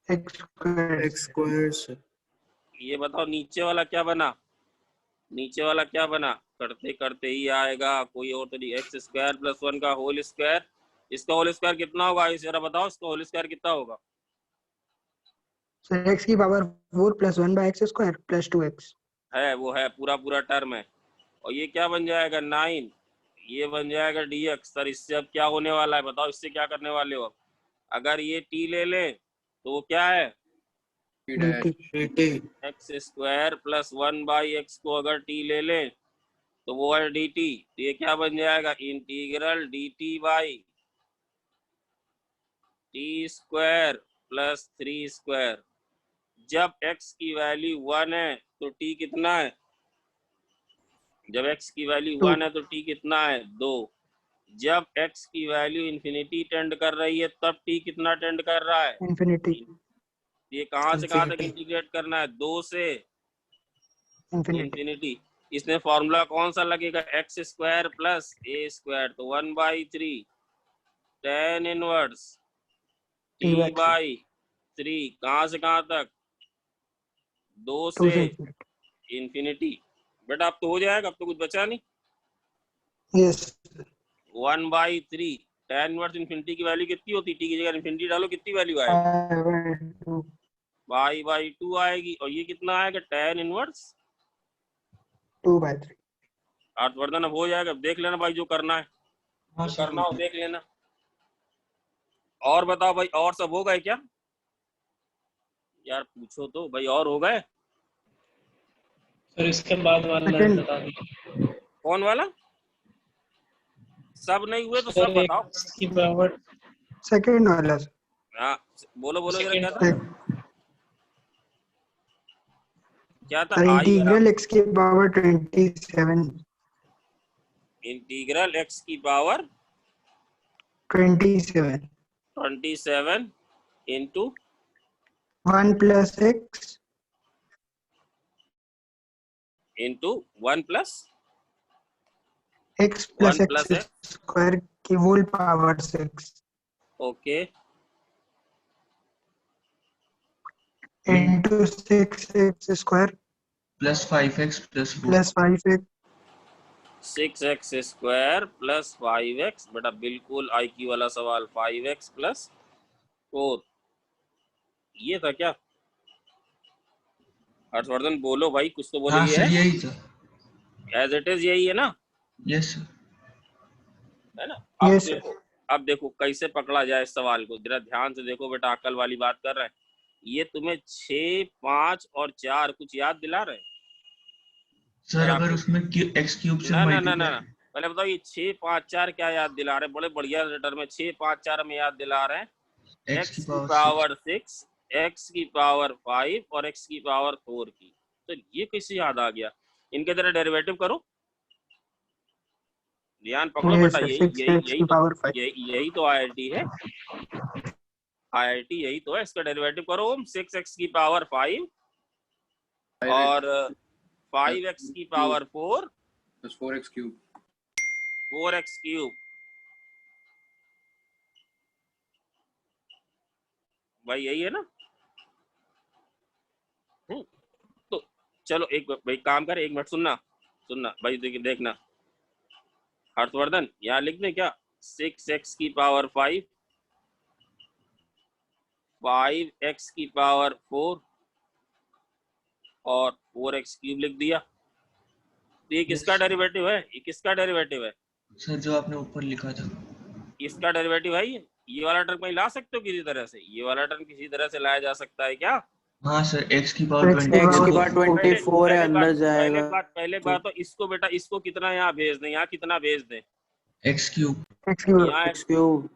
x स्क्वायर x square से ये बताओ नीचे वाला क्या बना? नीचे वाला क्या बना? करते करते ही आएगा, कोई और तो नहीं। एक्स स्क्वायर प्लस 1 का होल स्क्वायर। इसका होल स्क्वायर कितना होगा? इस जरा बताओ, इसका होल स्क्वायर कितना होगा? सर x की power 4 plus 1 by x square plus 2x है वो है, पूरा पूरा टर्म है। और ये क्या बन जाएगा? 9। ये बन जाएगा dx। सर इससे अब क्या होने वाला है बताओ, इससे क्या करने वाले हो अब? अगर ये t ले लें तो वो क्या है, T dash dt x square plus 1/x को अगर t ले लें तो वो है dt। तो ये क्या बन जाएगा, integral dt by t square plus 3 square. जब x की वैल्यू 1 है तो t कितना है, जब x की वैल्यू 1 है तो t कितना है, 2। जब x की वैल्यू इंफिनिटी टेंड कर रही है तब t कितना टेंड कर रहा है, infinity, ये कहाँ से कहाँ तक Infinity. इंटीग्रेट करना है, 2 से infinity, इंफिनिटी। इसमें फॉर्मूला कौन सा लगेगा, एक्स स्क्वायर प्लस ए स्क्वायर, तो 1/3 tan inverse T t by 3, by 3 कहाँ से कहाँ तक, 2 2 से से infinity. इंफिनिटी। बेटा अब तो हो जाएगा, अब तो कुछ बचा नहीं। Yes, 1/3 tan इनवर्स इंफिनिटी की वैल्यू कितनी होती, t की जगह इंफिनिटी डालो कितनी वैल्यू आएगी, 5/2, y/2 आएगी। और ये कितना आएगा, tan इनवर्स 2/3. हर्षवर्धन। अब हो जाएगा, अब देख लेना भाई जो करना है, हाँ जो सर करना हो देख लेना। और बताओ भाई, और सब हो गए क्या यार, पूछो तो भाई, और हो गए। सर इसके बाद वाला Second. बता दीजिए कौन वाला, सब नहीं हुए तो सर। सब बताओ। x की पावर Second वाला sir. हाँ बोलो बोलो जरा, क्या था Sec- क्या था, sir, आई integral x की power 27, इंटीग्रल x की power 27, 27 into 1 plus x into 1 plus x plus 1 plus x square की whole power 6 okay into 6x square plus 5x plus 4 plus 5x 6x square plus 5x। बेटा बिल्कुल IQ वाला सवाल, 5x प्लस 4, ये था क्या हर्षवर्धन, बोलो भाई कुछ तो बोलो। हाँ ये सर है यही था, एज इट इज, यही है ना, यस सर। है ना। अब Yes, sir. देखो, अब देखो कैसे पकड़ा जाए इस सवाल को, जरा ध्यान से देखो बेटा, अकल वाली बात कर रहे हैं। ये तुम्हें 6, 5 और 4 कुछ याद दिला रहे हैं सर आपको? अगर उसमें x क्यूब से ना ना ना ना मल्टीप्लाई, ना, पहले बताओ ये 6, 5, 4 क्या याद दिला रहे हैं, बड़े बढ़िया लेटर में 6, 5, 4 में याद दिला रहे हैं x x की की पावर पावर 6, x की पावर 5 और x की पावर 4 की। तो ये कैसे याद आ गया, इनके जरा डेरिवेटिव करो, ध्यान पकड़ो yes बेटा। sir, यही 6x यही की यही तो power 5, यही तो IIT है, IIT यही तो है। इसका डेरिवेटिव करो, 6x की पावर 5 और 5x की power 4 plus 4x cube 4x cube. भाई यही है ना। तो चलो एक भाई काम कर, 1 मिनट सुनना सुनना भाई, देखना हर्षवर्धन, यहाँ लिख दें क्या, 6x की पावर 5, 5x की पावर 4 और 4x क्यूब लिख दिया। तो ये किसका डेरिवेटिव है, ये किसका डेरिवेटिव है, सर जो आपने ऊपर लिखा था। इसका डेरिवेटिव है ये वाला टर्म कहीं ला सकते हो किसी तरह से, ये वाला टर्म किसी तरह से लाया जा सकता है क्या? हाँ सर x की पावर x 24 x की power पावर 24 है, अंदर जाएगा पहले बात तो इसको बेटा, इसको कितना यहाँ भेज दें, यहाँ कितना भेज दें, x क्यूब, x की power यहाँ x क्यूब,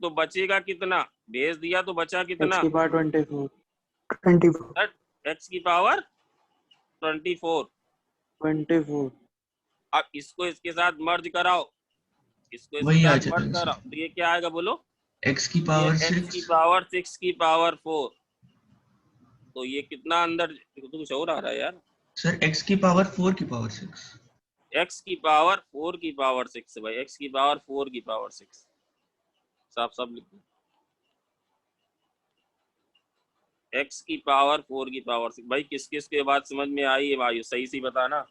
तो बचेगा कितना, भेज दिया तो बचा कितना, x की पावर 24 x की पावर 24। 24 अब इसको इसके साथ मर्ज कराओ, इसको वही इसके आ साथ जाता मर्ज है कराओ, तो ये क्या आएगा बोलो, x की ये पावर x की 6, पावर 6 की पावर 4। तो ये कितना अंदर, तो कुछ और आ रहा है यार, सर x की पावर 4 की पावर 6, x की पावर 4 की पावर 6 भाई, x की पावर 4 की पावर 6 साफ साफ लिख दो, x की पावर 4 की पावर 6। भाई किस किस के बात समझ में आई है भाई, सही सी बताना,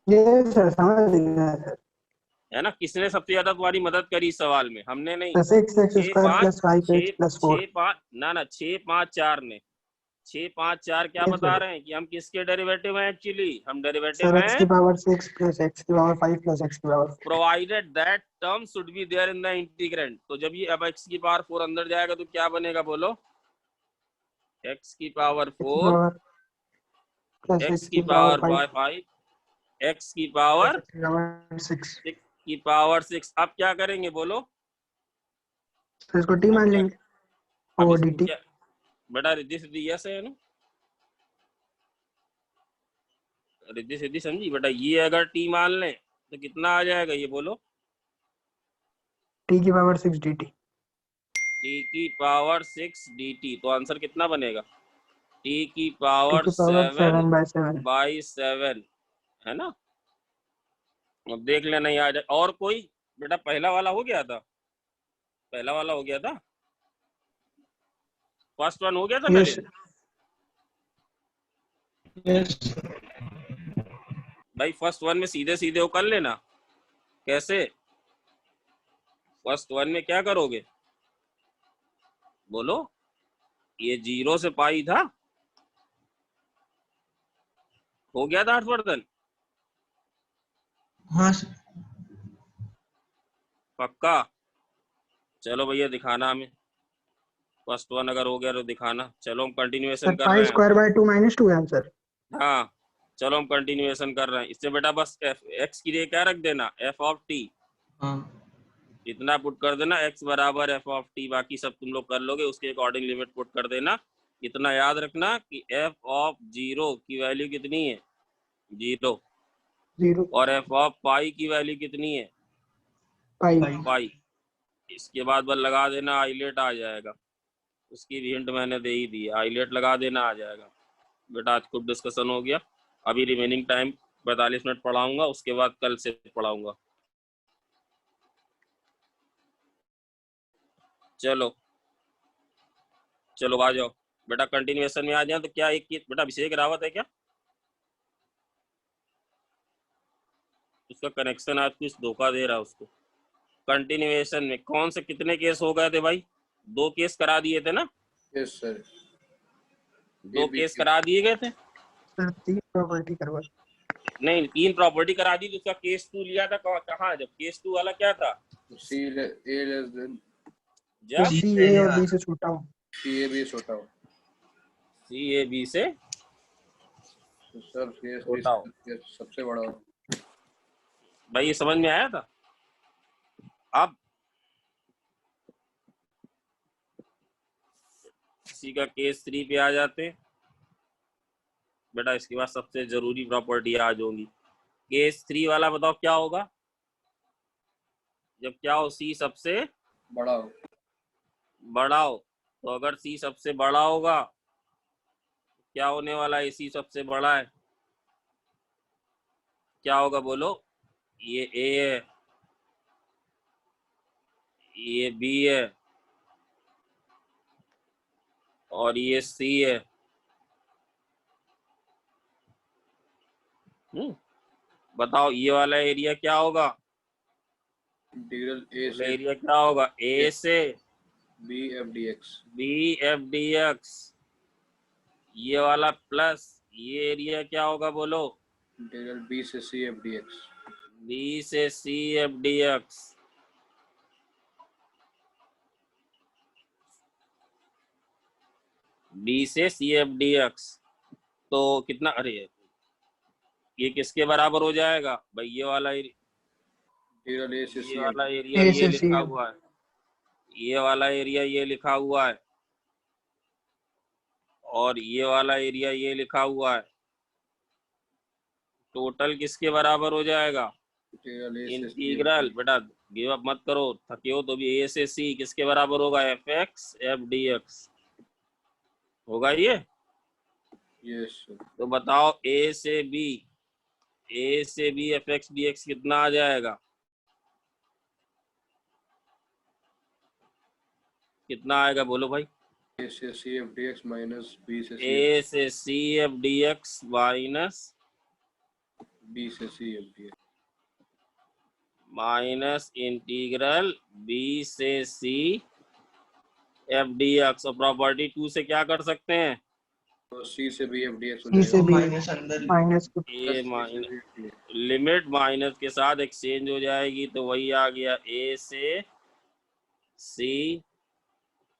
yes sir, समझ गया sir. है ना। किसने सबसे ज्यादा तुम्हारी मदद करी इस सवाल में, हमने नहीं। तो 6x 6, square 5 plus 5x 6 plus 4, 6 5 ना ना 6, 5, 4 ने 6 5 4 क्या Yes, बता sir. रहे हैं कि हम किसके डेरिवेटिव हैं? एक्चुअली हम डेरिवेटिव Sir, x हैं की power 6 plus x की power 5 plus x की power 4. Provided that term should be there in the integrand. तो जब ये अब x की पावर 4 अंदर जाएगा तो क्या बनेगा बोलो? x की पावर x की 4 power plus x x की की power पावर 5 5 x की plus पावर x की power 6. 6 की पावर 6। अब क्या करेंगे बोलो? तो इसको t अब मान क्या लेंगे अब over इसको dt. क्या बेटा रिद्धि सिद्धि ऐसे है ना? रिद्धि सिद्धि समझी बेटा? ये अगर t मान लें तो कितना आ जाएगा ये बोलो? t की power 6 dt. t की पावर 6 dt। तो आंसर कितना बनेगा? t की 2 पावर की power 7 7 by 7. बाई 7 है ना? अब देख लेना आ जाए। और कोई बेटा? पहला वाला हो गया था, पहला वाला हो गया था, फर्स्ट वन हो गया था Yes, नरेश? sir. यस भाई फर्स्ट वन में सीधे सीधे वो कर लेना। कैसे? फर्स्ट वन में क्या करोगे बोलो? ये 0 से पाई था, हो गया था हर्षवर्धन? हाँ सर। पक्का? चलो भैया दिखाना हमें, फर्स्ट वन अगर हो गया तो दिखाना। चलो हम Sir, कंटिन्यूएशन कर pi रहे हैं। square by 2 minus 2 है आंसर. हाँ चलो हम कंटिन्यूएशन कर रहे हैं। इससे बेटा बस x की जगह क्या रख देना? f of t। हाँ इतना पुट कर देना x बराबर f ऑफ t। बाकी सब तुम लोग कर लोगे, उसके अकॉर्डिंग लिमिट पुट कर देना। इतना याद रखना कि f ऑफ 0 की वैल्यू कितनी है? 0। 0 और f ऑफ पाई की वैल्यू कितनी है? pi. पाई। इसके बाद बस लगा देना, आइलेट आ जाएगा। उसकी भी हिंट मैंने दे ही दी, आइलेट लगा देना, आ जाएगा। बेटा आज खूब डिस्कशन हो गया। अभी रिमेनिंग टाइम 45 मिनट पढ़ाऊंगा, उसके बाद कल से पढ़ाऊंगा। चलो चलो आ जाओ बेटा, कंटिन्यूएशन में आ जाए। तो क्या एक बेटा अभिषेक रावत है क्या? उसका कनेक्शन आज कुछ धोखा दे रहा है उसको। कंटिन्यूएशन में कौन से कितने केस हो गए थे भाई? 2 केस करा दिए थे ना? Yes sir. 2 केस करा दिए गए थे। Sir, 3 property करवा. नहीं 3 प्रॉपर्टी करा दी। तो उसका केस 2 लिया था कहाँ? जब केस 2 वाला क्या था? सी ए लेस देन तो जब c a और b से छोटा हो. सी ए बी छोटा हो। सी ए बी से तो सर छोटा हो। ये सबसे बड़ा हो। भाई ये समझ में आया था? अब सी का केस 3 पे आ जाते हैं बेटा। इसके बाद सबसे जरूरी प्रॉपर्टी आज होगी। केस 3 वाला बताओ क्या होगा? जब क्या हो? सी सबसे बड़ा हो। बड़ा हो। तो अगर सी सबसे बड़ा होगा क्या होने वाला है? सी सबसे बड़ा है, क्या होगा बोलो? ये ए है, ये बी है और ये सी है। बताओ ये वाला एरिया क्या होगा? इंटीग्रल ए से एरिया क्या होगा? ए से b f d x. B f d x. ये वाला प्लस ये एरिया क्या होगा बोलो? इंटीग्रल बी से c f d x. B से c f d x. B से सी एफ डी एक्स। तो कितना? अरे ये किसके बराबर हो जाएगा भाई? ये वाला इंटीग्रल ए से ये सी वाला एरिया A ये से लिखा CM. हुआ है, ये वाला एरिया ये लिखा हुआ है और ये वाला एरिया ये लिखा हुआ है। टोटल किसके बराबर हो जाएगा? इंटीग्रल ए से इंटीग्रल बेटा गिव अप मत करो, थके हो तो भी। ए से सी किसके बराबर होगा? F x f d x होगा ये। Yes sir. तो बताओ ए से b f x d x कितना आ जाएगा? कितना आएगा बोलो भाई? ए से c f d x minus b से ए से c f d x minus b से c f d x minus integral b से सी एफ डी एक्स। और प्रॉपर्टी 2 से क्या कर सकते हैं? तो सी से बी एफ डी एक्स हो सी से जाएगा। बी माइनस अंदर माइनस ए माइनस लिमिट माइनस के साथ एक्सचेंज हो जाएगी, तो वही आ गया ए से c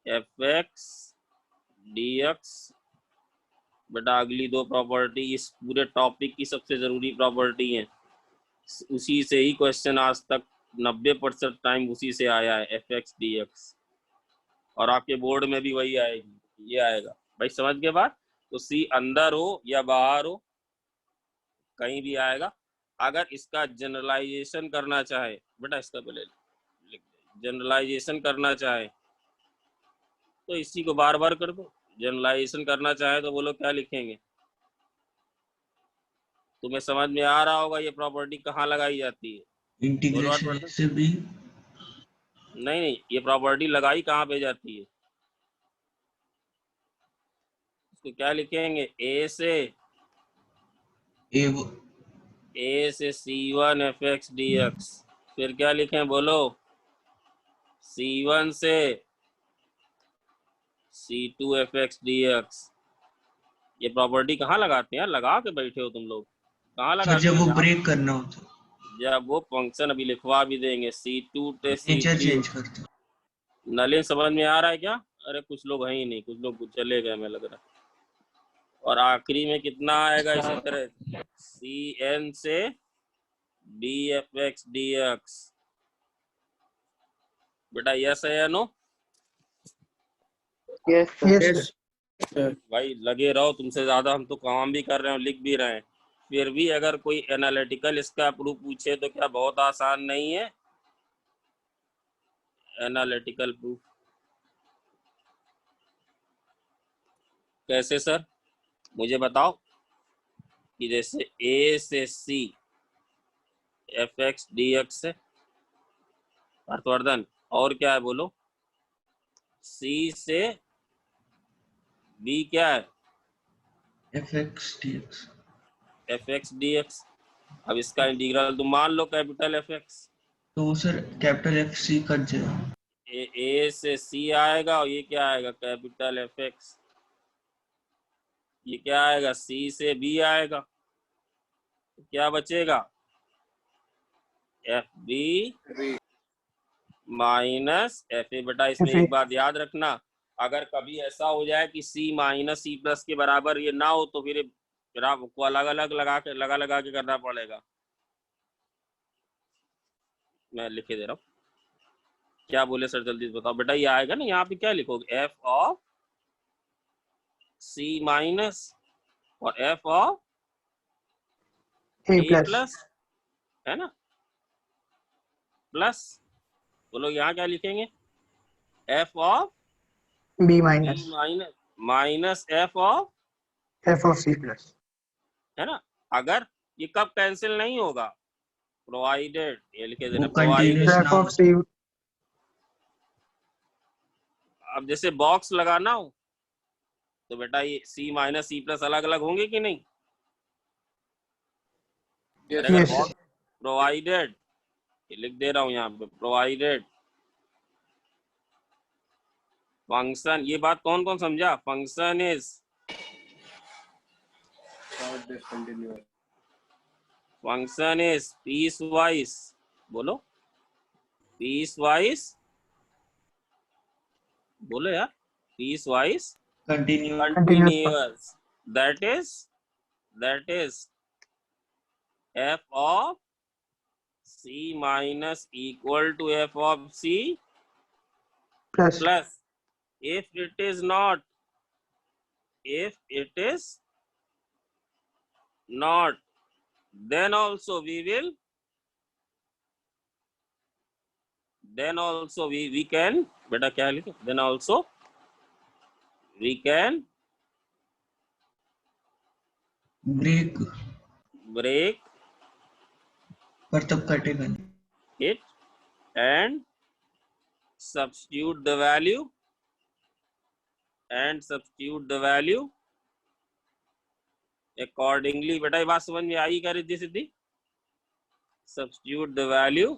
f x d x. बेटा अगली दो प्रॉपर्टी इस पूरे टॉपिक की सबसे जरूरी प्रॉपर्टी है, उसी से ही क्वेश्चन आज तक 90% टाइम उसी से आया है, एफ एक्स डी एक्स, और आपके बोर्ड में भी वही आएगी, ये आएगा भाई, समझ के बाद। तो सी अंदर हो या बाहर हो कहीं भी आएगा। अगर इसका जनरलाइजेशन करना चाहे, बेटा इसका पहले जनरलाइजेशन करना चाहे तो इसी को बार बार कर दो। जनरलाइजेशन करना चाहे तो बोलो क्या लिखेंगे। तुम्हें समझ में आ रहा होगा ये प्रॉपर्टी कहाँ लगाई जाती है? इंटीग्रेशन ए से बी। नहीं, ये प्रॉपर्टी लगाई कहाँ पे जाती है? इसको क्या लिखेंगे? ए से C1 F x d x. फिर क्या लिखें बोलो? C1 से C2 F x d x. ये प्रॉपर्टी कहाँ लगाते हैं? लगा के बैठे हो तुम लोग, कहाँ सर लगाते जब हैं? वो ब्रेक करना होता जब वो फंक्शन अभी लिखवा भी देंगे, C2 से नेचर C3। चेंज करते। नलिन समझ में आ रहा है क्या? अरे कुछ लोग हैं ही नहीं, कुछ लोग चले गए, मैं लग रहा है। और आखिरी में कितना आएगा इसी तरह? CN से D F x d x. बेटा यस है या नो? यस भाई लगे रहो, तुमसे ज्यादा हम तो काम भी कर रहे हैं और लिख भी रहे हैं, फिर भी अगर कोई एनालिटिकल इसका प्रूफ पूछे तो क्या बहुत आसान नहीं है? एनालिटिकल प्रूफ कैसे सर, मुझे बताओ। कि जैसे ए से c f x d x है हर्षवर्धन, और क्या है बोलो? सी से बी क्या है? F x d x. F x d x. अब इसका इंटीग्रल तुम मान लो कैपिटल एफ एक्स। तो वो sir capital F C cut जाएगा। ए से सी आएगा और ये क्या आएगा? Capital F X. ये क्या आएगा? सी से बी आएगा, तो क्या बचेगा? F b minus f a. बेटा इसमें एक बात याद रखना, अगर कभी ऐसा हो जाए कि सी माइनस सी प्लस के बराबर ये ना हो तो फिर आपको अलग अलग लगा के करना पड़ेगा। मैं लिखे दे रहा हूँ, क्या बोले सर जल्दी बताओ। बेटा ये आएगा ना, यहाँ पे क्या लिखोगे? एफ ऑफ सी माइनस और एफ ऑफ ए प्लस, है ना, प्लस। बोलो यहाँ क्या लिखेंगे? F of b b minus minus f of c plus, है ना। अगर ये कब कैंसिल नहीं होगा? प्रोवाइडेड, ये लिखे देना, वो continuous प्रोवाइडेड। एफ ऑफ सी। अब जैसे बॉक्स लगाना हो तो बेटा ये सी माइनस सी प्लस अलग अलग होंगे कि नहीं? अगर Yes. बॉक्स प्रोवाइडेड, ये लिख दे रहा हूँ यहाँ पे, प्रोवाइडेड फंक्शन। ये बात कौन कौन समझा? Function is piecewise. बोलो पीस वाइज, बोलो यार, piecewise continuous. That is f of c minus equal to f of c plus plus. If it is not, then also we can, बेटा क्या लिखे? then also we can break पर तब कटेगा नहीं। it and substitute the value accordingly। बेटा ये बात समझ में आई क्या Riddhi Siddhi? substitute the value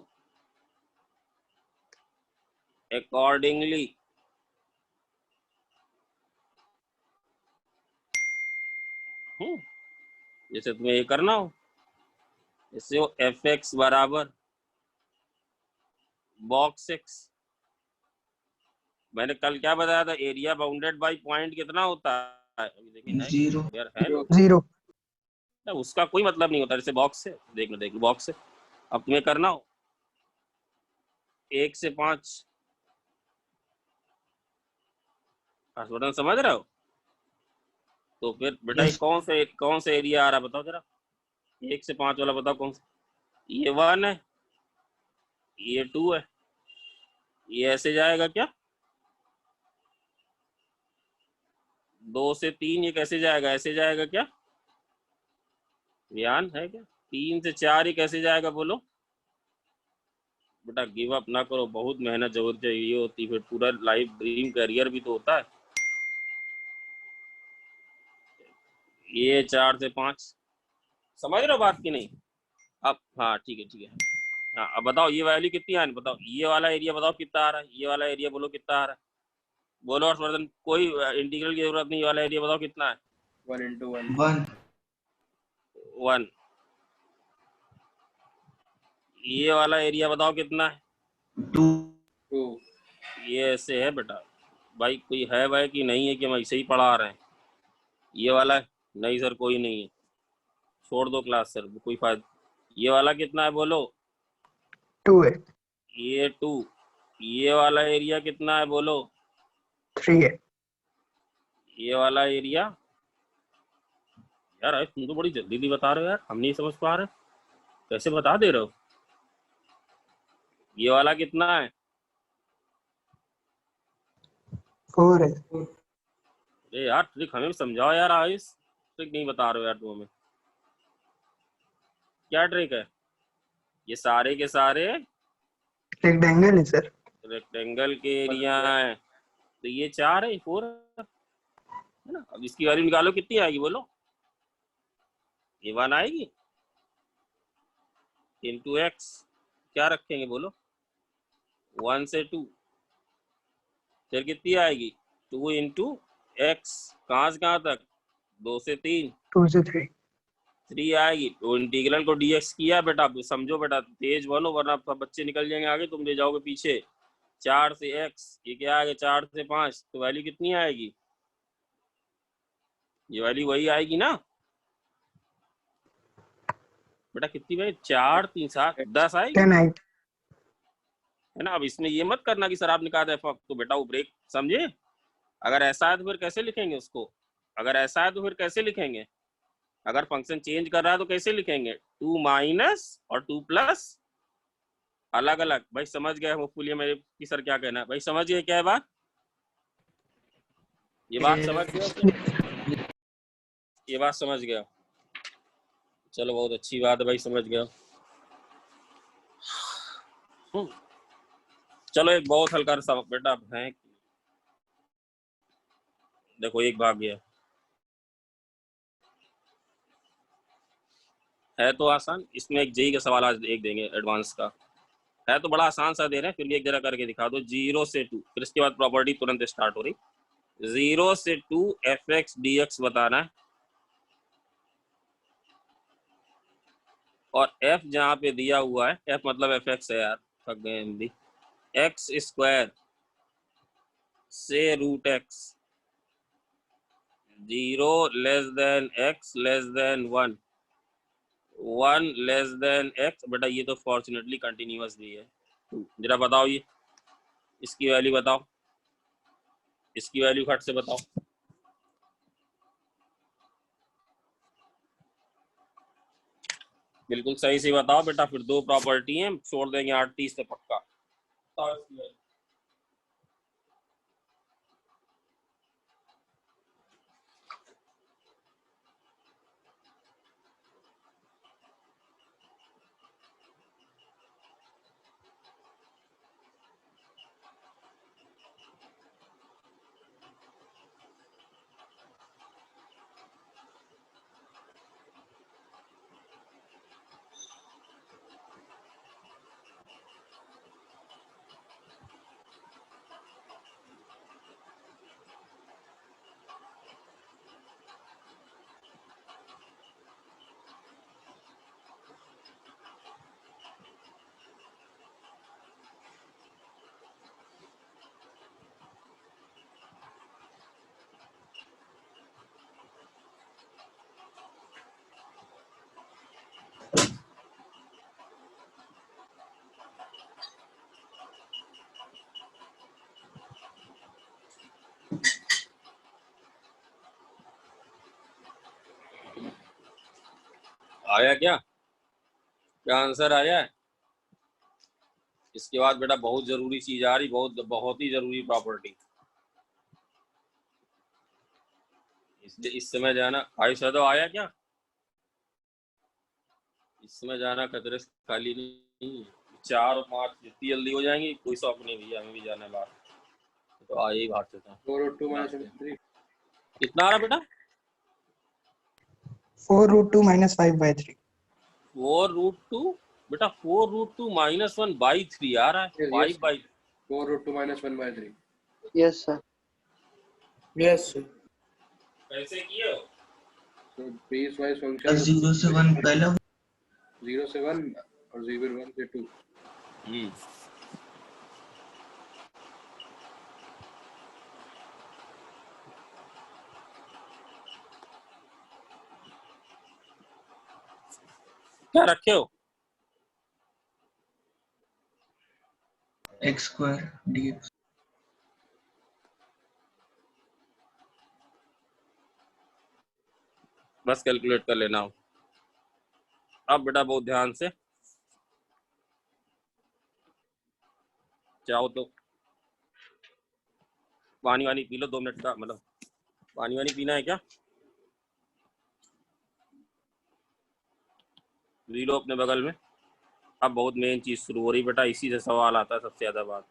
accordingly जैसे तुम्हें ये करना हो, जैसे हो एफ एक्स बराबर बॉक्स एक्स। मैंने कल क्या बताया था, एरिया बाउंडेड बाय पॉइंट कितना होता है, अभी देखिए ना 0 यार है ना, 0 उसका कोई मतलब नहीं होता। जैसे बॉक्स से देख लो बॉक्स से, अब तुम्हें करना हो 1 से 5, बटन समझ रहे हो? तो फिर बेटा ये Yes. कौन सा एरिया आ रहा है बताओ जरा, 1 से 5 वाला बताओ कौन सा? ये 1 है, ये 2 है, ये ऐसे जाएगा क्या? 2 से 3 ये कैसे जाएगा, ऐसे जाएगा क्या? ध्यान है क्या? 3 से 4 ये कैसे जाएगा बोलो? बेटा गिव अप ना करो, बहुत मेहनत जरूर चाहिए होती, फिर पूरा लाइफ ड्रीम करियर भी तो होता है। ये 4 से 5 समझ रहे हो बात की नहीं? अब हाँ ठीक है ठीक है। हाँ अब बताओ ये वैल्यू कितनी आ रही, बताओ ये वाला एरिया बताओ कितना आ रहा है, ये वाला एरिया बोलो कितना आ रहा है, बोलो। और वर्धन कोई इंटीग्रल की जरूरत नहीं, ये वाला एरिया बताओ कितना है? 1 into 1 1 1। ये वाला एरिया बताओ कितना है? 2 2 ये ऐसे है बेटा भाई, कोई है भाई कि नहीं है कि हम ऐसे ही पढ़ा रहे हैं? ये वाला है? नहीं सर कोई नहीं है, छोड़ दो क्लास सर, कोई फायदा। ये वाला कितना है बोलो? 2 है, ये 2। ये वाला एरिया कितना है बोलो? 3 है, ये वाला एरिया, यार तुम तो बड़ी जल्दी बता रहे हो यार, हम नहीं समझ पा रहे, कैसे बता दे रहे हो? ये वाला कितना है? 4 है, अरे यार ट्रिक हमें भी समझाओ यार, आयुष ट्रिक नहीं बता रहे हो यार तुम हमें, क्या ट्रिक है? ये सारे के सारे रेक्टेंगल है सर। रेक्टेंगल के एरिया है, तो ये 4 है 4 है ना। अब इसकी वैल्यू निकालो कितनी आएगी बोलो? ये 1 आएगी इंटू एक्स, क्या रखेंगे बोलो? 1 से 2, फिर कितनी आएगी? 2 इंटू एक्स, कहाँ से कहाँ तक? 2 से 3, 2 से 3 3 आएगी। तो इंटीग्रल को डीएक्स किया बेटा, समझो बेटा, तेज बनो वरना बच्चे निकल जाएंगे आगे, तुम ले जाओगे पीछे। 4 से एक्स, ये क्या आएगा? 4 से 5, तो वैल्यू कितनी आएगी? ये वैल्यू वही आएगी ना बेटा, कितनी भाई? 4 3 7 10 आएगी 10 8 है ना। अब इसमें ये मत करना कि सर आपने कहा था एफ, तो बेटा वो ब्रेक समझे। अगर ऐसा है तो फिर कैसे लिखेंगे उसको? अगर ऐसा है तो फिर कैसे लिखेंगे? अगर फंक्शन चेंज कर रहा है तो कैसे लिखेंगे? 2 माइनस और 2 प्लस, अलग अलग। भाई समझ गए होपफुली मेरे की सर क्या कहना है? भाई समझ गए क्या है बात? ये बात समझ गए क्या? ये बात समझ गया? चलो बहुत अच्छी बात है भाई, समझ गया। चलो एक बहुत हल्का सा बेटा है, देखो एक भाग गया है तो आसान। इसमें एक जेई का सवाल आज एक देंगे एडवांस का, है तो बड़ा आसान सा दे रहे हैं, फिर भी एक जरा करके दिखा दो। 0 से 2, फिर इसके बाद प्रॉपर्टी तुरंत स्टार्ट हो रही। 0 से 2 एफ एक्स डी एक्स बताना है, और एफ जहाँ पे दिया हुआ है, एफ मतलब एफ एक्स है यार, थक गए हिंदी। एक्स स्क्वायर से root x, 0 less than x less than 1, 1 less than x. बेटा ये तो फॉर्चुनेटली कंटिन्यूअस भी है। जरा बताओ ये, इसकी वैल्यू बताओ, इसकी वैल्यू फट से बताओ, बिल्कुल सही से बताओ बेटा। फिर दो प्रॉपर्टी हैं, छोड़ देंगे 38 से पक्का। बताओ इसकी value। आया क्या आंसर आया है? इसके बाद बेटा बहुत जरूरी चीज आ रही, बहुत ही जरूरी प्रॉपर्टी। इसलिए इस समय जाना। भाई सदो आया क्या? इस समय जाना खतरे से खाली नहीं है। 4 और 5 जितनी जल्दी हो जाएंगे कोई शौक नहीं भैया, हमें भी जाना है बाहर, तो आइए ही बाहर चलते हैं। 4 और 2 minus 3 कितना आ रहा बेटा? 4√2 - 5/3 4√2 बेटा, 4√2 -1/3 आ रहा है। yes 5/3 4√2 minus 1/3 Yes, sir. Yes sir. कैसे किए हो? so piece wise plus function 0 से 1 पहला 0 से 1 और 1 से 2 क्या रखे हो? x² dx। बस कैलकुलेट कर लेना हो। अब बेटा बहुत ध्यान से चाहो तो पानी वानी पी लो, 2 मिनट का, मतलब पानी वानी पीना है क्या? पी लो अपने बगल में। अब बहुत मेन चीज शुरू हो रही बेटा, इसी से सवाल आता है सबसे ज्यादा बात।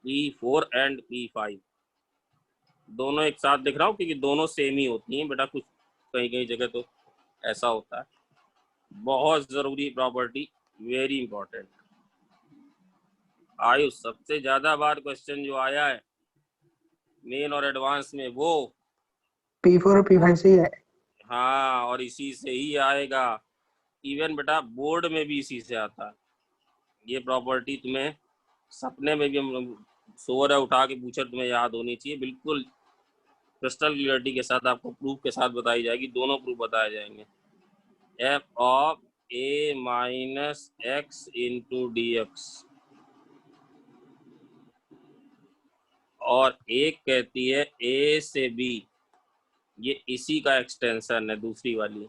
P4 एंड P5 दोनों एक साथ दिख रहा हूँ क्योंकि दोनों सेम ही होती हैं बेटा, कुछ कहीं कहीं जगह तो ऐसा होता है। बहुत जरूरी प्रॉपर्टी, वेरी इंपॉर्टेंट। आयुष सबसे ज्यादा बार क्वेश्चन जो आया है मेन और एडवांस में वो P4 और P5 से ही है। हाँ, और इसी से ही आएगा। इवन बेटा बोर्ड में भी इसी से आता है। ये प्रॉपर्टी तुम्हें सपने में भी हम सो रहे उठा के पूछे तुम्हें याद होनी चाहिए। बिल्कुल क्रिस्टल क्लियरिटी के साथ आपको प्रूफ के साथ बताई जाएगी, दोनों प्रूफ बताए जाएंगे। f of a minus x into d x, और एक कहती है a से b, ये इसी का एक्सटेंशन है। दूसरी वाली,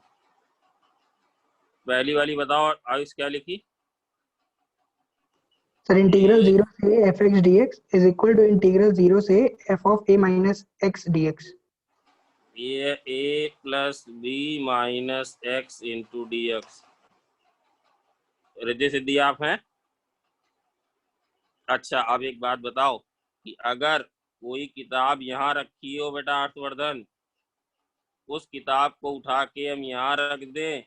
पहली वाली बताओ आयुष क्या लिखी? सर इंटीग्रल 0 से fx dx is equal to integral 0 से f of a minus x dx। ये a plus b minus x into d x. Riddhi Siddhi आप हैं? अच्छा, अब एक बात बताओ कि अगर कोई किताब यहाँ रखी हो बेटा हर्षवर्धन, उस किताब को उठा के हम यहाँ रख दें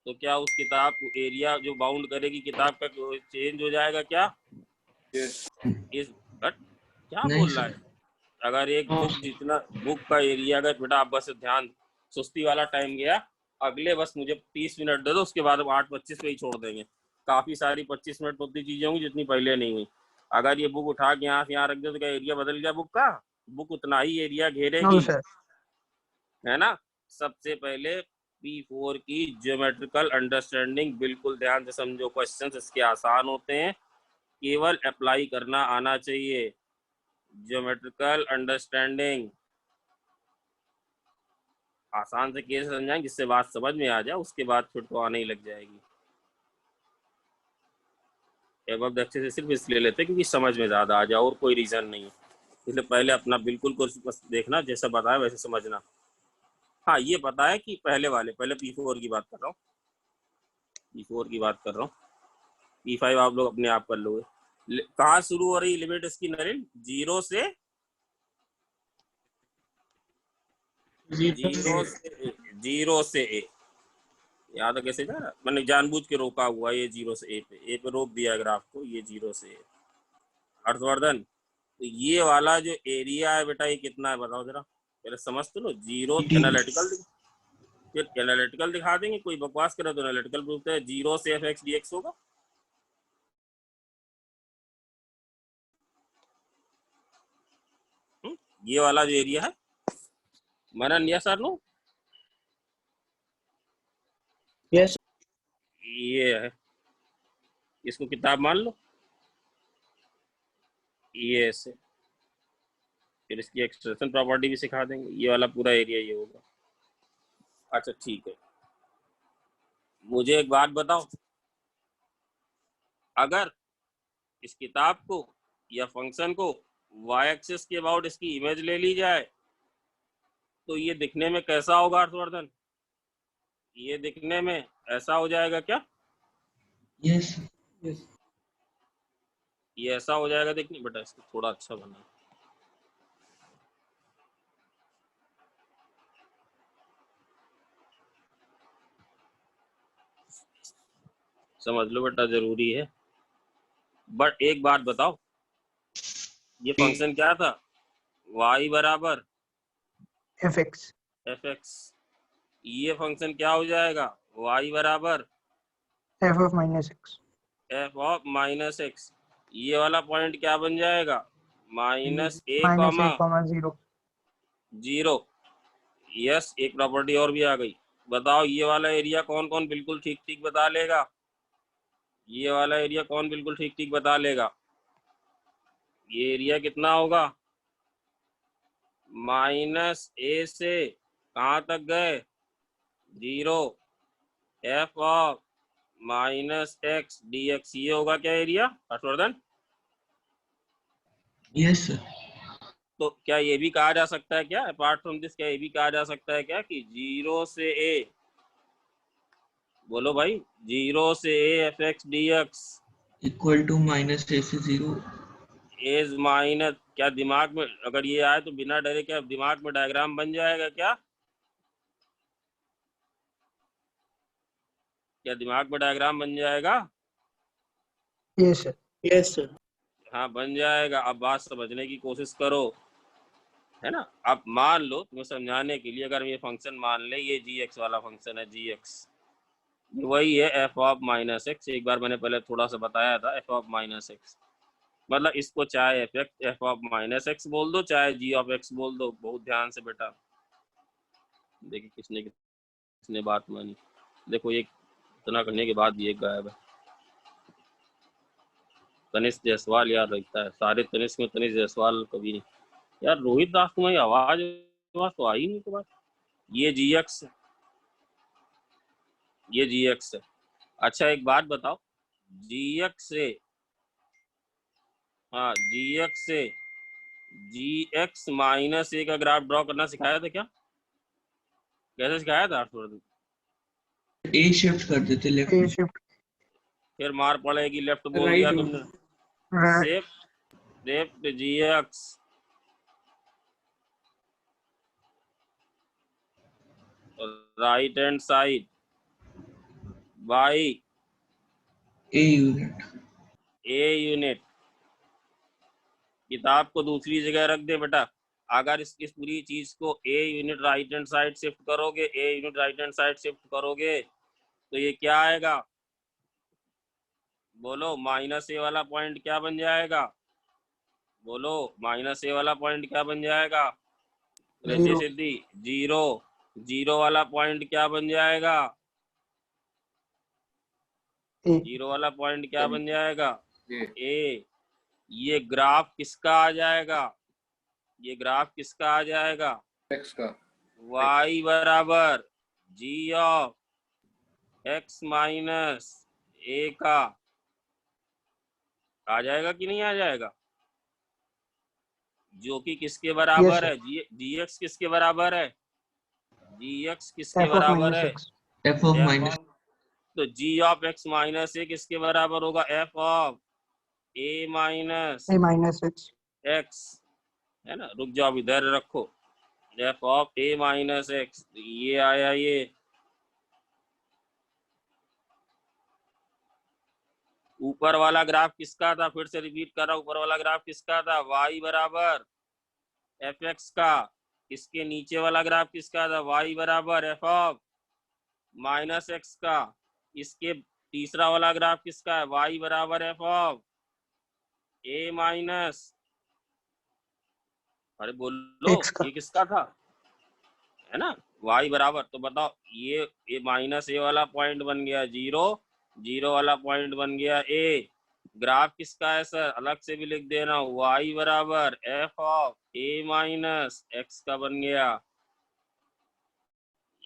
तो क्या उस किताब को एरिया जो बाउंड करेगी किताब का चेंज हो जाएगा क्या? yes इस क्या नहीं बोल रहा सर। है? अगर एक बुक जितना बुक का एरिया, अगर बेटा आप बस ध्यान, सुस्ती वाला टाइम गया, अगले बस मुझे 30 मिनट दे दो, उसके बाद हम 8:25 पे ही छोड़ देंगे। काफी सारी 25 मिनट उतनी चीजें होंगी जितनी पहले नहीं हुई। अगर ये बुक उठा के यहाँ से यहाँ रख दो तो क्या एरिया बदल गया बुक का? बुक उतना ही एरिया नो घेरेगी, सर। है ना? सबसे पहले P4 की ज्योमेट्रिकल अंडरस्टैंडिंग बिल्कुल ध्यान से समझो। क्वेश्चंस इसके आसान होते हैं, केवल अप्लाई करना आना चाहिए। ज्योमेट्रिकल अंडरस्टैंडिंग आसान से कैसे समझाएं जिससे बात समझ में आ जाए, उसके बाद फिर तो आने ही लग जाएगी। एबव अच्छे से सिर्फ इसलिए लेते हैं क्योंकि समझ में ज्यादा आ जाए, और कोई रीजन नहीं है। इसलिए पहले अपना बिल्कुल कुछ बस देखना, जैसा बताया वैसे समझना। हाँ, ये पता है कि पहले P4 की बात कर रहा हूँ, P4 की बात कर रहा हूँ। P5 आप लोग अपने आप कर लोगे। कहाँ शुरू हो रही लिमिट इसकी नरेन? 0 से a। याद है कैसे जा रहा? मैंने जानबूझ के रोका हुआ ये 0 से a पे रोक दिया ग्राफ को, ये 0 से a। हर्षवर्धन, तो ये वाला जो एरिया है बेटा ये कितना है बताओ जरा, पहले समझ तो लो। 0 एनालिटिकल, फिर एनालिटिकल दिखा देंगे, कोई बकवास करे तो एनालिटिकल प्रूफ है। 0 से f(x) dx होगा। ये वाला जो एरिया है, मनन या सर नो, यस ये है, इसको किताब मान लो, ये ऐसे। फिर इसकी एक्सटेंशन प्रॉपर्टी भी सिखा देंगे। ये वाला पूरा एरिया ये होगा। अच्छा ठीक है, मुझे एक बात बताओ, अगर इस किताब को या फंक्शन को वाई एक्सिस के अबाउट इसकी इमेज ले ली जाए तो ये दिखने में कैसा होगा हर्षवर्धन? ये दिखने में ऐसा हो जाएगा क्या? यस यस ये ऐसा हो जाएगा देखने। बेटा इसको थोड़ा अच्छा बना, समझ लो बेटा, जरूरी है। बट एक बात बताओ, ये फंक्शन क्या था? y बराबर fx fx। ये फंक्शन क्या हो जाएगा? y बराबर f of minus x f of minus x. ये वाला पॉइंट क्या बन जाएगा? Minus A minus comma a comma 0 zero. Yes, एक प्रॉपर्टी और भी आ गई। बताओ ये वाला एरिया कौन कौन बिल्कुल ठीक ठीक बता लेगा? ये वाला एरिया कौन बिल्कुल ठीक ठीक बता लेगा? ये एरिया कितना होगा? माइनस ए से कहाँ तक गए? 0 f of minus x d x. ये होगा क्या एरिया हर्षवर्धन? Yes sir. तो क्या ये भी कहा जा सकता है क्या, अपार्ट फ्रॉम दिस, क्या ये भी कहा जा सकता है क्या कि 0 से a, बोलो भाई, 0 से a f x d x equal to minus a से 0। इज माइनस, क्या दिमाग में अगर ये आए तो बिना डरे क्या दिमाग में डायग्राम बन जाएगा क्या? क्या दिमाग में डायग्राम बन जाएगा? yes sir yes sir. हाँ बन जाएगा। अब बात समझने की कोशिश करो, है ना। अब मान लो तुम्हें समझाने के लिए, अगर ये फंक्शन मान ले, ये जी एक्स वाला फंक्शन है, जी एक्स वही है एफ ऑफ माइनस एक्स। एक बार मैंने पहले थोड़ा सा बताया था, एफ ऑफ माइनस एक्स मतलब इसको चाहे एफ ऑफ माइनस एक्स बोल दो, चाहे जी ऑफ एक्स बोल दो। बहुत ध्यान से बेटा देखिए किसने बात मानी। देखो ये इतना करने के बाद भी एक गायब है। तनिष्क जायसवाल याद रखता है, सारे तनिष्क में तनिष्क जायसवाल कभी नहीं। यार रोहित दास, तुम्हारी आवाज तो आई नहीं तुम्हारी। ये जी एक्स, ये जी एक्स है। अच्छा एक बात बताओ, जी एक्स से, हाँ जी एक्स से जी एक्स माइनस ए का ग्राफ ड्रॉ करना सिखाया था क्या? कैसे सिखाया था हर्षवर्धन? ए शिफ्ट कर देते लेफ्ट a में। shift फिर मार पड़ेगी, लेफ्ट बोल Right दिया में। तुमने। right shift g x right hand side by a unit. A unit. किताब को दूसरी जगह रख दे बेटा। अगर इस पूरी चीज को a unit right hand side shift करोगे, a unit right hand side shift करोगे तो ये क्या आएगा? बोलो माइनस ए वाला पॉइंट क्या बन जाएगा? बोलो माइनस ए वाला पॉइंट क्या बन जाएगा? रिद्धि Zero. सिद्धि, जीरो। जीरो वाला पॉइंट क्या बन जाएगा? a जीरो वाला पॉइंट क्या बन जाएगा? ये ए। ये ग्राफ किसका आ जाएगा? ये ग्राफ किसका आ जाएगा? एक्स का y बराबर जी ऑफ एक्स माइनस ए का आ जाएगा कि नहीं आ जाएगा? जो कि किसके बराबर sir. है? जी एक्स किसके बराबर है? जी एक्स किसके f of बराबर minus है? x F of F minus. of- तो जी ऑफ एक्स माइनस ए किसके बराबर होगा? F of A minus a minus x x, है ना। रुक जाओ, इधर रखो, F of A minus x. ये आया ये। ऊपर वाला ग्राफ किसका था? फिर से रिपीट कर रहा हूं, ऊपर वाला ग्राफ किसका था? y बराबर एफ एक्स का। इसके नीचे वाला ग्राफ किसका था? y बराबर एफ ऑफ माइनस एक्स का। इसके तीसरा वाला ग्राफ किसका है? y बराबर एफ ऑफ ए माइनस, अरे बोलो x का ये किसका था, है ना, y बराबर। तो बताओ ये माइनस ए वाला पॉइंट बन गया 0, जीरो वाला पॉइंट बन गया a। ग्राफ किसका है सर? अलग से भी लिख दे रहा हूँ, y बराबर F of A minus x का बन गया।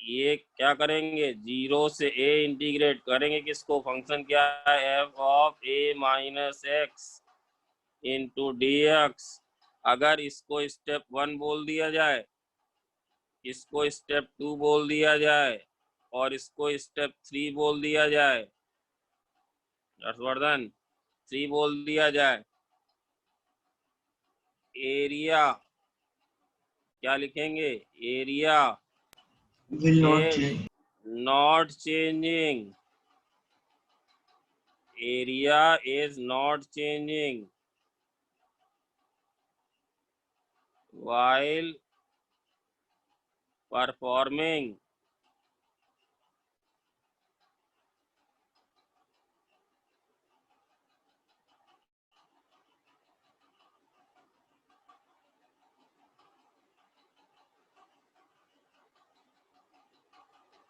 ये क्या करेंगे, 0 से a इंटीग्रेट करेंगे किसको, फंक्शन क्या है, f of a minus x into d x. अगर इसको स्टेप 1 बोल दिया जाए, इसको स्टेप 2 बोल दिया जाए और इसको स्टेप 3 बोल दिया जाए, हर्षवर्धन 3 बोल दिया जाए, एरिया क्या लिखेंगे, area will not is change. not changing, area is not changing while performing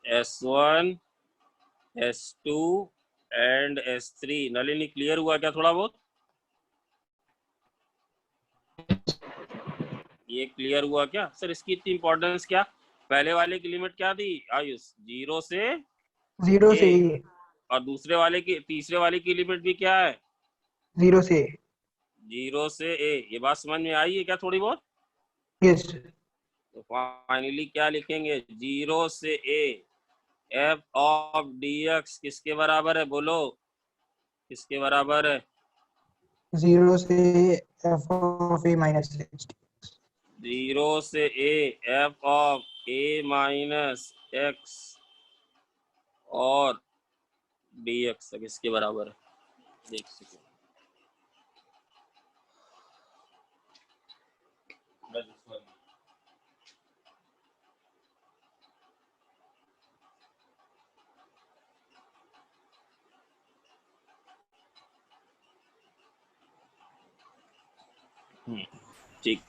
S1 S2 and S3। Nalini clear हुआ क्या थोड़ा बहुत, ये क्लियर हुआ क्या सर, इसकी इतनी इंपॉर्टेंस क्या, पहले वाले की लिमिट क्या थी आयुष, 0 से 0 से a, और दूसरे वाले की, तीसरे वाले की लिमिट भी क्या है, 0 से 0 से a। ये बात समझ में आई है क्या थोड़ी बहुत, यस तो फाइनली क्या लिखेंगे, 0 से a f ऑफ dx किसके बराबर है, बोलो किसके बराबर है, 0 से f of a minus x 0 से a f of a minus x और dx तक किसके बराबर है, देख सको। ठीक,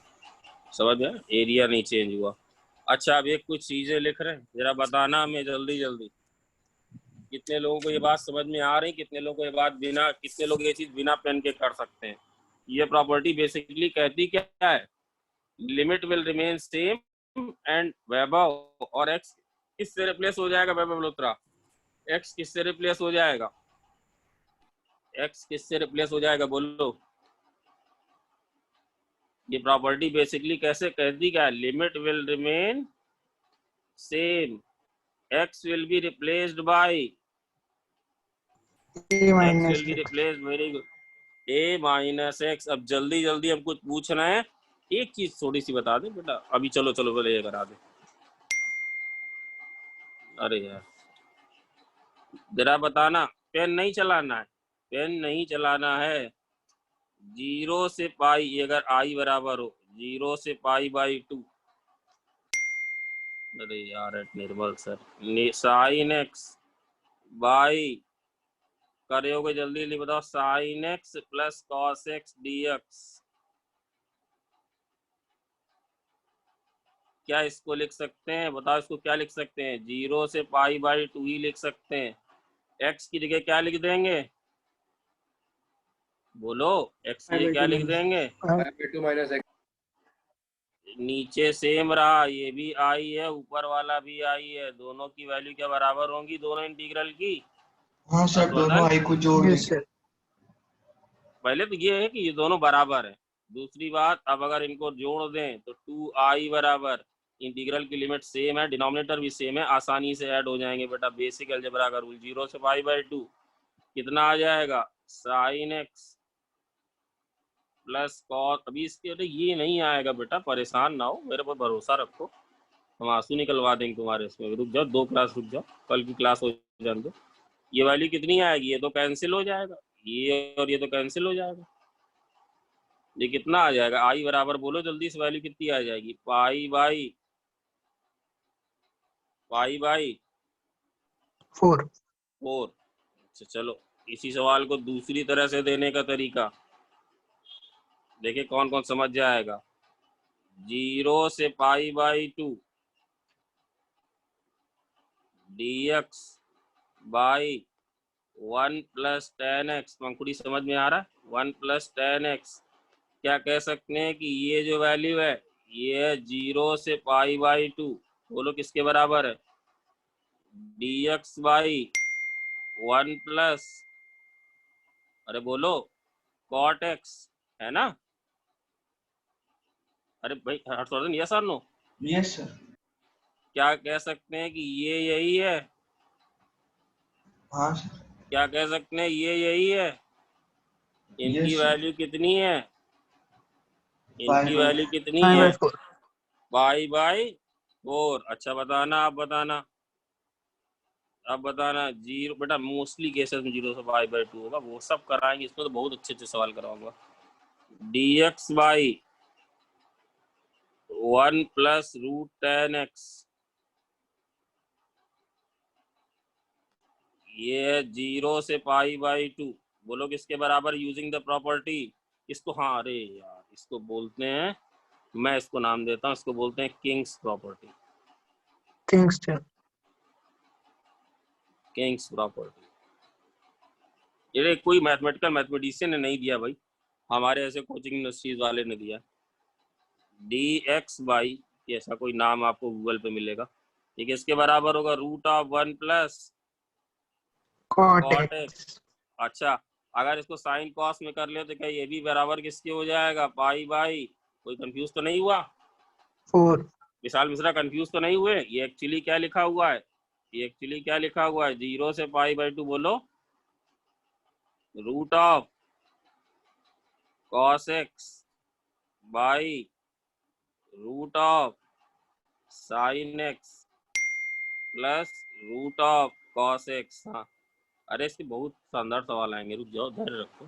समझ गया, एरिया नहीं चेंज हुआ। अच्छा अब एक कुछ चीजें लिख रहे हैं, जरा बताना हमें जल्दी जल्दी, कितने लोगों को ये बात समझ में आ रही, कितने लोगों को ये बात बिना, कितने लोग ये चीज बिना पेन के कर सकते हैं। ये प्रॉपर्टी बेसिकली कहती क्या है, limit will remain same and Vaibhav और एक्स किससे रिप्लेस हो जाएगा, वैभव मल्होत्रा एक्स किससे रिप्लेस हो जाएगा, एक्स किससे रिप्लेस हो जाएगा बोलो। ये प्रॉपर्टी बेसिकली कैसे कहती क्या है, limit will remain same, x will be replaced by, a x minus will be replaced, very good, A minus x. अब जल्दी जल्दी हम कुछ पूछ रहे हैं, एक चीज थोड़ी सी बता दे बेटा अभी, चलो चलो पहले ये करा दे, अरे यार जरा बताना, पेन नहीं चलाना है, पेन नहीं चलाना है। 0 से पाई अगर आई बराबर हो 0 से पाई बाई 2, अरे यार निर्मल सर, साइन एक्स बाई करे होगे, जल्दी जल्दी बताओ, sign x plus cos x d x, क्या इसको लिख सकते हैं बताओ, इसको क्या लिख सकते हैं, 0 से पाई बाई 2 ही लिख सकते हैं। एक्स की जगह क्या लिख देंगे, बोलो एक्स की जगह क्या लिख देंगे, 5/2 माइनस एक्स। नीचे सेम रहा, ये भी आई है, ऊपर वाला भी आई है, दोनों की वैल्यू क्या बराबर होंगी, दोनों इंटीग्रल की। हाँ सर, दोनों आई को जोड़ यस देंगे। सर पहले तो ये है कि ये दोनों बराबर है, दूसरी बात अब अगर इनको जोड़ दें तो 2i बराबर, इंटीग्रल की लिमिट सेम है, डिनोमिनेटर भी सेम है, आसानी से ऐड हो जाएंगे बेटा, बेसिक अलजेब्रा का रूल। 0 से पाई बाई 2 कितना आ जाएगा, साइन एक्स प्लस कॉस, अभी इसके अरे ये नहीं आएगा बेटा, परेशान ना हो, मेरे पर भरोसा रखो, हम आंसू निकलवा देंगे तुम्हारे इसमें, रुक जाओ 2 क्लास रुक जाओ, कल की क्लास हो जाने दो। ये वैल्यू कितनी आएगी, ये तो कैंसिल हो जाएगा, ये और ये तो कैंसिल हो जाएगा, ये कितना आ जाएगा, आई बराबर बोलो जल्दी से, वैल्यू कितनी आ जाएगी, पाई बाई 4 4। अच्छा चलो इसी सवाल को दूसरी तरह से देने का तरीका देखिए कौन कौन समझ जाएगा। 0 से पाई by 2 dx by 1 plus 10x, पंखुड़ी समझ में आ रहा है, 1 प्लस 10x, क्या कह सकते हैं कि ये जो वैल्यू है ये है 0 से पाई बाई 2, बोलो किसके बराबर है, dx बाई 1 प्लस, अरे बोलो, cot x, है ना? अरे भाई हर्षवर्धन, यस और नो? Yes sir. क्या कह सकते हैं कि ये यही है? हाँ सर। क्या कह सकते हैं ये यही है? इनकी यस सर। वैल्यू कितनी है? Pi इनकी by वैल्यू कितनी pi है? by 4. Pi by 4। अच्छा बताना, आप बताना, अब बताना। जीरो, बेटा मोस्टली केसेस में 0 से पाई बाई 2 होगा, वो सब कराएंगे, इसमें तो बहुत अच्छे अच्छे सवाल कराऊंगा। dx by 1 plus root 10x, ये है 0 से पाई बाई 2। बोलो किसके बराबर? Using the property. इसको, हाँ अरे यार, इसको बोलते हैं, मैं इसको नाम देता हूँ, इसको बोलते हैं Kings property. Kingston. Kings property ये कोई मैथमेटिकल मैथमेटिशियन ने नहीं दिया भाई, हमारे ऐसे कोचिंग यूनिवर्सिटीज वाले ने दिया। dx बाई, ऐसा कोई नाम आपको गूगल पे मिलेगा, ठीक है, इसके बराबर होगा root of 1 plus Cot cot x. X. अच्छा, अगर इसको साइन कॉस में कर ले तो क्या ये भी बराबर किसके हो जाएगा? पाई बाई, कोई कंफ्यूज तो नहीं हुआ? 4. विशाल मिश्रा कंफ्यूज तो नहीं हुए? ये एक्चुअली क्या लिखा हुआ है? ये एक्चुअली क्या लिखा हुआ है? 0 से पाई बाई 2, बोलो, root of cos x by root of sine x plus root of cos x. हाँ, अरे इसके बहुत शानदार सवाल आएंगे, रुक जाओ, धैर्य रखो।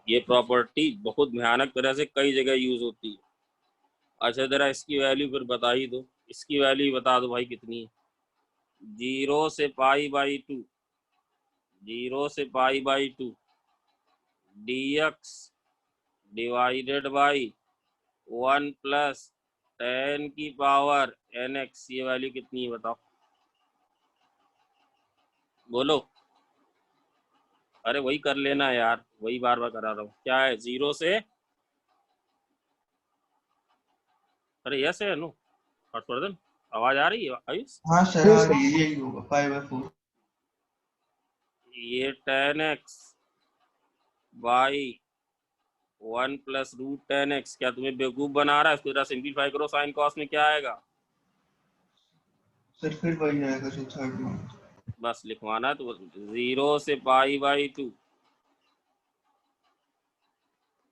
ये प्रॉपर्टी बहुत भयानक तरह से कई जगह यूज होती है। अच्छा, जरा इसकी वैल्यू फिर बता ही दो, इसकी वैल्यू बता दो भाई कितनी है? 0 से पाई बाई 2, 0 से पाई by 2 dx divided by 1 plus 10 की पावर nx, ये वैल्यू कितनी है बताओ? बोलो, अरे वही कर लेना यार, वही बार बार करा रहा हूँ। क्या है? 0 से, अरे यस है नो? हर्षवर्धन, आवाज आ रही है आयुष? हाँ सर, Yes, आ sir. रही है, यही होगा पाई बाय 4। ये 10x by 1 plus root 10x, क्या तुम्हें बेवकूफ बना रहा है? इसको जरा सिंप्लीफाई करो, साइन कॉस में क्या आएगा? सर फिर वही आएगा जो थर्ड में। बस लिखवाना तो 0 से पाई बाई 2,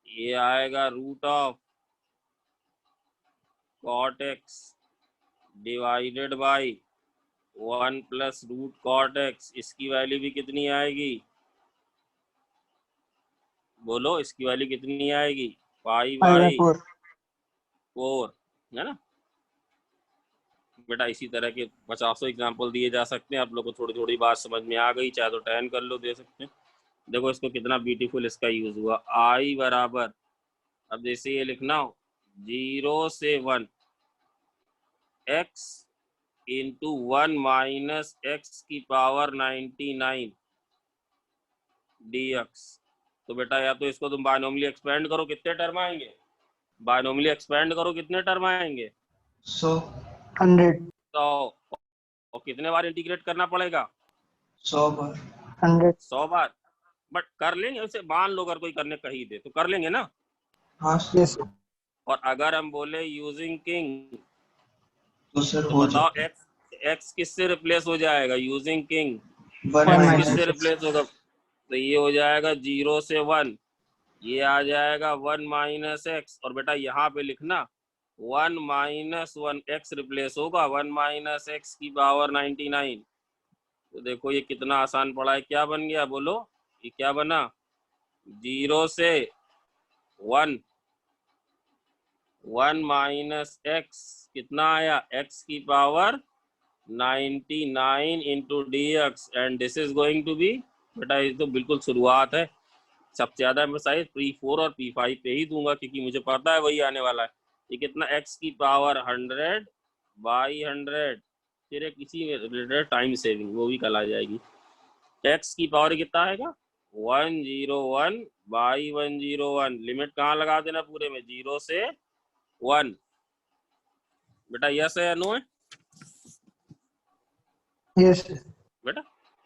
ये आएगा root of cot x divided by 1 plus root cot x. इसकी वैल्यू भी कितनी आएगी? बोलो, इसकी वैल्यू कितनी आएगी? पाई Pi by बाई 4. 4, है ना बेटा? इसी तरह के 50 एग्जाम्पल दिए जा सकते हैं। आप लोग को थोड़ी थोड़ी बात समझ में आ गई, चाहे तो 10 कर लो, दे सकते हैं। देखो इसको कितना ब्यूटीफुल इसका यूज हुआ। आई बराबर, अब जैसे ये लिखना हो, 0 से 1 x इंटू 1 माइनस एक्स की पावर 99 dx। तो बेटा या तो इसको तुम बायनोमियली एक्सपेंड करो, कितने टर्म आएंगे? बायनोमियली एक्सपेंड करो, कितने टर्म आएंगे? 100। 100. तो और कितने बार इंटीग्रेट करना पड़ेगा? 100 बार। 100. 100 बार। बट कर लेंगे उसे, मान लो अगर कोई करने कही दे तो कर लेंगे ना। हाँ सर। Yes, sir. और अगर हम बोले यूजिंग किंग, तो सर तो हो बताओ जाएगा एक्स किससे रिप्लेस हो जाएगा? यूजिंग किंग 1 1 एक्स minus किससे x. रिप्लेस होगा? तो ये हो जाएगा 0 से 1, ये आ जाएगा 1 माइनस एक्स। और बेटा यहाँ पे लिखना 1 माइनस 1 एक्स रिप्लेस होगा 1 माइनस एक्स की पावर 99। तो देखो ये कितना आसान पड़ा है। क्या बन गया? बोलो, ये क्या बना? 0 से 1, 1 माइनस एक्स, कितना आया? एक्स की power 99 into d x, and this is going to be, बेटा ये तो बिल्कुल शुरुआत है। सबसे ज्यादा मैं शायद P4 और P5 पे ही दूंगा, क्योंकि मुझे पता है वही आने वाला है। ये कितना? एक्स की पावर 100 बाई 100, फिर एक इसी रिलेटेड टाइम सेविंग, वो भी कल आ जाएगी। एक्स की पावर कितना आएगा? 101 बाई 101, लिमिट कहाँ लगा देना पूरे में, 0 से 1। बेटा यस है या नो है यस बेटा?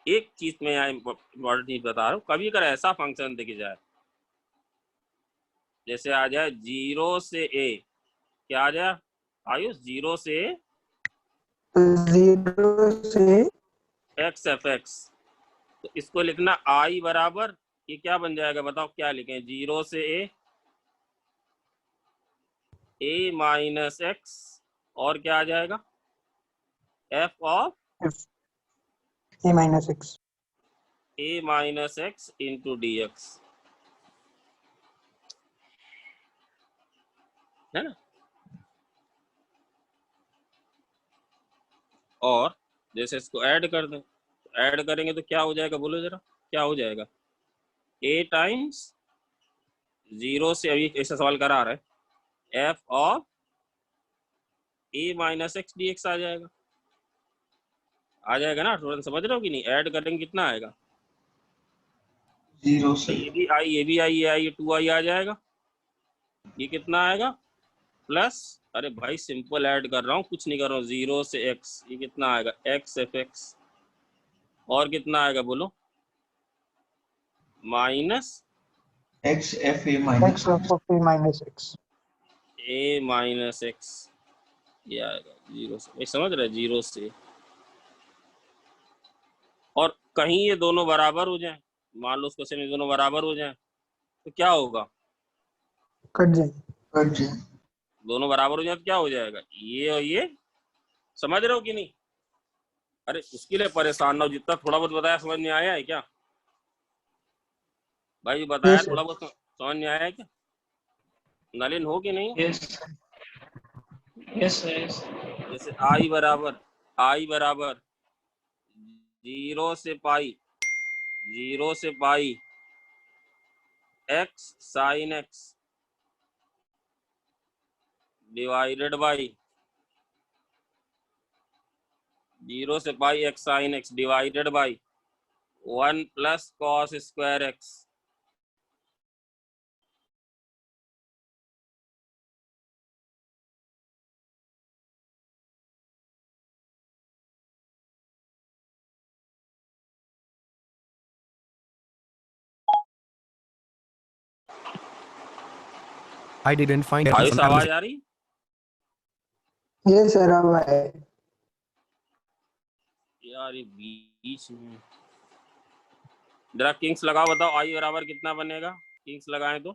एक चीज में यहाँ इम्पोर्टेंट चीज बता रहा हूँ, कभी अगर ऐसा फंक्शन दिख जाए जैसे आ जाए 0 से a, क्या आ जाए आयुष, 0 से 0 से x एफ एक्स, तो इसको लिखना i बराबर, ये क्या बन जाएगा बताओ, क्या लिखें, 0 से a माइनस एक्स, और क्या आ जाएगा f of a minus x a minus x into d x, है ना? और जैसे इसको ऐड कर दें, ऐड करेंगे तो क्या हो जाएगा बोलो जरा, क्या हो जाएगा, a टाइम्स 0 से, अभी ऐसा सवाल करा रहा है, f of a minus x d x आ जाएगा ना? थोड़ा समझ रहे हो कि नहीं? ऐड करेंगे कितना आएगा, 0 से ये भी आई, ये भी आई, ये आई, 2i आ जाएगा, ये कितना आएगा प्लस, अरे भाई सिंपल ऐड कर रहा हूँ, कुछ नहीं कर रहा हूँ, 0 से x, ये कितना आएगा x एफ एक्स, और कितना आएगा बोलो, minus x f a minus x of a minus x a minus x, ये आएगा 0 से, ये समझ रहे, 0 से, और कहीं ये दोनों बराबर हो जाए, मान लो उसको से दोनों बराबर हो जाए तो क्या होगा, कट जाए कट जाए। दोनों बराबर हो जाए तो क्या हो जाएगा, ये और ये, समझ रहे हो कि नहीं? अरे उसके लिए परेशान ना हो, जितना थोड़ा बहुत बताया समझ में आया है क्या भाई, बताया Yes, sir. थोड़ा बहुत समझ में आया है क्या, नलिन हो कि नहीं? यस यस यस जैसे आई बराबर 0 से पाई, 0 से pi x sine x divided by 0 से pi x sine x divided by 1 plus cos square x, I didn't find it. Ayush आवाज आ रही? yes sir, अब है यार ये बीच में जरा किंग्स लगाओ, बताओ आई बराबर कितना बनेगा, किंग्स लगाएं तो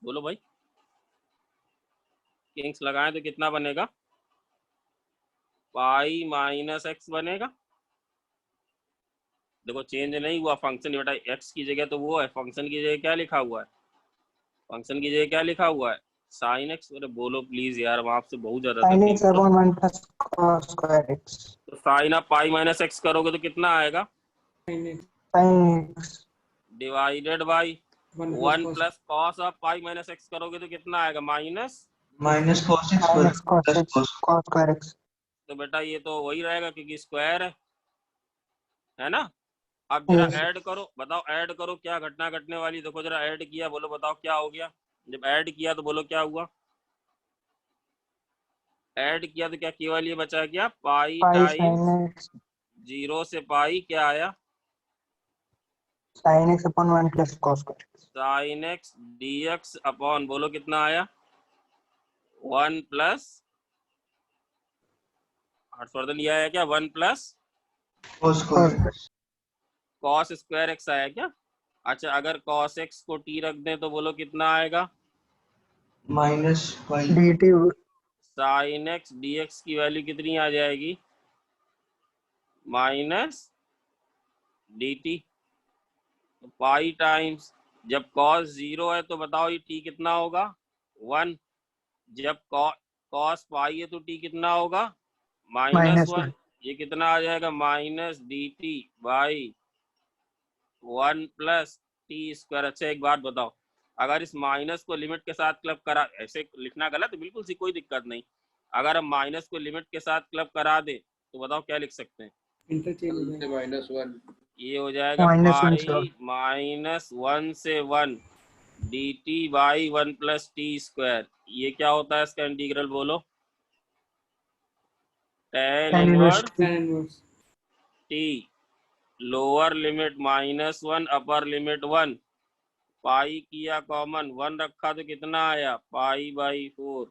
बोलो भाई, किंग्स लगाएं तो कितना बनेगा, पाई माइनस एक्स बनेगा। देखो चेंज नहीं हुआ फंक्शन, बेटा एक्स की जगह तो वो है, फंक्शन की जगह क्या लिखा हुआ है, फंक्शन की जगह क्या लिखा हुआ है, साइन एक्स। अरे बोलो प्लीज यार, हम आपसे बहुत ज्यादा sin x upon 1 plus cos square x तो साइन आप पाई माइनस एक्स करोगे तो कितना आएगा, sin x divided by 1 1 plus cos of pi minus x करोगे तो कितना आएगा, minus minus cos x sin x cos plus x cos square x तो बेटा ये तो वही रहेगा क्योंकि स्क्वायर है ना। अब जरा Yes. ऐड करो, बताओ ऐड करो क्या घटना घटने वाली, देखो जरा ऐड किया, बोलो बताओ क्या हो गया, जब ऐड किया तो बोलो क्या हुआ, ऐड किया तो क्या केवल ये बचा क्या, पाई pi टाइम्स sin x 0 से पाई क्या आया, sin x upon 1 plus cos square x sine x dx upon बोलो कितना आया 1 प्लस हर्षवर्धन लिया है क्या 1 plus cos square x cos square x आया क्या। अच्छा अगर कॉस एक्स को टी रख दें तो बोलो कितना आएगा, minus pi dt sine x dx की वैल्यू कितनी आ जाएगी, माइनस डी टी। पाई टाइम्स, जब कॉस 0 है तो बताओ ये टी कितना होगा 1, जब कॉस पाई है तो टी कितना होगा minus -1, 1 ये कितना आ जाएगा minus D t by 1 plus T square. अच्छा एक बात बताओ, अगर इस माइनस को लिमिट के साथ क्लब करा, ऐसे लिखना गलत है बिल्कुल सी कोई दिक्कत नहीं, अगर हम माइनस को लिमिट के साथ क्लब करा दे तो बताओ क्या लिख सकते हैं, इंटरचेंज हो जाएगा -1 ये हो जाएगा -1 से पाई -1 से 1 dt by 1 plus T square. ये क्या होता है इसका इंटीग्रल बोलो? tan tan inverse inverse tan inverse t, lower limit -1 upper limit 1, pi किया कॉमन, 1 रखा तो कितना आया π/4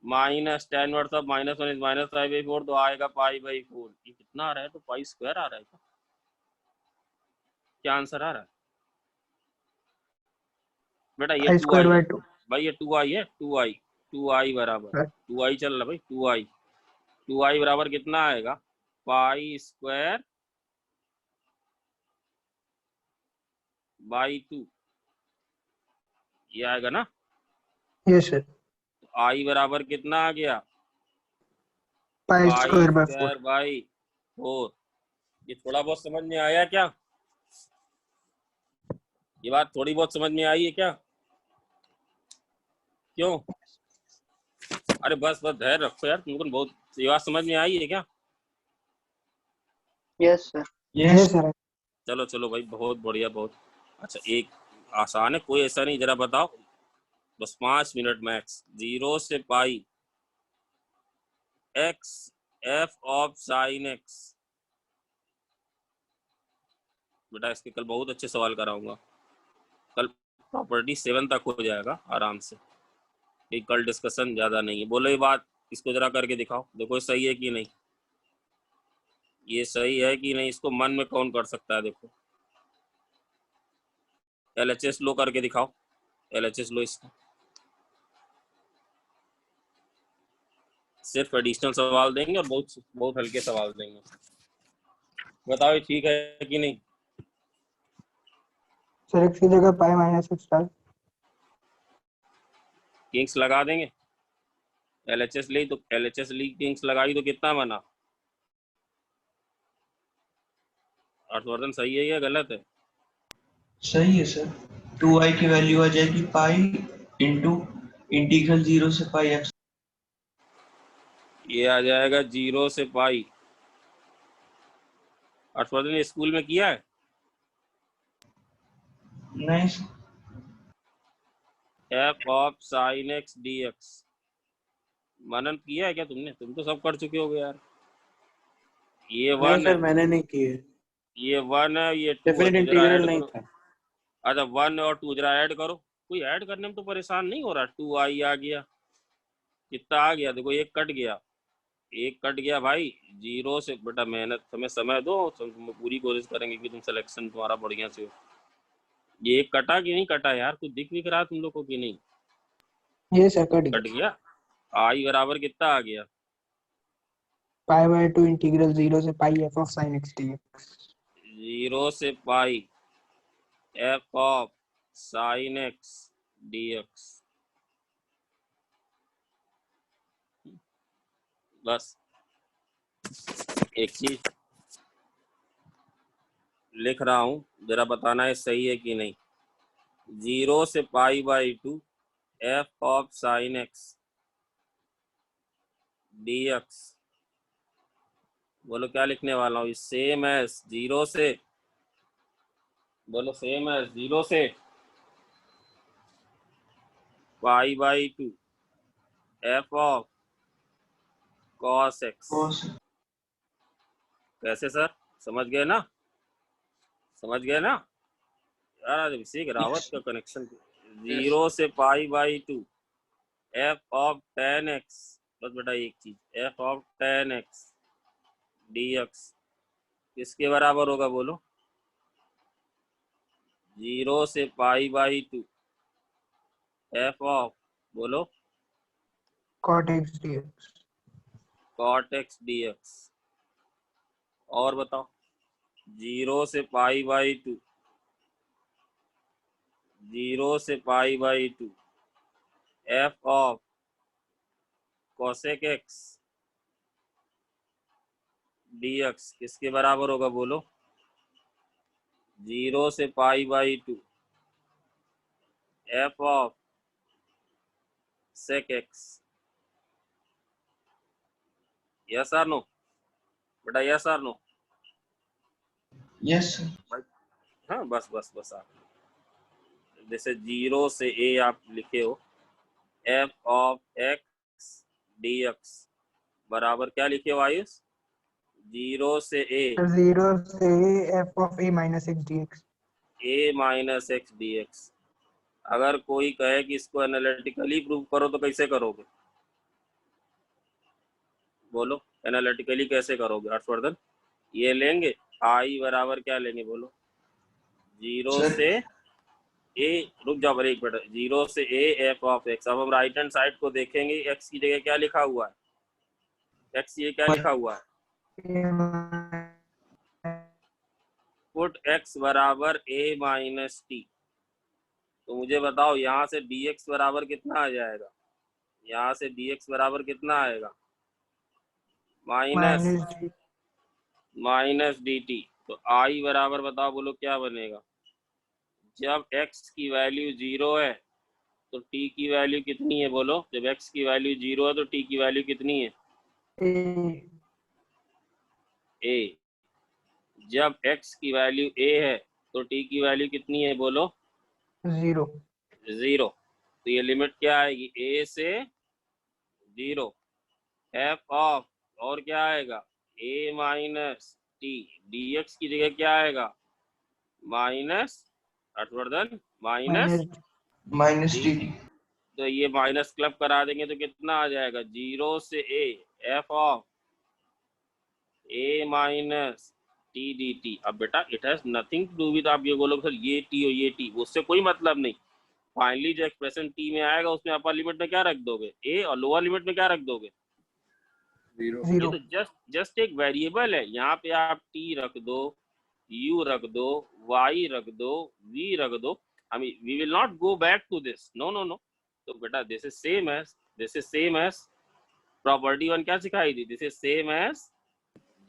minus tan inverse of -1 is -π/4 तो आएगा π/4। ये कितना आ रहा है? तो पाई स्क्वायर आ रहा है क्या आंसर आ रहा है बेटा? ये I 2i square by है 2 भाई, ये 2i है, 2i बराबर 2i चल रहा भाई, 2i बराबर कितना आएगा? पाई स्क्वायर बाई 2, ये आएगा ना? yes sir तो i बराबर कितना आ गया? pi pi square by 4 square by 4। ये थोड़ा बहुत समझ में आया क्या? ये बात थोड़ी बहुत समझ में आई है क्या? क्यों? अरे बस बस धैर्य रखो यार, तुमको बहुत ये बात समझ में आई है क्या? Yes sir. yes sir चलो चलो भाई, बहुत बढ़िया, बहुत अच्छा। एक आसान है, कोई ऐसा नहीं, जरा बताओ, बस 5 मिनट मैक्स। 0 से pi x f of sine x। बेटा इसके कल बहुत अच्छे सवाल कराऊंगा, कल प्रॉपर्टी 7 तक हो जाएगा आराम से। ये कल डिस्कशन ज्यादा नहीं है। बोलो ये बात, इसको जरा करके दिखाओ, देखो सही है कि नहीं, ये सही है कि नहीं, इसको मन में कौन कर सकता है? देखो LHS लो करके दिखाओ, LHS लो। इसका सिर्फ एडिशनल सवाल देंगे और बहुत बहुत हल्के सवाल देंगे। बताओ ये ठीक है कि नहीं? सर x की जगह pi minus x डाल किंग्स लगा देंगे। LHS ली तो LHS ली, किंग्स लगाई तो कितना बना? हर्षवर्धन सही है या गलत है? सही है सर। 2i की वैल्यू आ जाएगी पाई इंटू इंटीग्रल 0 से पाई x। ये आ जाएगा 0 से पाई। हर्षवर्धन ने स्कूल में किया है? नहीं f of sine x dx मनन किया है क्या तुमने? तुम तो सब कर चुके होगे यार। ये नहीं 1 सर है, मैंने नहीं किए। ये 1 है, ये 2 है, डेफिनेट तो जरा इंटीग्रल ऐड नहीं करो। था। अच्छा 1 और 2 जरा ऐड करो। कोई ऐड करने में तो परेशान नहीं हो रहा। 2i आ गया, कितना आ गया? देखो एक कट गया, एक कट गया भाई। 0 से, बेटा मेहनत, हमें समय दो, हम पूरी कोशिश करेंगे कि तुम सिलेक्शन तुम्हारा बढ़िया से हो। ये एक कटा कि नहीं कटा यार? कुछ दिख भी रहा तुम लोग को कि नहीं? yes sir कट कट गया। i बराबर कितना आ गया? pi by 2 integral 0 से pi f of sin x dx 0 से पाई f of sine x dx। बस एक चीज लिख रहा हूं, जरा बताना है सही है कि नहीं। 0 से पाई by 2 f of sine x dx। बोलो क्या लिखने वाला हूँ? सेम एज 0 से, बोलो सेम एज 0 से पाई by 2 f of cos x। कैसे सर, समझ गए ना? समझ गए ना यार? आज अभिषेक रावत का कनेक्शन। 0 से पाई by 2 f of tan x। बस बेटा एक चीज, f of tan x dx किसके बराबर होगा बोलो? 0 से पाई बाई 2 f ऑफ, बोलो, cot x dx cot x dx। और बताओ, 0 से पाई बाई 2, 0 से पाई by 2 f of cosec x dx किसके बराबर होगा बोलो? 0 से पाई by 2 f of sec x। Yes और नो बेटा? यस और नो? Yes sir. हाँ बस बस बस आप जैसे 0 से a आप लिखे हो f ऑफ x dx बराबर क्या लिखे हो आयुष? 0 से a 0 से f of a minus x dx। a minus x dx। अगर कोई कहे कि इसको एनालिटिकली प्रूव करो तो कैसे करोगे? बोलो एनालिटिकली कैसे करोगे हर्षवर्धन? ये लेंगे i बराबर क्या लेंगे बोलो? 0 सर। से a, रुक जाओ एक मिनट, 0 से a f ऑफ x। अब हम राइट हैंड साइड को देखेंगे, x की जगह क्या लिखा हुआ है? x ये क्या लिखा हुआ है? पुट x बराबर a माइनस टी। तो मुझे बताओ यहाँ से dx बराबर कितना आ जाएगा? यहाँ से dx बराबर कितना आएगा? Minus D T. तो i बराबर बताओ बोलो क्या बनेगा? जब x की वैल्यू 0 है तो t की वैल्यू कितनी है बोलो? जब x की वैल्यू 0 है तो t की वैल्यू कितनी है? a। जब x की वैल्यू a है तो t की वैल्यू कितनी है बोलो? 0। तो ये लिमिट क्या आएगी? a से 0 f ऑफ और क्या आएगा? a minus T. dx की जगह क्या आएगा? Minus Harshvardhan minus T. तो ये माइनस क्लब करा देंगे तो कितना आ जाएगा? 0 से a f of a minus t d t. अब बेटा it has nothing to do with आप ये बोलोगे सर ये टी और ये टी, उससे कोई मतलब नहीं। फाइनली जो एक्सप्रेशन टी में आएगा उसमें अपर लिमिट में क्या रख दोगे? a और लोअर लिमिट में क्या रख दोगे? 0। ये तो जस्ट एक वेरिएबल है। यहाँ पे आप t रख दो, u रख दो, y रख दो, v रख दो। I mean we will not go back to this. No no no। तो बेटा this is same as property 1 क्या सिखाई थी? दिस इज सेम एज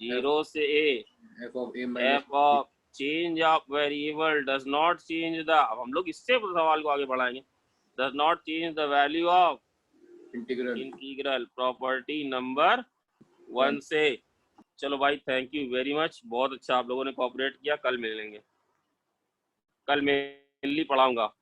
0 से a f of a minus f of change of variable does not change the. अब हम लोग इससे सवाल को आगे बढ़ाएंगे। Does not change the value of integral property number 1 से। चलो भाई थैंक यू वेरी मच, बहुत अच्छा आप लोगों ने कोऑपरेट किया। कल मिलेंगे, कल मेनली पढ़ाऊंगा।